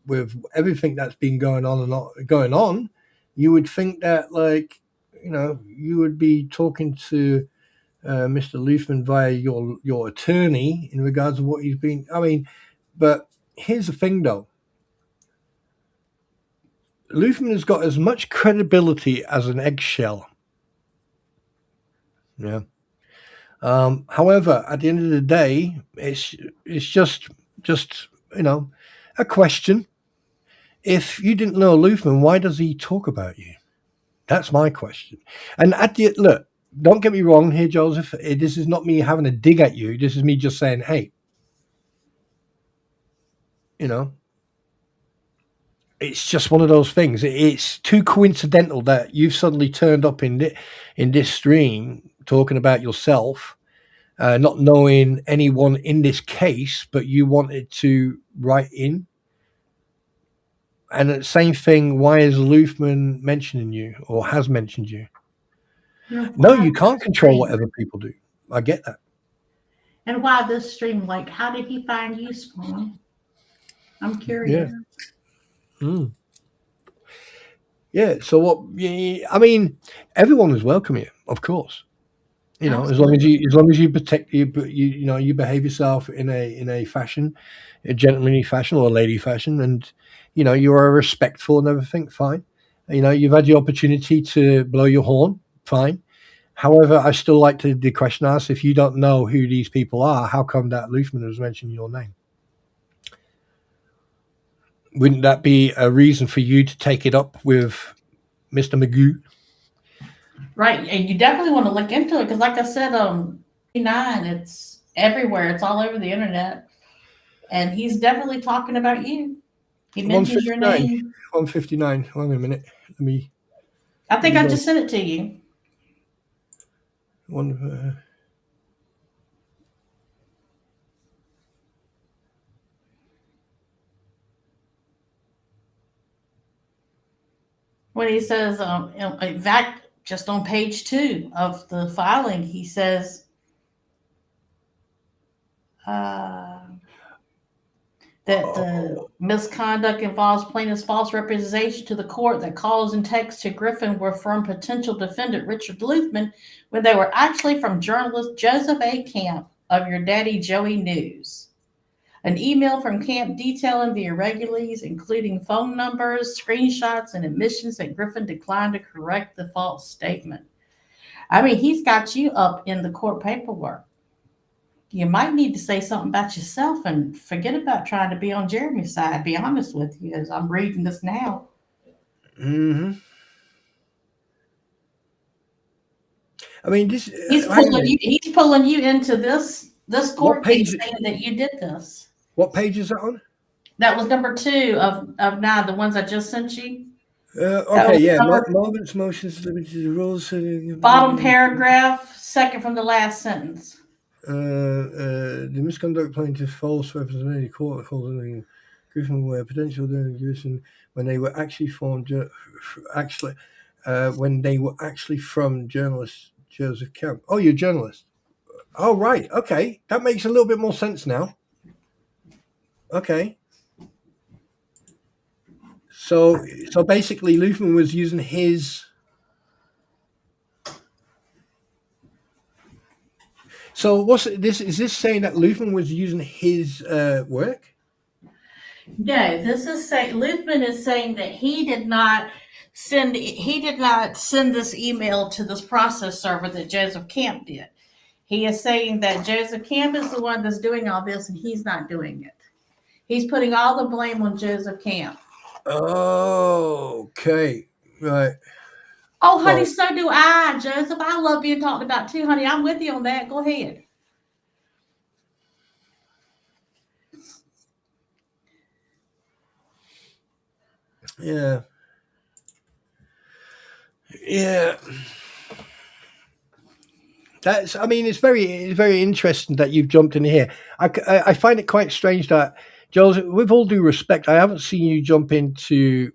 everything that's been going on and not going on, you would think that, like, you would be talking to Mr. Loofman via your attorney in regards to what he's been. I mean, but here's the thing, though. Loofman has got as much credibility as an eggshell. Yeah. However, at the end of the day, it's just a question. If you didn't know Loofman, why does he talk about you? That's my question. And look, don't get me wrong here, Joseph. This is not me having a dig at you. This is me just saying, hey, it's just one of those things. It's too coincidental that you've suddenly turned up in this stream talking about yourself, not knowing anyone in this case, but you wanted to write in. And the same thing, why is Loofman mentioning you or has mentioned you? No, you can't control whatever people do. I get that.
And why this stream? Like, how did he find you, Spawn? I'm curious.
Yeah. Yeah. So what? I mean, everyone is welcome here, of course. Absolutely. as long as you protect you behave yourself in a fashion, a gentlemanly fashion or a lady fashion, and you are respectful and everything. Fine. You've had the opportunity to blow your horn. Fine. However, I still like the question asked: if you don't know who these people are, how come that Loofman has mentioned your name? Wouldn't that be a reason for you to take it up with Mr. Magoo?
Right, and you definitely want to look into it, because, like I said, 9, it's everywhere. It's all over the internet, and he's definitely talking about you. He mentions your name.
159. Hold on a minute.
I think I just sent it to you.
When
he says, in fact, just on page 2 of the filing, he says that the misconduct involves plaintiff's false representation to the court that calls and texts to Griffin were from potential defendant Richard Loofman when they were actually from journalist Joseph A. Camp of Your Daddy Joey News. An email from Camp detailing the irregularities, including phone numbers, screenshots, and admissions that Griffin declined to correct the false statement. I mean, he's got you up in the court paperwork. You might need to say something about yourself and forget about trying to be on Jeremy's side. Be honest with you, as I'm reading this now.
Mm-hmm. I mean, this.
He's pulling you. He's pulling you into this court case saying that you did this.
What page is that on?
That was number 2 of 9. The ones I just sent you.
Okay, yeah. Moments, motions, rules.
Bottom paragraph, second from the last sentence.
The misconduct plaintiff false representation court calls Griffin where potential Griffin when they were actually formed when they were actually from journalist Joseph Camp. Oh, you're a journalist. Oh, right. Okay, that makes a little bit more sense now. Okay. So basically, Luthman was using his. So what's this? Is this saying that Luthman was using his work?
No, this is saying Luthman is saying that he did not send this email to this process server that Joseph Camp did. He is saying that Joseph Camp is the one that's doing all this, and he's not doing it. He's putting all the blame on Joseph Camp.
Oh, okay, right.
Oh, honey, so do I, Joseph. I love being talked about too, honey. I'm with you on that. Go ahead.
Yeah. Yeah. That's. I mean, it's very interesting that you've jumped in here. I find it quite strange that, Joseph, with all due respect, I haven't seen you jump into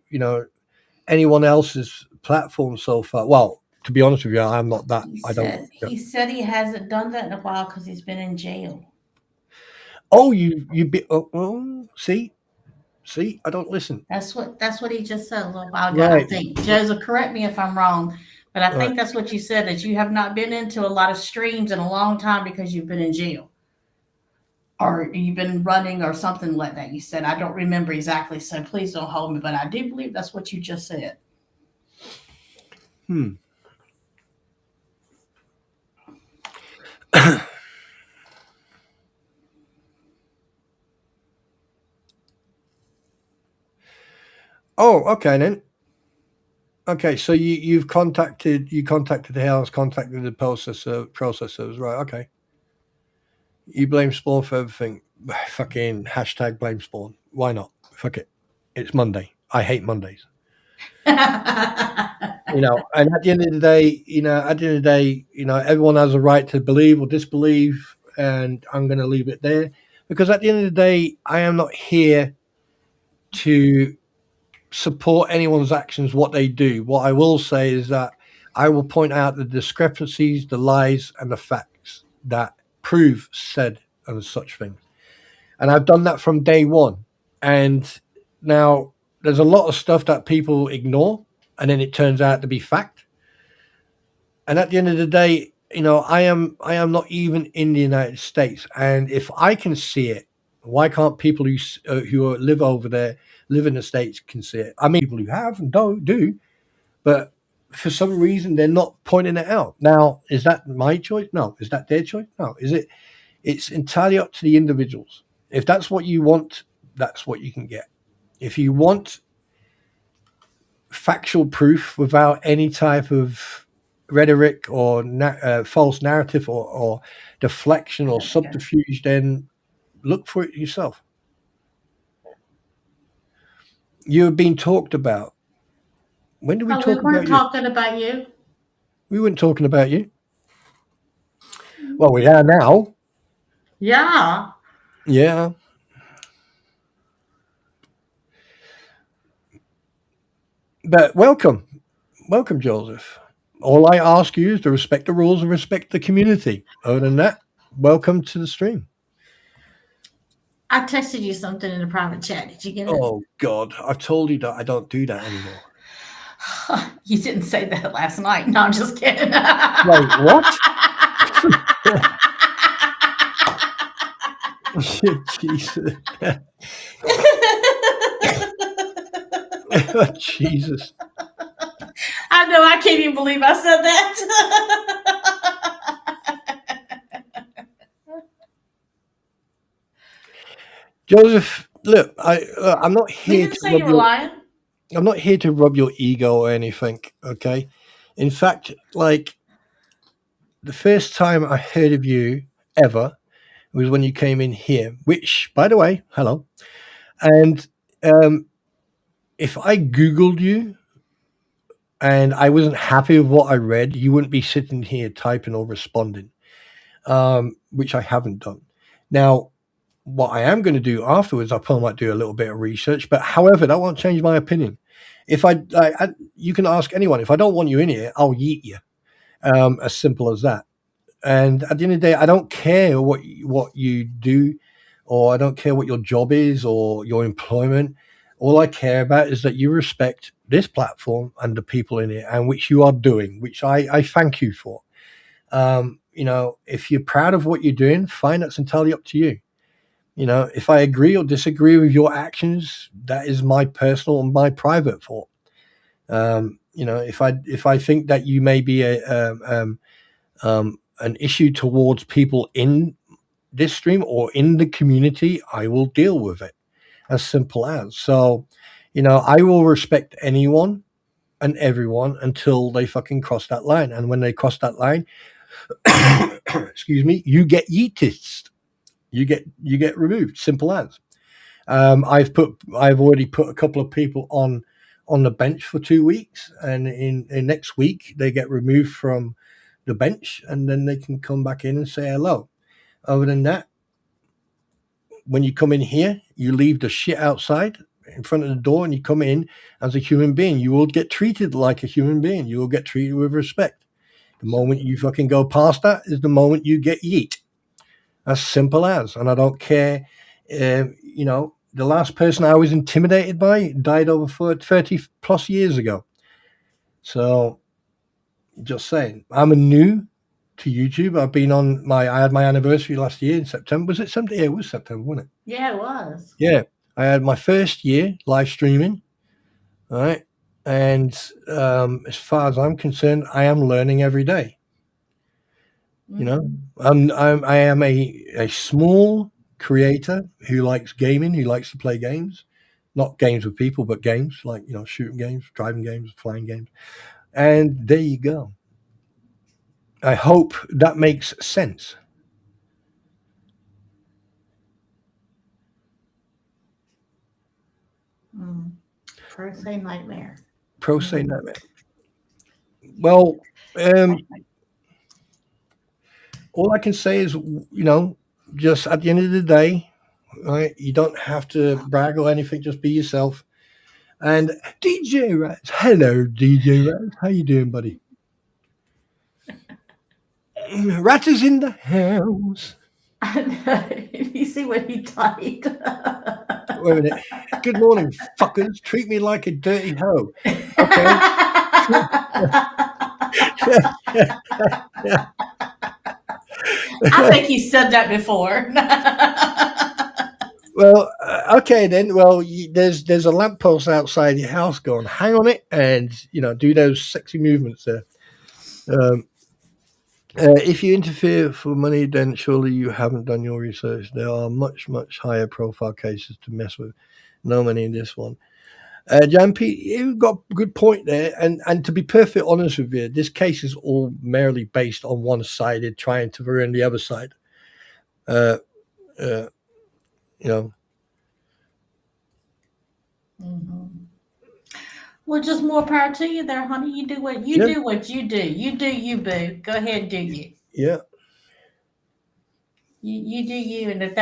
anyone else's platform so far. Well, to be honest with you, I'm not that.
He said he hasn't done that in a while because he's been in jail.
Oh, you be. Oh, see, I don't listen.
That's what he just said a little while ago. Right. I think Joseph, correct me if I'm wrong, but I think that's what you said, that you have not been into a lot of streams in a long time because you've been in jail, or you've been running or something like that. You said, I don't remember exactly, so please don't hold me, but I do believe that's what you just said.
Oh, okay then. Okay, so you contacted the house, contacted the processors, right? Okay. You blame Spawn for everything. Fucking hashtag blame Spawn. Why not? Fuck it. It's Monday. I hate Mondays. And at the end of the day, everyone has a right to believe or disbelieve, and I'm going to leave it there, because at the end of the day, I am not here to support anyone's actions, what they do. What I will say is that I will point out the discrepancies, the lies, and the facts that prove said and such things. And I've done that from day one. And now there's a lot of stuff that people ignore, and then it turns out to be fact. And at the end of the day, I am not even in the United States. And if I can see it, why can't people who live over there, live in the States, can see it? I mean, people who have and do, but for some reason they're not pointing it out. Now, is that my choice? No. Is that their choice? No. Is it? It's entirely up to the individuals. If that's what you want, that's what you can get. If you want factual proof without any type of rhetoric or false narrative or deflection or subterfuge, then look for it yourself. You have been talked about. When did we talk about you?
We weren't talking about you.
We weren't talking about you. Well, we are now.
Yeah.
Yeah. But welcome, Joseph. All I ask you is to respect the rules and respect the community. Other than that, welcome to the stream.
I texted you something in the private chat. Did you get it?
Oh, God. I've told you that I don't do that anymore.
You didn't say that last night. No, I'm just kidding.
Wait, what? Jesus. Oh, Jesus.
I know. I can't even believe I said that.
Joseph, look, I'm not
We
here
didn't
to
say
rub
you were
your
lying.
I'm not here to rub your ego or anything, okay? In fact, like the first time I heard of you ever was when you came in here, which, by the way, hello. And if I Googled you and I wasn't happy with what I read, you wouldn't be sitting here typing or responding, which I haven't done. Now, what I am going to do afterwards, I probably might do a little bit of research, but however, that won't change my opinion. If you can ask anyone. If I don't want you in here, I'll yeet you. As simple as that. And at the end of the day, I don't care what you do, or I don't care what your job is or your employment. All I care about is that you respect this platform and the people in it, and which you are doing, which I thank you for. If you're proud of what you're doing, fine, that's entirely up to you. If I agree or disagree with your actions, that is my personal and my private fault. If I think that you may be an issue towards people in this stream or in the community, I will deal with it. As simple as. So, I will respect anyone and everyone until they fucking cross that line. And when they cross that line, excuse me, you get yeeted. You get removed. Simple as. I've already put a couple of people on the bench for 2 weeks, and in next week they get removed from the bench, and then they can come back in and say hello. Other than that, when you come in here, you leave the shit outside in front of the door, and you come in as a human being. You will get treated like a human being. You will get treated with respect. The moment you fucking go past that is the moment you get yeet. As simple as. And I don't care. The last person I was intimidated by died over 30 plus years ago. So, just saying, I'm a new to YouTube. I had my anniversary last year in September. Was it September? Yeah, it was September, wasn't it?
Yeah, it was.
Yeah. I had my first year live streaming. All right. And as far as I'm concerned, I am learning every day. I am a small creator who likes gaming, who likes to play games, not games with people, but games like, shooting games, driving games, flying games. And there you go. I hope that makes sense.
Pro se nightmare.
Pro se nightmare. Well, all I can say is, just at the end of the day, right? You don't have to brag or anything. Just be yourself. And DJ Rats, hello, DJ Rats. How you doing, buddy? Rat is in the house.
You see what he typed?
Wait a minute. Good morning, fuckers. Treat me like a dirty hoe. Okay.
I think he said that before.
Well, okay then. Well, there's a lamppost outside your house. Go and hang on it, and do those sexy movements there. If you interfere for money, then surely you haven't done your research. There are much, much higher profile cases to mess with. No money in this one. Jan Pete, you've got a good point there. And to be perfectly honest with you, this case is all merely based on one-sided trying to ruin the other side.
Mm-hmm. Well, just more power to you there, honey. You do what you do. What you do. You do you, boo. Go ahead, do you.
Yeah.
You do you, and if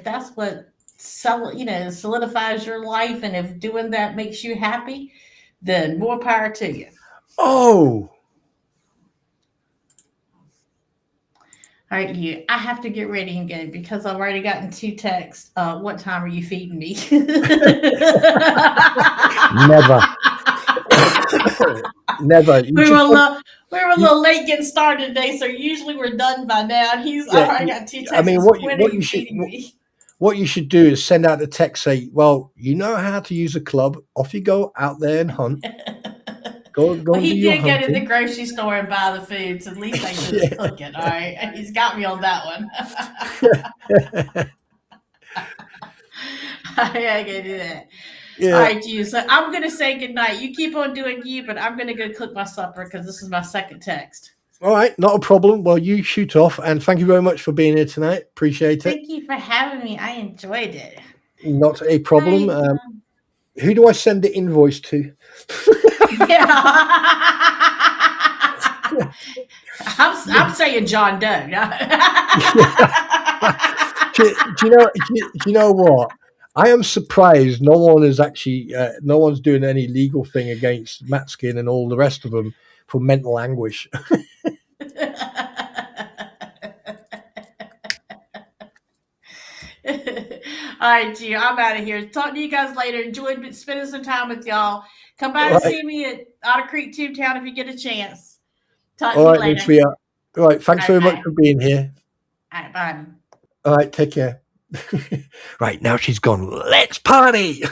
that's what solidifies your life, and if doing that makes you happy, then more power to you.
Oh.
All right, I have to get ready and go because I've already gotten 2 texts. What time are you feeding me?
Never. Never.
We were a little late getting started today, so usually we're done by now. And I already got 2 texts.
I mean, what you should do is send out a text, say, "Well, you know how to use a club. Off you go out there and hunt."
Well, he did go to the grocery store and buy the food, so at least I could cook it. All right, he's got me on that one. I can do that.
Yeah.
All right, you. So I'm gonna say goodnight. You keep on doing you, but I'm gonna go cook my supper because this is my second text.
All right, not a problem. Well, you shoot off, and thank you very much for being here tonight. Appreciate it.
Thank you for having me. I enjoyed it.
Not a problem.
Bye.
Who do I send the invoice to?
Yeah. I'm saying John Doe.
Do you know what? I am surprised no one is actually no one's doing any legal thing against Matskin and all the rest of them for mental anguish.
All right, G, I'm out of here. Talk to you guys later. Enjoyed spending some time with y'all. Come by to see me at Otter Creek Tube Town if you get a chance. Talk to you later.
All right, thanks very much for being here.
All right, bye.
All right, take care. Right, now she's gone. Let's party.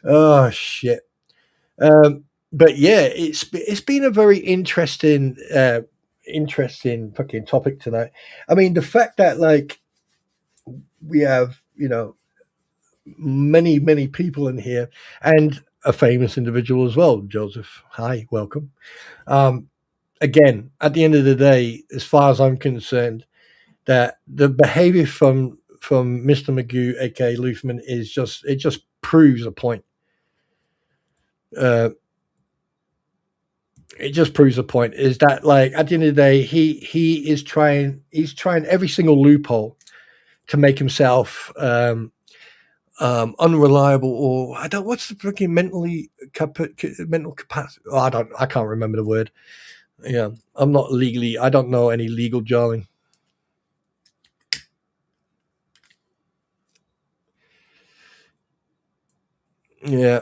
Oh shit. But yeah, it's been a very interesting fucking topic tonight. I mean, the fact that like we have, many people in here and a famous individual as well. Joseph, hi, welcome. Again, at the end of the day, as far as I'm concerned, that the behavior from Mr. Magoo, aka Luthman, is just proves a point. It just proves a point is that, like, at the end of the day, he's trying every single loophole to make himself unreliable, or what's the freaking mental capacity? Oh, I can't remember the word. Yeah, I'm not legally, I don't know any legal jargon. Yeah.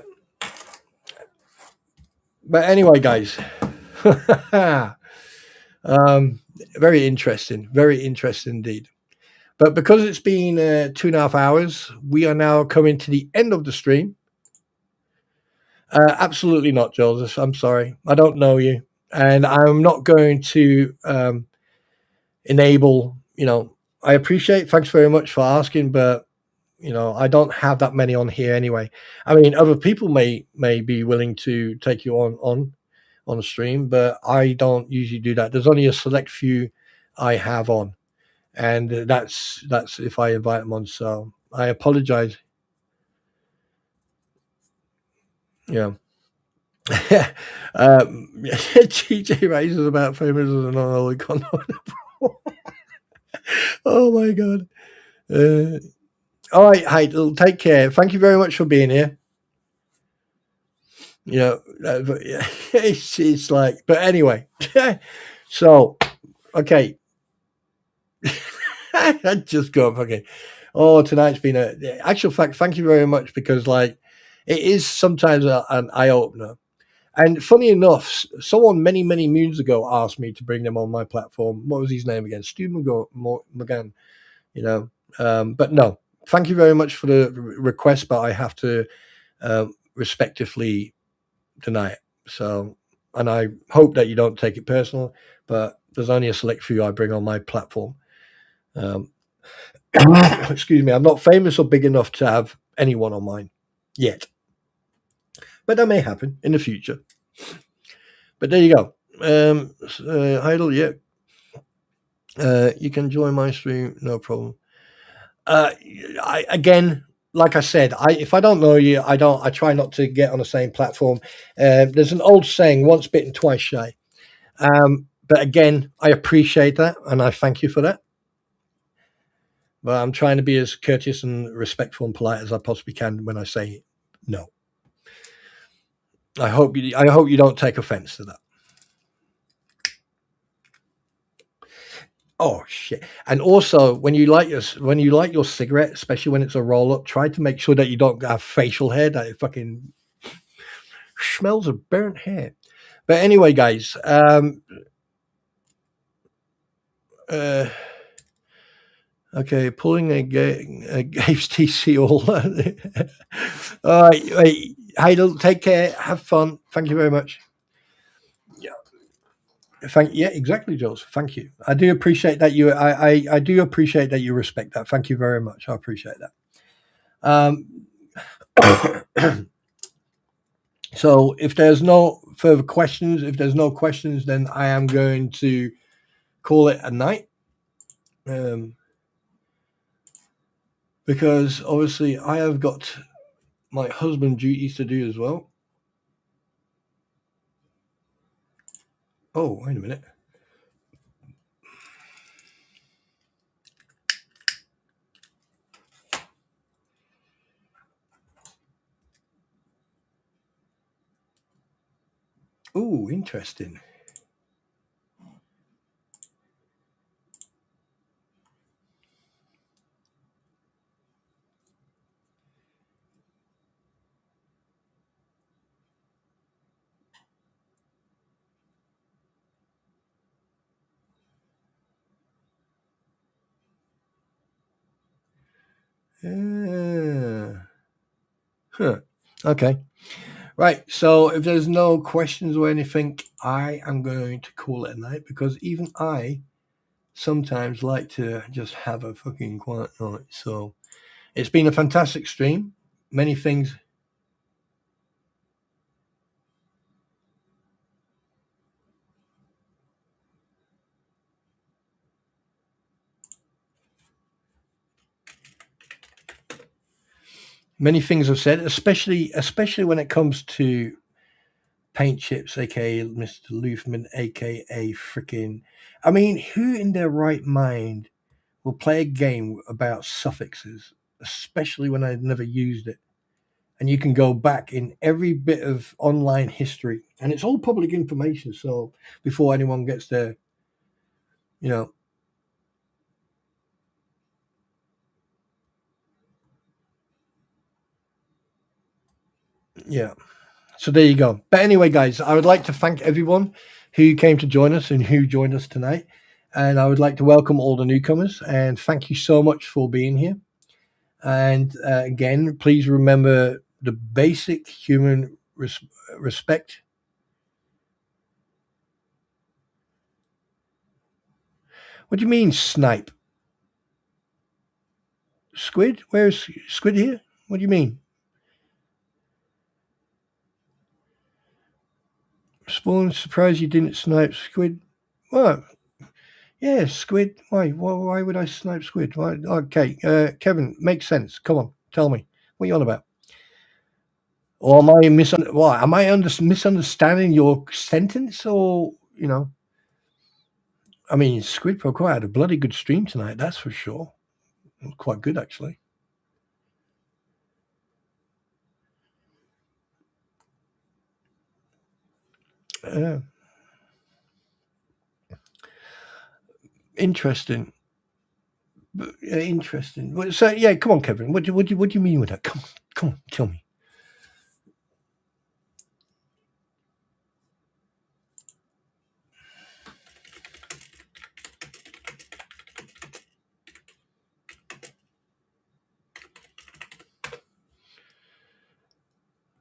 But anyway, guys, very interesting indeed. But because it's been 2.5 hours, we are now coming to the end of the stream. Absolutely not, Joseph. I'm sorry. I don't know you. And I'm not going to enable, I appreciate, thanks very much for asking, but, I don't have that many on here anyway. I mean, other people may be willing to take you on the stream, but I don't usually do that. There's only a select few I have on. And that's if I invite them on. So I apologize. Yeah. GJ raises about famous as an unholy condom. Oh my god. All right, hey, take care. Thank you very much for being here. It's like, but anyway. So, okay. I just got fucking. Oh, tonight's been actual fact. Thank you very much, because like it is sometimes an eye opener. And funny enough, someone many moons ago asked me to bring them on my platform. What was his name again? Stu McGann. But no. Thank you very much for the request, but I have to respectively deny it. So, and I hope that you don't take it personal. But there's only a select few I bring on my platform. Excuse me, I'm not famous or big enough to have anyone on mine yet, but that may happen in the future. But there you go. Heidel, yeah, you can join my stream, no problem. Again, like I said, if I don't know you, I try not to get on the same platform. There's an old saying, once bitten, twice shy. But again, I appreciate that, and I thank you for that. But I'm trying to be as courteous and respectful and polite as I possibly can when I say no. I hope you don't take offense to that. Oh shit! And also, when you light your cigarette, especially when it's a roll up, try to make sure that you don't have facial hair that it fucking smells of burnt hair. But anyway, guys, okay, pulling a Gabe's TC all. All right, Heidel, take care, have fun. Thank you very much. Yeah. Yeah, exactly, Joseph. Thank you. I do appreciate that you. I do appreciate that you respect that. Thank you very much. I appreciate that. So if there's no further questions, then I am going to call it a night. Because obviously I have got my husband duties to do as well. Oh, wait a minute. Oh, interesting. Okay. Right. So if there's no questions or anything, I am going to call it a night because even I sometimes like to just have a fucking quiet night. So it's been a fantastic stream. Many things. Many things I've said, especially when it comes to Paint Chips, aka Mr. Luthman, aka freaking. I mean, who in their right mind will play a game about suffixes, especially when I've never used it? And you can go back in every bit of online history, and it's all public information. So before anyone gets there, you know. Yeah. So there you go. But anyway, guys, I would like to thank everyone who came to join us and who joined us tonight. And I would like to welcome all the newcomers and thank you so much for being here. And again, please remember the basic human respect. What do you mean, snipe? Squid? Where's Squid here? What do you mean? Spawn, surprised you didn't snipe Squid. What? Yeah, Squid. Why would I snipe Squid? Why? Okay, Kevin, makes sense. Come on, tell me. What are you on about? Or am I misunderstanding your sentence? Or I mean, Squid Pro had a bloody good stream tonight. That's for sure. Quite good, actually. Interesting. Interesting. So yeah, come on, Kevin. What do you mean with that? Come on, tell me.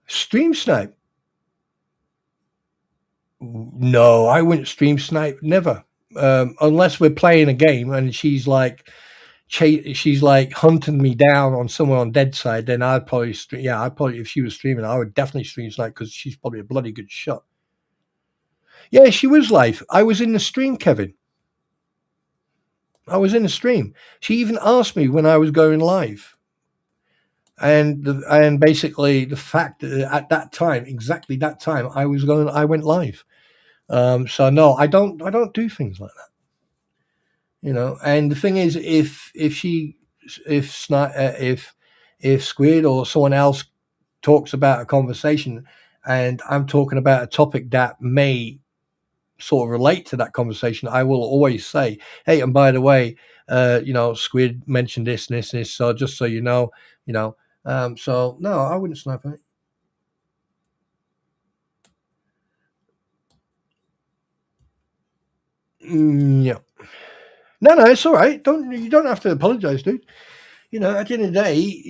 Stream snipe? No, I wouldn't stream snipe. Never, unless we're playing a game and she's like hunting me down on somewhere on dead side. Then I'd probably stream. Yeah, I'd probably, if she was streaming, I would definitely stream snipe because she's probably a bloody good shot. Yeah, she was live. I was in the stream, Kevin. I was in the stream. She even asked me when I was going live. And basically the fact that at that time, exactly that time, I went live. So no, I don't do things like that. And the thing is, if Squid or someone else talks about a conversation, and I'm talking about a topic that may sort of relate to that conversation, I will always say, hey, and by the way, Squid mentioned this and this and this, so just so you know. So no, I wouldn't snipe it. Yeah. No, it's all right. You don't have to apologize, dude. At the end of the day,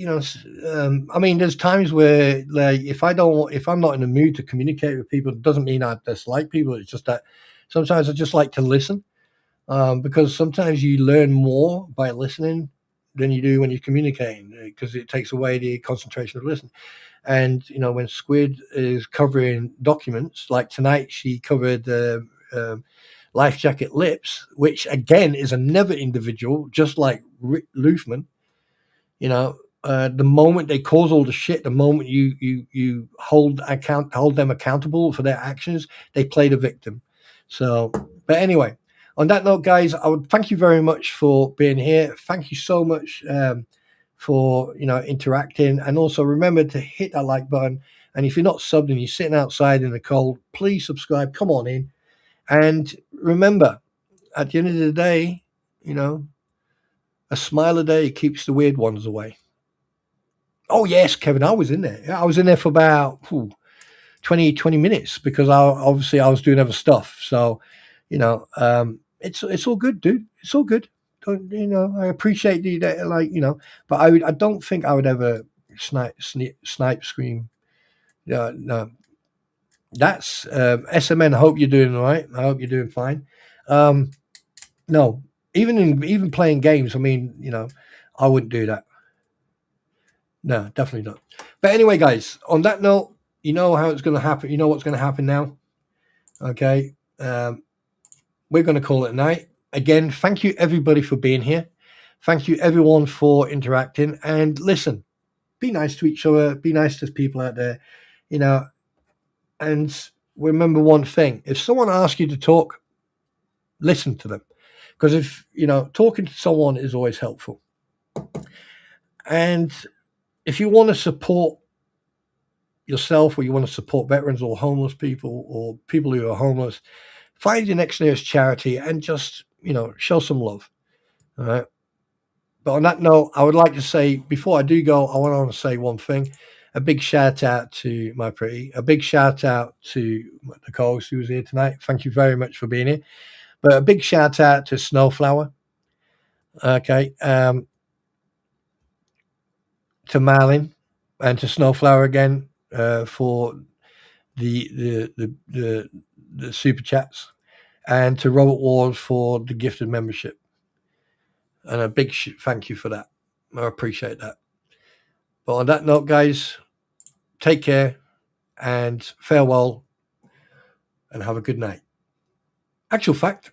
I mean, there's times where, like, if I'm not in the mood to communicate with people, it doesn't mean I dislike people. It's just that Sometimes I just like to listen, because sometimes you learn more by listening than you do when you're communicating, because it takes away the concentration of listening. And, you know, when Squid is covering documents, like tonight, she covered Life Jacket Lips, which again is another individual, just like Rick Luthman. You know, the moment they cause all the shit, the moment you hold them accountable for their actions, they play the victim. So, but anyway, on that note, guys, I would thank you very much for being here. Thank you so much for, you know, interacting, and also remember to hit that like button. And if you're not subbed and you're sitting outside in the cold, please subscribe. Come on in, and remember, at the end of the day, you know, a smile a day keeps the weird ones away. Oh yes, Kevin, I was in there. I was in there for about 20 minutes, because I was doing other stuff. So, you know, it's all good, dude. It's all good. You know, I appreciate the, like, you know, but I don't think I would ever snipe scream. Yeah, no. That's SMN. I hope you're doing all right. I hope you're doing fine. No, even playing games, I mean, you know, I wouldn't do that. No, definitely not. But anyway, guys, on that note, you know how it's going to happen. You know what's going to happen now. Okay. We're going to call it a night. Again, thank you everybody for being here. Thank you everyone for interacting. And listen, be nice to each other. Be nice to people out there, you know. And remember one thing: if someone asks you to talk, listen to them, because if you know, talking to someone is always helpful. And if you want to support yourself, or you want to support veterans or homeless people or people who are homeless, find your next nearest charity and just, you know, show some love. All right. But on that note, I would like to say, before I do go, I want to say one thing. A big shout out to My Pretty. A big shout out to Nicole, who was here tonight. Thank you very much for being here. But a big shout out to Snowflower. Okay. To Marlin and to Snowflower again for the super chats, and to Robert Ward for the gifted membership. And a big thank you for that. I appreciate that. But on that note, guys, take care and farewell, and have a good night. Actual fact,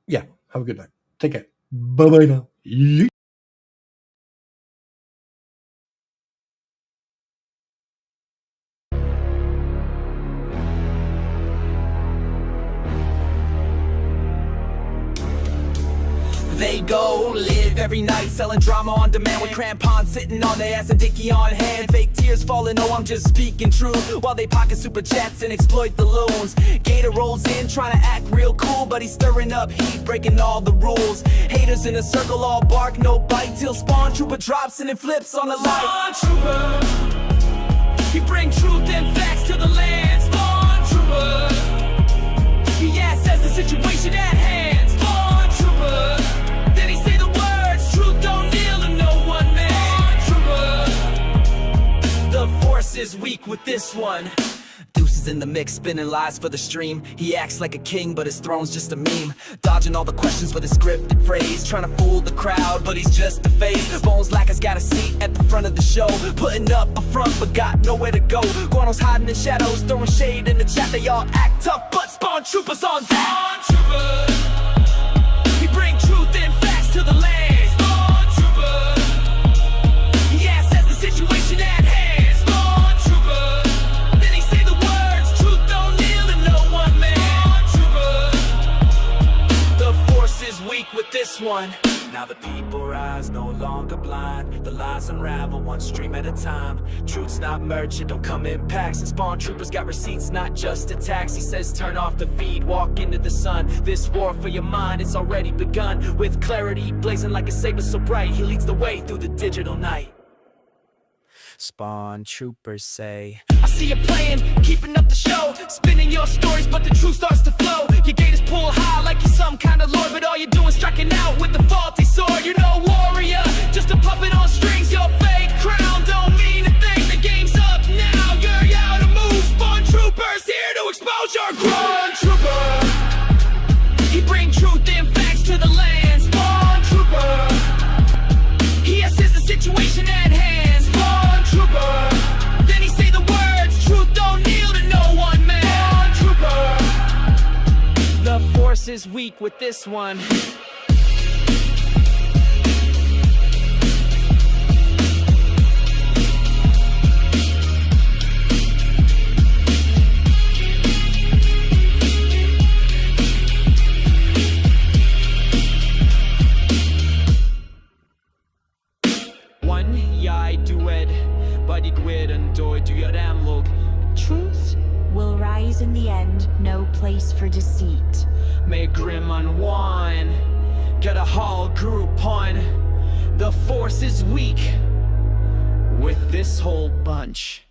yeah, have a good night. Take care. Bye-bye now. Yeet.
They go live every night selling drama on demand, with crampons sitting on their ass and dicky on hand. Fake tears falling, oh I'm just speaking truth, while they pocket super chats and exploit the loons. Gator rolls in trying to act real cool, but he's stirring up heat, breaking all the rules. Haters in a circle, all bark, no bite, till SpawnTrooper drops and it flips on the light. SpawnTrooper, he bring truth and facts to the land. SpawnTrooper, he assesses the situation at hand. SpawnTrooper, is weak with this one. Deuces in the mix, spinning lies for the stream. He acts like a king, but his throne's just a meme. Dodging all the questions with a scripted phrase, trying to fool the crowd, but he's just a face. Bones like has got a seat at the front of the show, putting up a front, but got nowhere to go. Guano's hiding in shadows, throwing shade in the chat. They all act tough, but SpawnTrooper's on that. SpawnTrooper, he bring truth and facts to the land. SpawnTrooper, he assesses the situation at hand. With this one, now the people rise, no longer blind. The lies unravel one stream at a time. Truth's not merchant, don't come in packs. And SpawnTroopers got receipts, not just attacks. He says turn off the feed, walk into the sun. This war for your mind, it's already begun. With clarity blazing like a saber so bright, he leads the way through the digital night. SpawnTroopers say, I see you playing, keeping up the show, spinning your stories, but the truth starts to flow. Your gators pull high like you're some kind of lord, but all you're doing is striking out with the faulty sword. You're no warrior, just a puppet on strings. Your fake crown don't mean a thing. The game's up now, you're out of move. SpawnTroopers here to expose your grudge. SpawnTrooper, force is weak with this one.
Truth will rise in the end, no place for deceit.
May grim unwind, get a whole group on. The force is weak with this whole bunch.